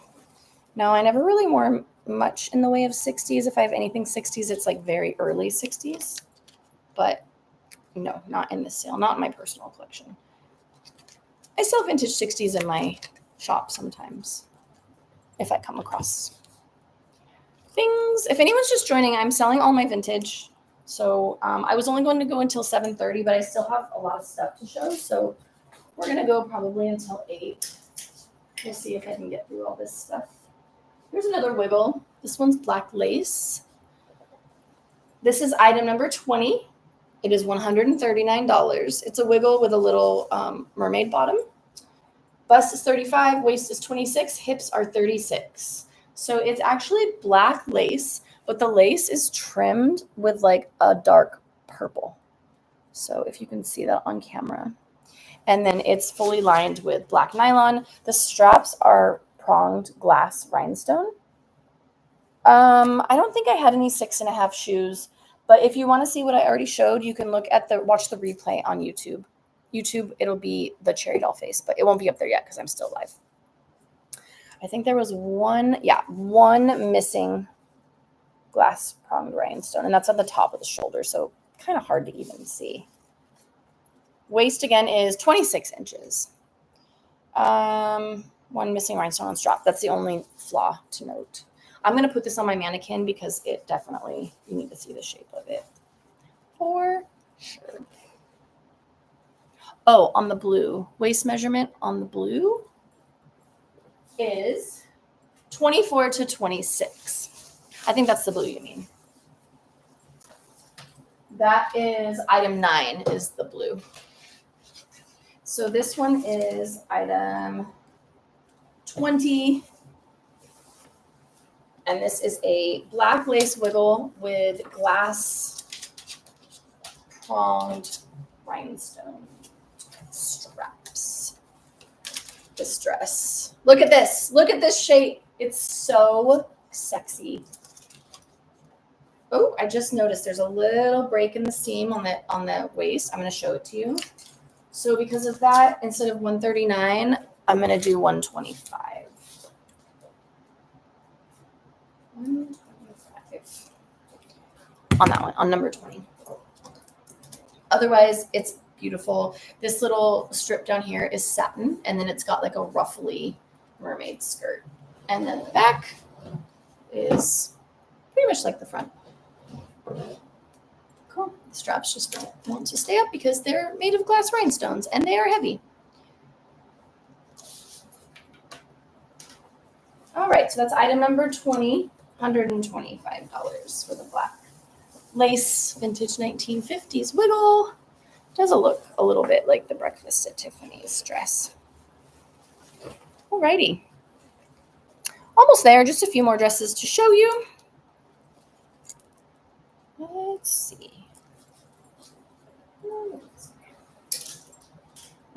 A: No, I never really wore much in the way of 60s. If I have anything 60s, it's like very early 60s. But no, not in this sale. Not in my personal collection. I sell vintage 60s in my shop sometimes if I come across things. If anyone's just joining, I'm selling all my vintage. So I was only going to go until 7:30, but I still have a lot of stuff to show. So we're going to go probably until 8. We'll see if I can get through all this stuff. Here's another wiggle. This one's black lace. This is item number 20. It is $139. It's a wiggle with a little mermaid bottom. Bust is 35, waist is 26, hips are 36. So it's actually black lace, but the lace is trimmed with like a dark purple. So if you can see that on camera. And then it's fully lined with black nylon. The straps are pronged glass rhinestone. I don't think I had any 6.5 shoes, but if you want to see what I already showed, you can watch the replay on YouTube. YouTube, it'll be TheCherryDollface, but it won't be up there yet because I'm still live. I think there was one missing glass pronged rhinestone, and that's at the top of the shoulder, so kind of hard to even see. Waist again is 26 inches. One missing rhinestone on strap. That's the only flaw to note. I'm going to put this on my mannequin because it definitely, you need to see the shape of it for sure. Oh, on the blue, waist measurement on the blue is 24 to 26. I think that's the blue you mean. That is item 9 is the blue. So this one is item 20. And this is a black lace wiggle with glass pronged rhinestone straps. This dress. Look at this. Look at this shape. It's so sexy. Oh, I just noticed there's a little break in the seam on the waist. I'm going to show it to you. So because of that, instead of 139, I'm going to do 125. 125 on that one, on number 20. Otherwise, it's beautiful. This little strip down here is satin, and then it's got like a ruffly mermaid skirt. And then the back is pretty much like the front. Cool. The straps just don't want to stay up because they're made of glass rhinestones, and they are heavy. All All right, so that's item number 20, $125 for the black lace vintage 1950s wiggle. Does look a little bit like the Breakfast at Tiffany's dress. Alrighty. Almost there, just a few more dresses to show you. Let's see.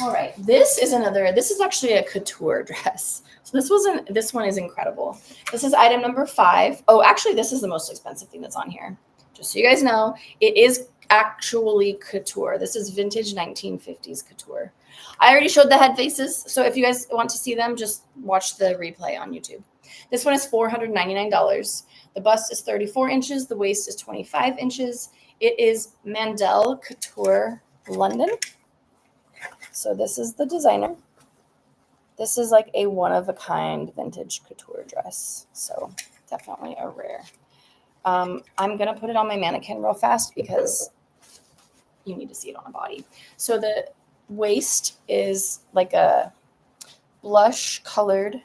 A: All right, this is actually a couture dress. So this one is incredible. This is item number 5. Oh, actually, this is the most expensive thing that's on here. Just so you guys know, it is actually couture. This is vintage 1950s couture. I already showed the head faces, so if you guys want to see them, just watch the replay on YouTube. This one is $499. The bust is 34 inches. The waist is 25 inches. It is Mandel Couture London. So this is the designer. This is like a one-of-a-kind vintage couture dress. So definitely a rare. I'm going to put it on my mannequin real fast because you need to see it on a body. So the waist is like a blush colored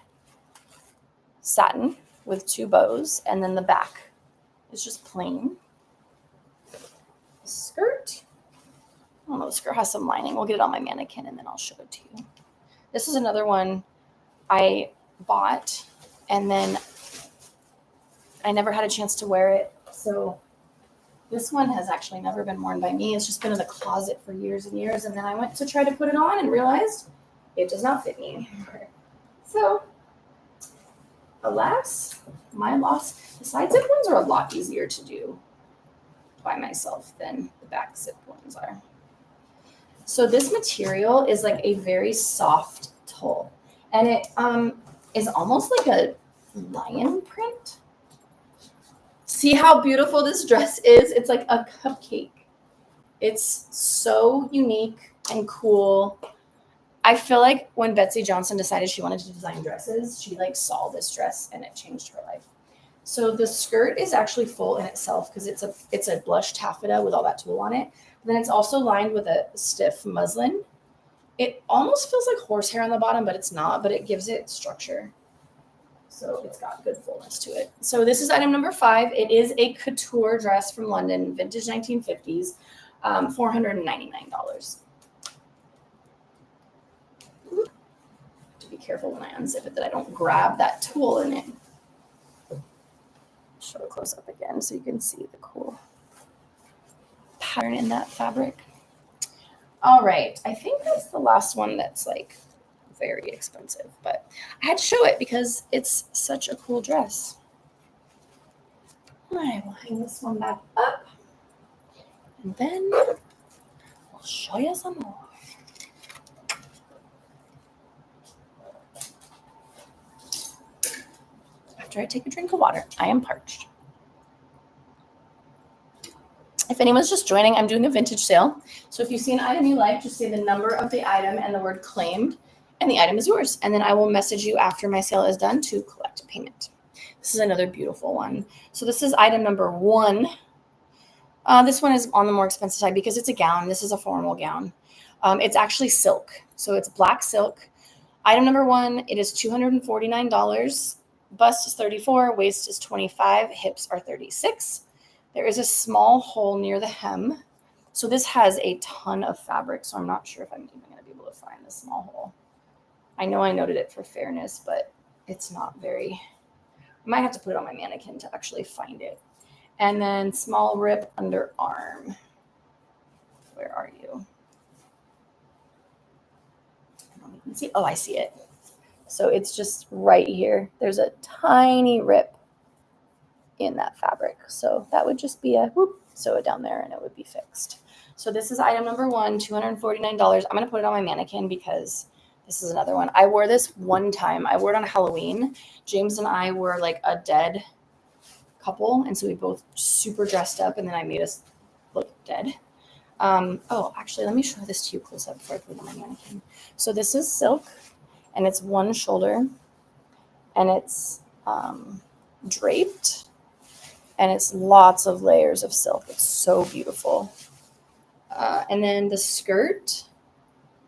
A: satin with 2 bows, and then the back is just plain. The skirt, I don't know, the skirt has some lining. We'll get it on my mannequin and then I'll show it to you. This is another one I bought and then I never had a chance to wear it. So this one has actually never been worn by me. It's just been in the closet for years and years. And then I went to try to put it on and realized it does not fit me anymore. So alas, my loss. The side zip ones are a lot easier to do by myself than the back zip ones are. So this material is like a very soft tulle, and it is almost like a lion print. See how beautiful this dress is? It's like a cupcake. It's so unique and cool. I feel like when Betsy Johnson decided she wanted to design dresses, she like saw this dress and it changed her life. So the skirt is actually full in itself because it's a blush taffeta with all that tulle on it. But then it's also lined with a stiff muslin. It almost feels like horsehair on the bottom, but it's not, but it gives it structure. So it's got good fullness to it. So this is item number 5. It is a couture dress from London, vintage 1950s, $499. To be careful when I unzip it that I don't grab that tulle in it. Show it close up again so you can see the cool pattern in that fabric. All right, I think that's the last one that's like very expensive, but I had to show it because it's such a cool dress. All right, we'll hang this one back up and then we'll show you some more. After I take a drink of water, I am parched. If anyone's just joining, I'm doing a vintage sale. So if you see an item you like, just say the number of the item and the word claimed, and the item is yours. And then I will message you after my sale is done to collect payment. This is another beautiful one. So this is item number 1. This one is on the more expensive side because it's a gown. This is a formal gown. It's actually silk. So it's black silk. Item number 1, it is $249. Bust is 34, waist is 25, hips are 36. There is a small hole near the hem. So this has a ton of fabric, so I'm not sure if I'm even going to be able to find the small hole. I know I noted it for fairness, but it's not very... I might have to put it on my mannequin to actually find it. And then small rip under arm. Where are you? I don't even see... Oh, I see it. So it's just right here. There's a tiny rip in that fabric. So that would just be a whoop, sew it down there and it would be fixed. So this is item number 1, $249. I'm going to put it on my mannequin because this is another one. I wore this one time. I wore it on Halloween. James and I were like a dead couple. And so we both super dressed up and then I made us look dead. Oh, actually, let me show this to you close up before I put it on my mannequin. So this is silk. And it's one shoulder, and it's draped, and it's lots of layers of silk. It's so beautiful. And then the skirt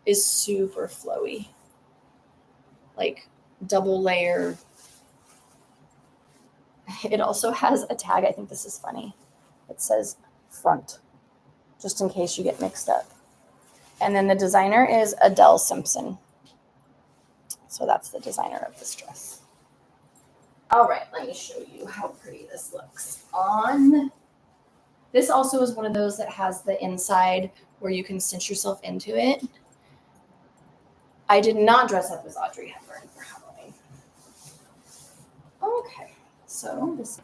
A: is super flowy, like double layer it also has a tag. I think this is funny. It says front, just in case you get mixed up. And then the designer is Adele Simpson. So that's the designer of this dress. All right, let me show you how pretty this looks on. This also is one of those that has the inside where you can cinch yourself into it. I did not dress up as Audrey Hepburn for Halloween. Okay, so this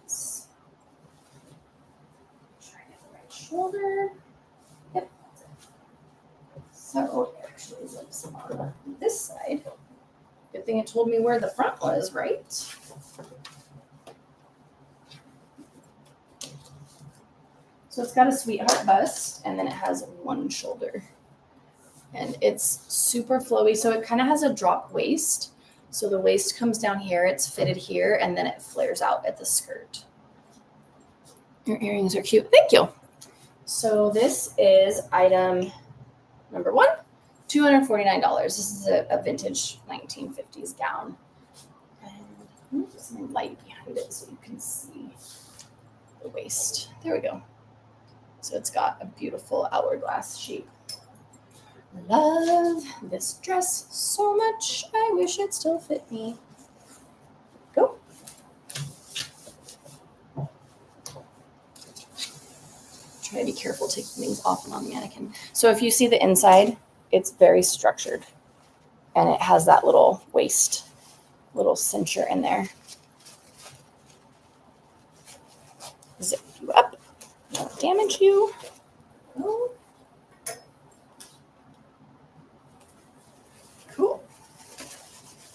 A: is, try to get the right shoulder. Yep, that's it. So it actually lives on this side. Good thing it told me where the front was, right? So it's got a sweetheart bust, and then it has one shoulder. And it's super flowy, so it kind of has a drop waist. So the waist comes down here, it's fitted here, and then it flares out at the skirt. Your earrings are cute. Thank you. So this is item number 1, $249. This is a vintage 1950s gown. And I'm put some light behind it so you can see the waist. There we go. So it's got a beautiful hourglass shape. I love this dress so much. I wish it still fit me. Go. Try to be careful taking things off and on the mannequin. So if you see the inside, it's very structured. And it has that little waist, little cincher in there. Zip you up. Don't damage you. Oh. Cool.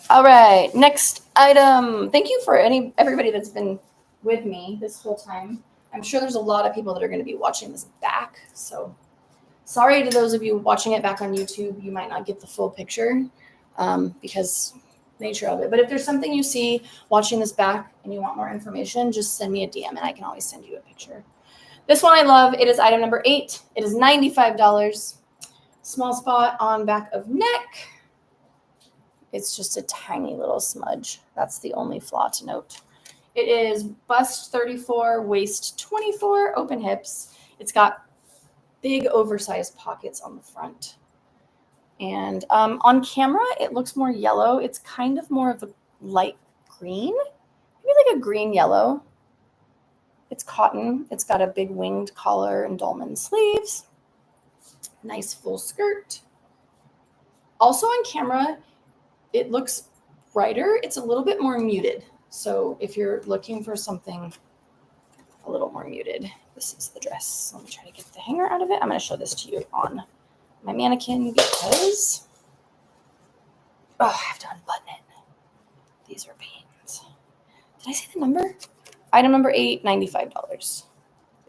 A: All right, next item. Thank you for everybody that's been with me this whole time. I'm sure there's a lot of people that are going to be watching this back. So sorry to those of you watching it back on YouTube. You might not get the full picture because nature of it. But if there's something you see watching this back and you want more information, just send me a DM and I can always send you a picture. This one I love. It is item number 8. It is $95. Small spot on back of neck. It's just a tiny little smudge. That's the only flaw to note. It is bust 34, waist 24, open hips. It's got big oversized pockets on the front. And on camera, it looks more yellow. It's kind of more of a light green, maybe like a green yellow. It's cotton. It's got a big winged collar and dolman sleeves. Nice full skirt. Also on camera, it looks brighter. It's a little bit more muted. So if you're looking for something a little more muted, this is the dress. Let me try to get the hanger out of it. I'm going to show this to you on my mannequin because I have to unbutton it. These are pains. Did I say the number? Item number 8, $95.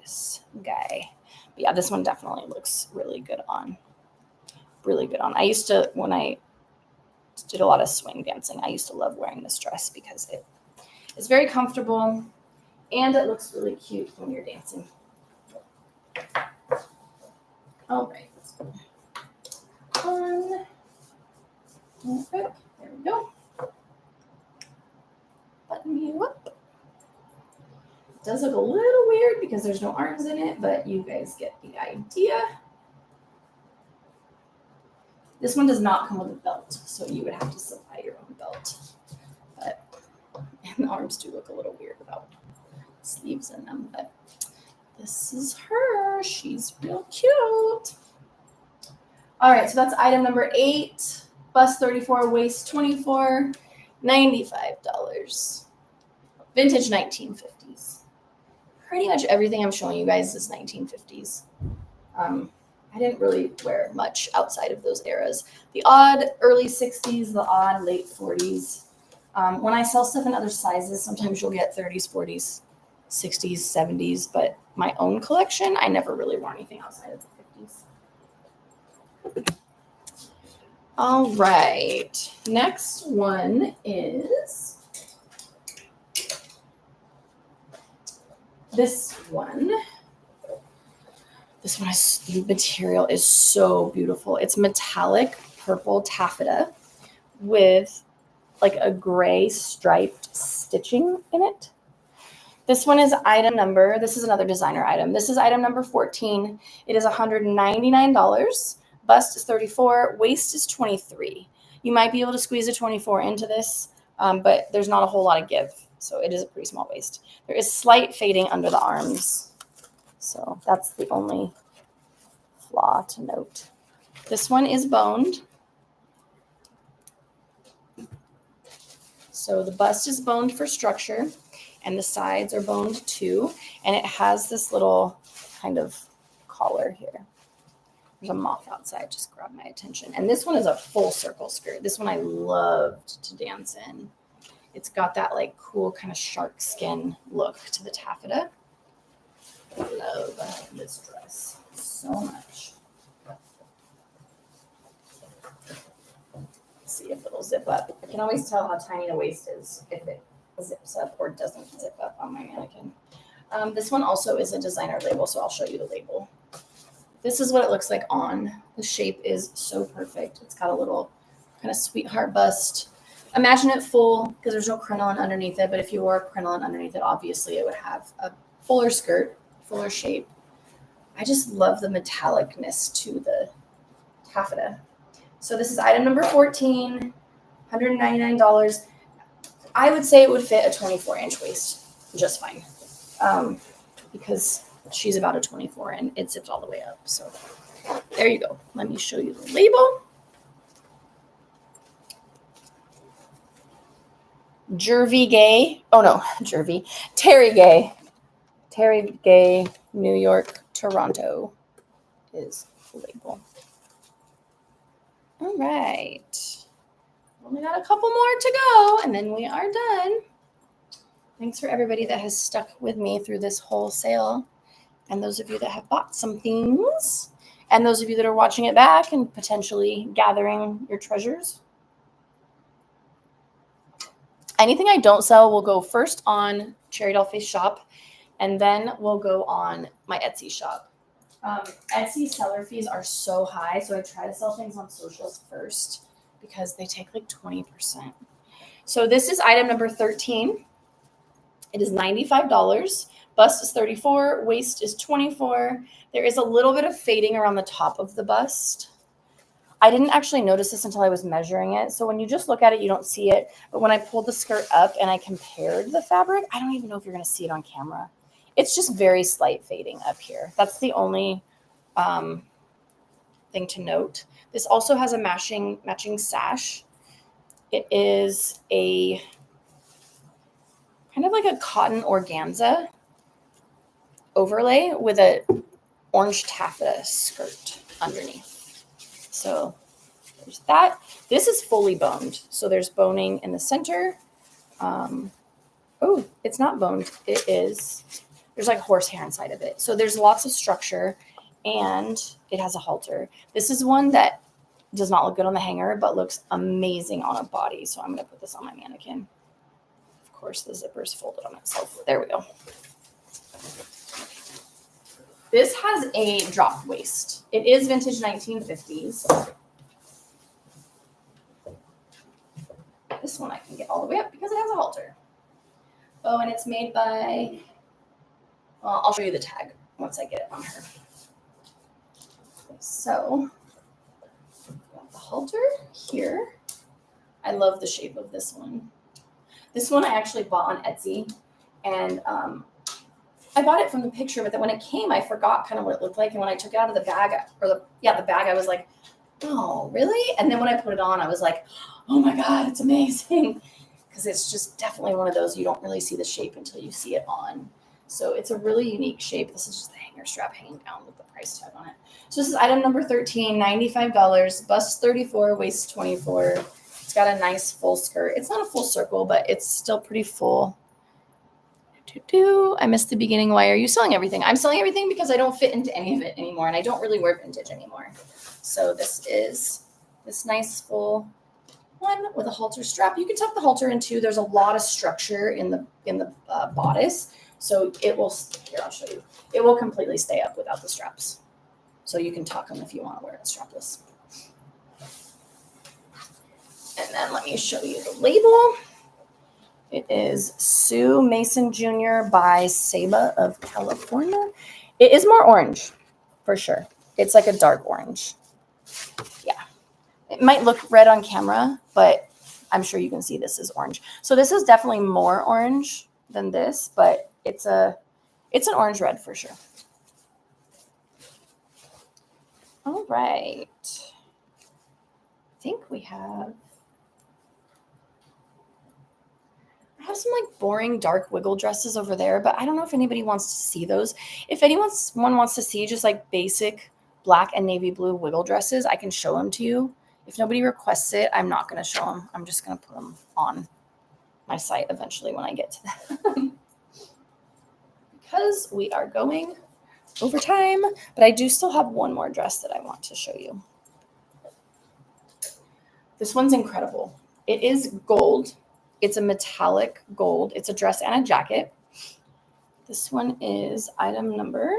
A: This guy. But yeah, this one definitely looks really good on. Really good on. I used to, when I did a lot of swing dancing, I used to love wearing this dress because it is very comfortable and it looks really cute when you're dancing. All right, let's go on. Okay, there we go. Button you up. It does look a little weird because there's no arms in it, but you guys get the idea. This one does not come with a belt, so you would have to supply your own belt. But and the arms do look a little weird without sleeves in them, but this is her. She's real cute. All right, so that's item number 8. Bust 34, waist 24, $95. Vintage 1950s. Pretty much everything I'm showing you guys is 1950s. I didn't really wear much outside of those eras. The odd early 60s, the odd late 40s. When I sell stuff in other sizes, sometimes you'll get 30s, 40s, 60s, 70s, but my own collection, I never really wore anything outside of the 50s. All right, next one is this one. This one, the material is so beautiful. It's metallic purple taffeta with like a gray striped stitching in it. This one is this is another designer item. This is item number 14. It is $199. Bust is 34, waist is 23. You might be able to squeeze a 24 into this, but there's not a whole lot of give. So it is a pretty small waist. There is slight fading under the arms. So that's the only flaw to note. This one is boned. So the bust is boned for structure, and the sides are boned too. And it has this little kind of collar here. There's a moth outside, just grabbed my attention. And this one is a full circle skirt. This one I loved to dance in. It's got that like cool kind of shark skin look to the taffeta. I love this dress so much. See if it'll zip up. I can always tell how tiny the waist is if it zips up or doesn't zip up on my mannequin. This one also is a designer label, so I'll show you the label. This is what it looks like on. The shape is so perfect. It's got a little kind of sweetheart bust. Imagine it full because there's no crinoline underneath it, but if you wore a crinoline underneath it, obviously it would have a fuller skirt, fuller shape. I just love the metallicness to the taffeta. So this is item number 14, $199. I would say it would fit a 24-inch waist just fine, because she's about a 24 and it zips all the way up. So there you go. Let me show you the label. Jervy Gay. Oh no, Jervy. Terry Gay. Terry Gay, New York, Toronto is the label. All right. Only got a couple more to go, and then we are done. Thanks for everybody that has stuck with me through this whole sale, and those of you that have bought some things, and those of you that are watching it back and potentially gathering your treasures. Anything I don't sell will go first on TheCherryDollface shop, and then we'll go on my Etsy shop. Etsy seller fees are so high, so I try to sell things on socials first because they take like 20%. So this is item number 13. It is $95. Bust is 34, waist is 24. There is a little bit of fading around the top of the bust. I didn't actually notice this until I was measuring it. So when you just look at it, you don't see it. But when I pulled the skirt up and I compared the fabric, I don't even know if you're going to see it on camera. It's just very slight fading up here. That's the only thing to note. This also has a matching sash. It is a kind of like a cotton organza overlay with a orange taffeta skirt underneath. So there's that. This is fully boned. So there's boning in the center. Oh, it's not boned. It is. There's like horsehair inside of it. So there's lots of structure, and it has a halter. This is one that does not look good on the hanger, but looks amazing on a body. So I'm going to put this on my mannequin. Of course, the zipper is folded on itself. There we go. This has a drop waist. It is vintage 1950s. This one I can get all the way up because it has a halter. Oh, and it's made by, well, I'll show you the tag once I get it on her. So, got the halter here. I love the shape of this one. This one I actually bought on Etsy, and I bought it from the picture, but then when it came, I forgot kind of what it looked like. And when I took it out of the bag, the bag, I was like, oh, really? And then when I put it on, I was like, oh my God, it's amazing. Because it's just definitely one of those, you don't really see the shape until you see it on. So it's a really unique shape. This is just the hanger strap hanging down with the price tag on it. So this is item number 13, $95, bust 34, waist 24. It's got a nice full skirt. It's not a full circle, but it's still pretty full. I missed the beginning. Why are you selling everything? I'm selling everything because I don't fit into any of it anymore, and I don't really wear vintage anymore. So this is this nice full one with a halter strap. You can tuck the halter in too. There's a lot of structure in the bodice, so it will. Here, I'll show you. It will completely stay up without the straps. So you can tuck them if you want to wear it strapless. And then let me show you the label. It is Sue Mason Jr. by Saba of California. It is more orange, for sure. It's like a dark orange. Yeah. It might look red on camera, but I'm sure you can see this is orange. So this is definitely more orange than this, but it's an orange red for sure. All right. I think we have some like boring dark wiggle dresses over there, but I don't know if anybody wants to see those. If anyone wants to see just like basic black and navy blue wiggle dresses, I can show them to you. If nobody requests it, I'm not going to show them. I'm just going to put them on my site eventually when I get to them. Because we are going over time, but I do still have one more dress that I want to show you. This one's incredible. It is gold. It's a metallic gold. It's a dress and a jacket. This one is item number.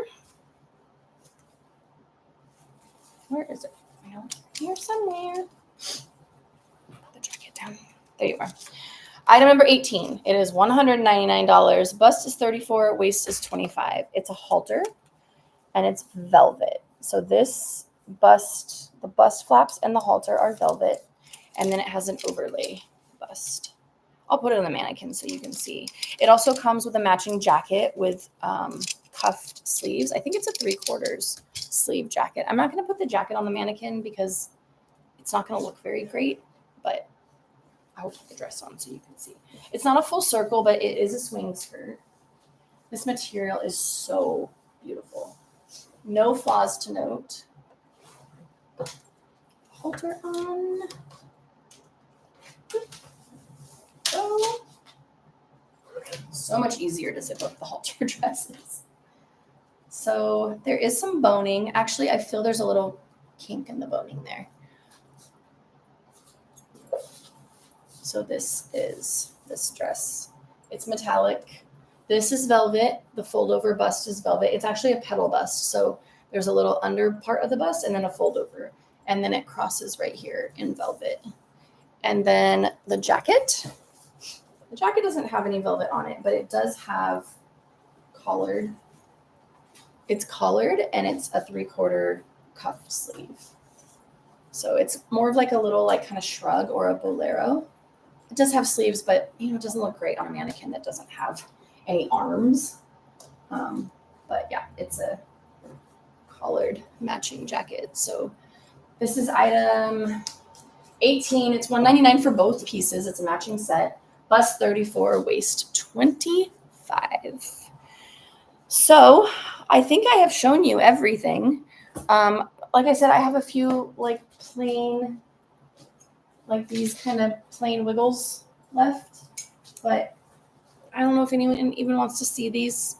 A: Where is it? I know it's here somewhere. Put the jacket down. There you are. Item number 18. It is $199. Bust is $34. Waist is $25. It's a halter, and it's velvet. So this bust, the bust flaps and the halter are velvet, and then it has an overlay bust. I'll put it on the mannequin so you can see. It also comes with a matching jacket with cuffed sleeves. I think it's a 3/4 sleeve jacket. I'm not going to put the jacket on the mannequin because it's not going to look very great, but I'll put the dress on so you can see. It's not a full circle, but it is a swing skirt. This material is so beautiful. No flaws to note. Halter on. Oh. So much easier to zip up the halter dresses. So there is some boning. Actually, I feel there's a little kink in the boning there. So this is this dress. It's metallic. This is velvet. The fold over bust is velvet. It's actually a petal bust. So there's a little under part of the bust and then a fold over. And then it crosses right here in velvet. And then the jacket. The jacket doesn't have any velvet on it, but it does have collared. It's collared and it's a 3/4 cuff sleeve. So it's more of like a little like kind of shrug or a bolero. It does have sleeves, but it doesn't look great on a mannequin that doesn't have any arms. But yeah, it's a collared matching jacket. So this is item 18. It's $199 for both pieces. It's a matching set. Bust 34, waist 25. So I think I have shown you everything. Like I said, I have a few like plain, like these kind of plain wiggles left, but I don't know if anyone even wants to see these.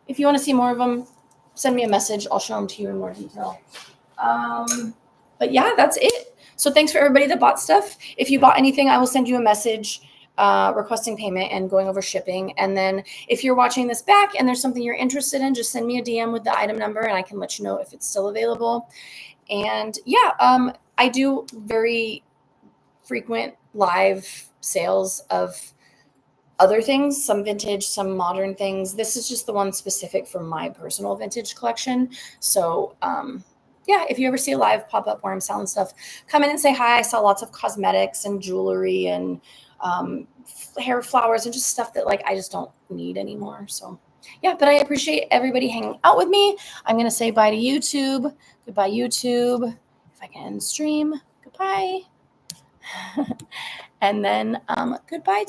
A: If you want to see more of them, send me a message. I'll show them to you in more detail. But yeah, that's it. So thanks for everybody that bought stuff. If you bought anything, I will send you a message requesting payment and going over shipping. And then if you're watching this back and there's something you're interested in, just send me a DM with the item number and I can let you know if it's still available. And yeah, I do very frequent live sales of other things, some vintage, some modern things. This is just the one specific for my personal vintage collection. So yeah, if you ever see a live pop-up where I'm selling stuff, come in and say hi. I sell lots of cosmetics and jewelry and hair flowers and just stuff that like I just don't need anymore. So yeah, but I appreciate everybody hanging out with me. I'm going to say bye to YouTube. Goodbye, YouTube. If I can stream, goodbye. And then goodbye.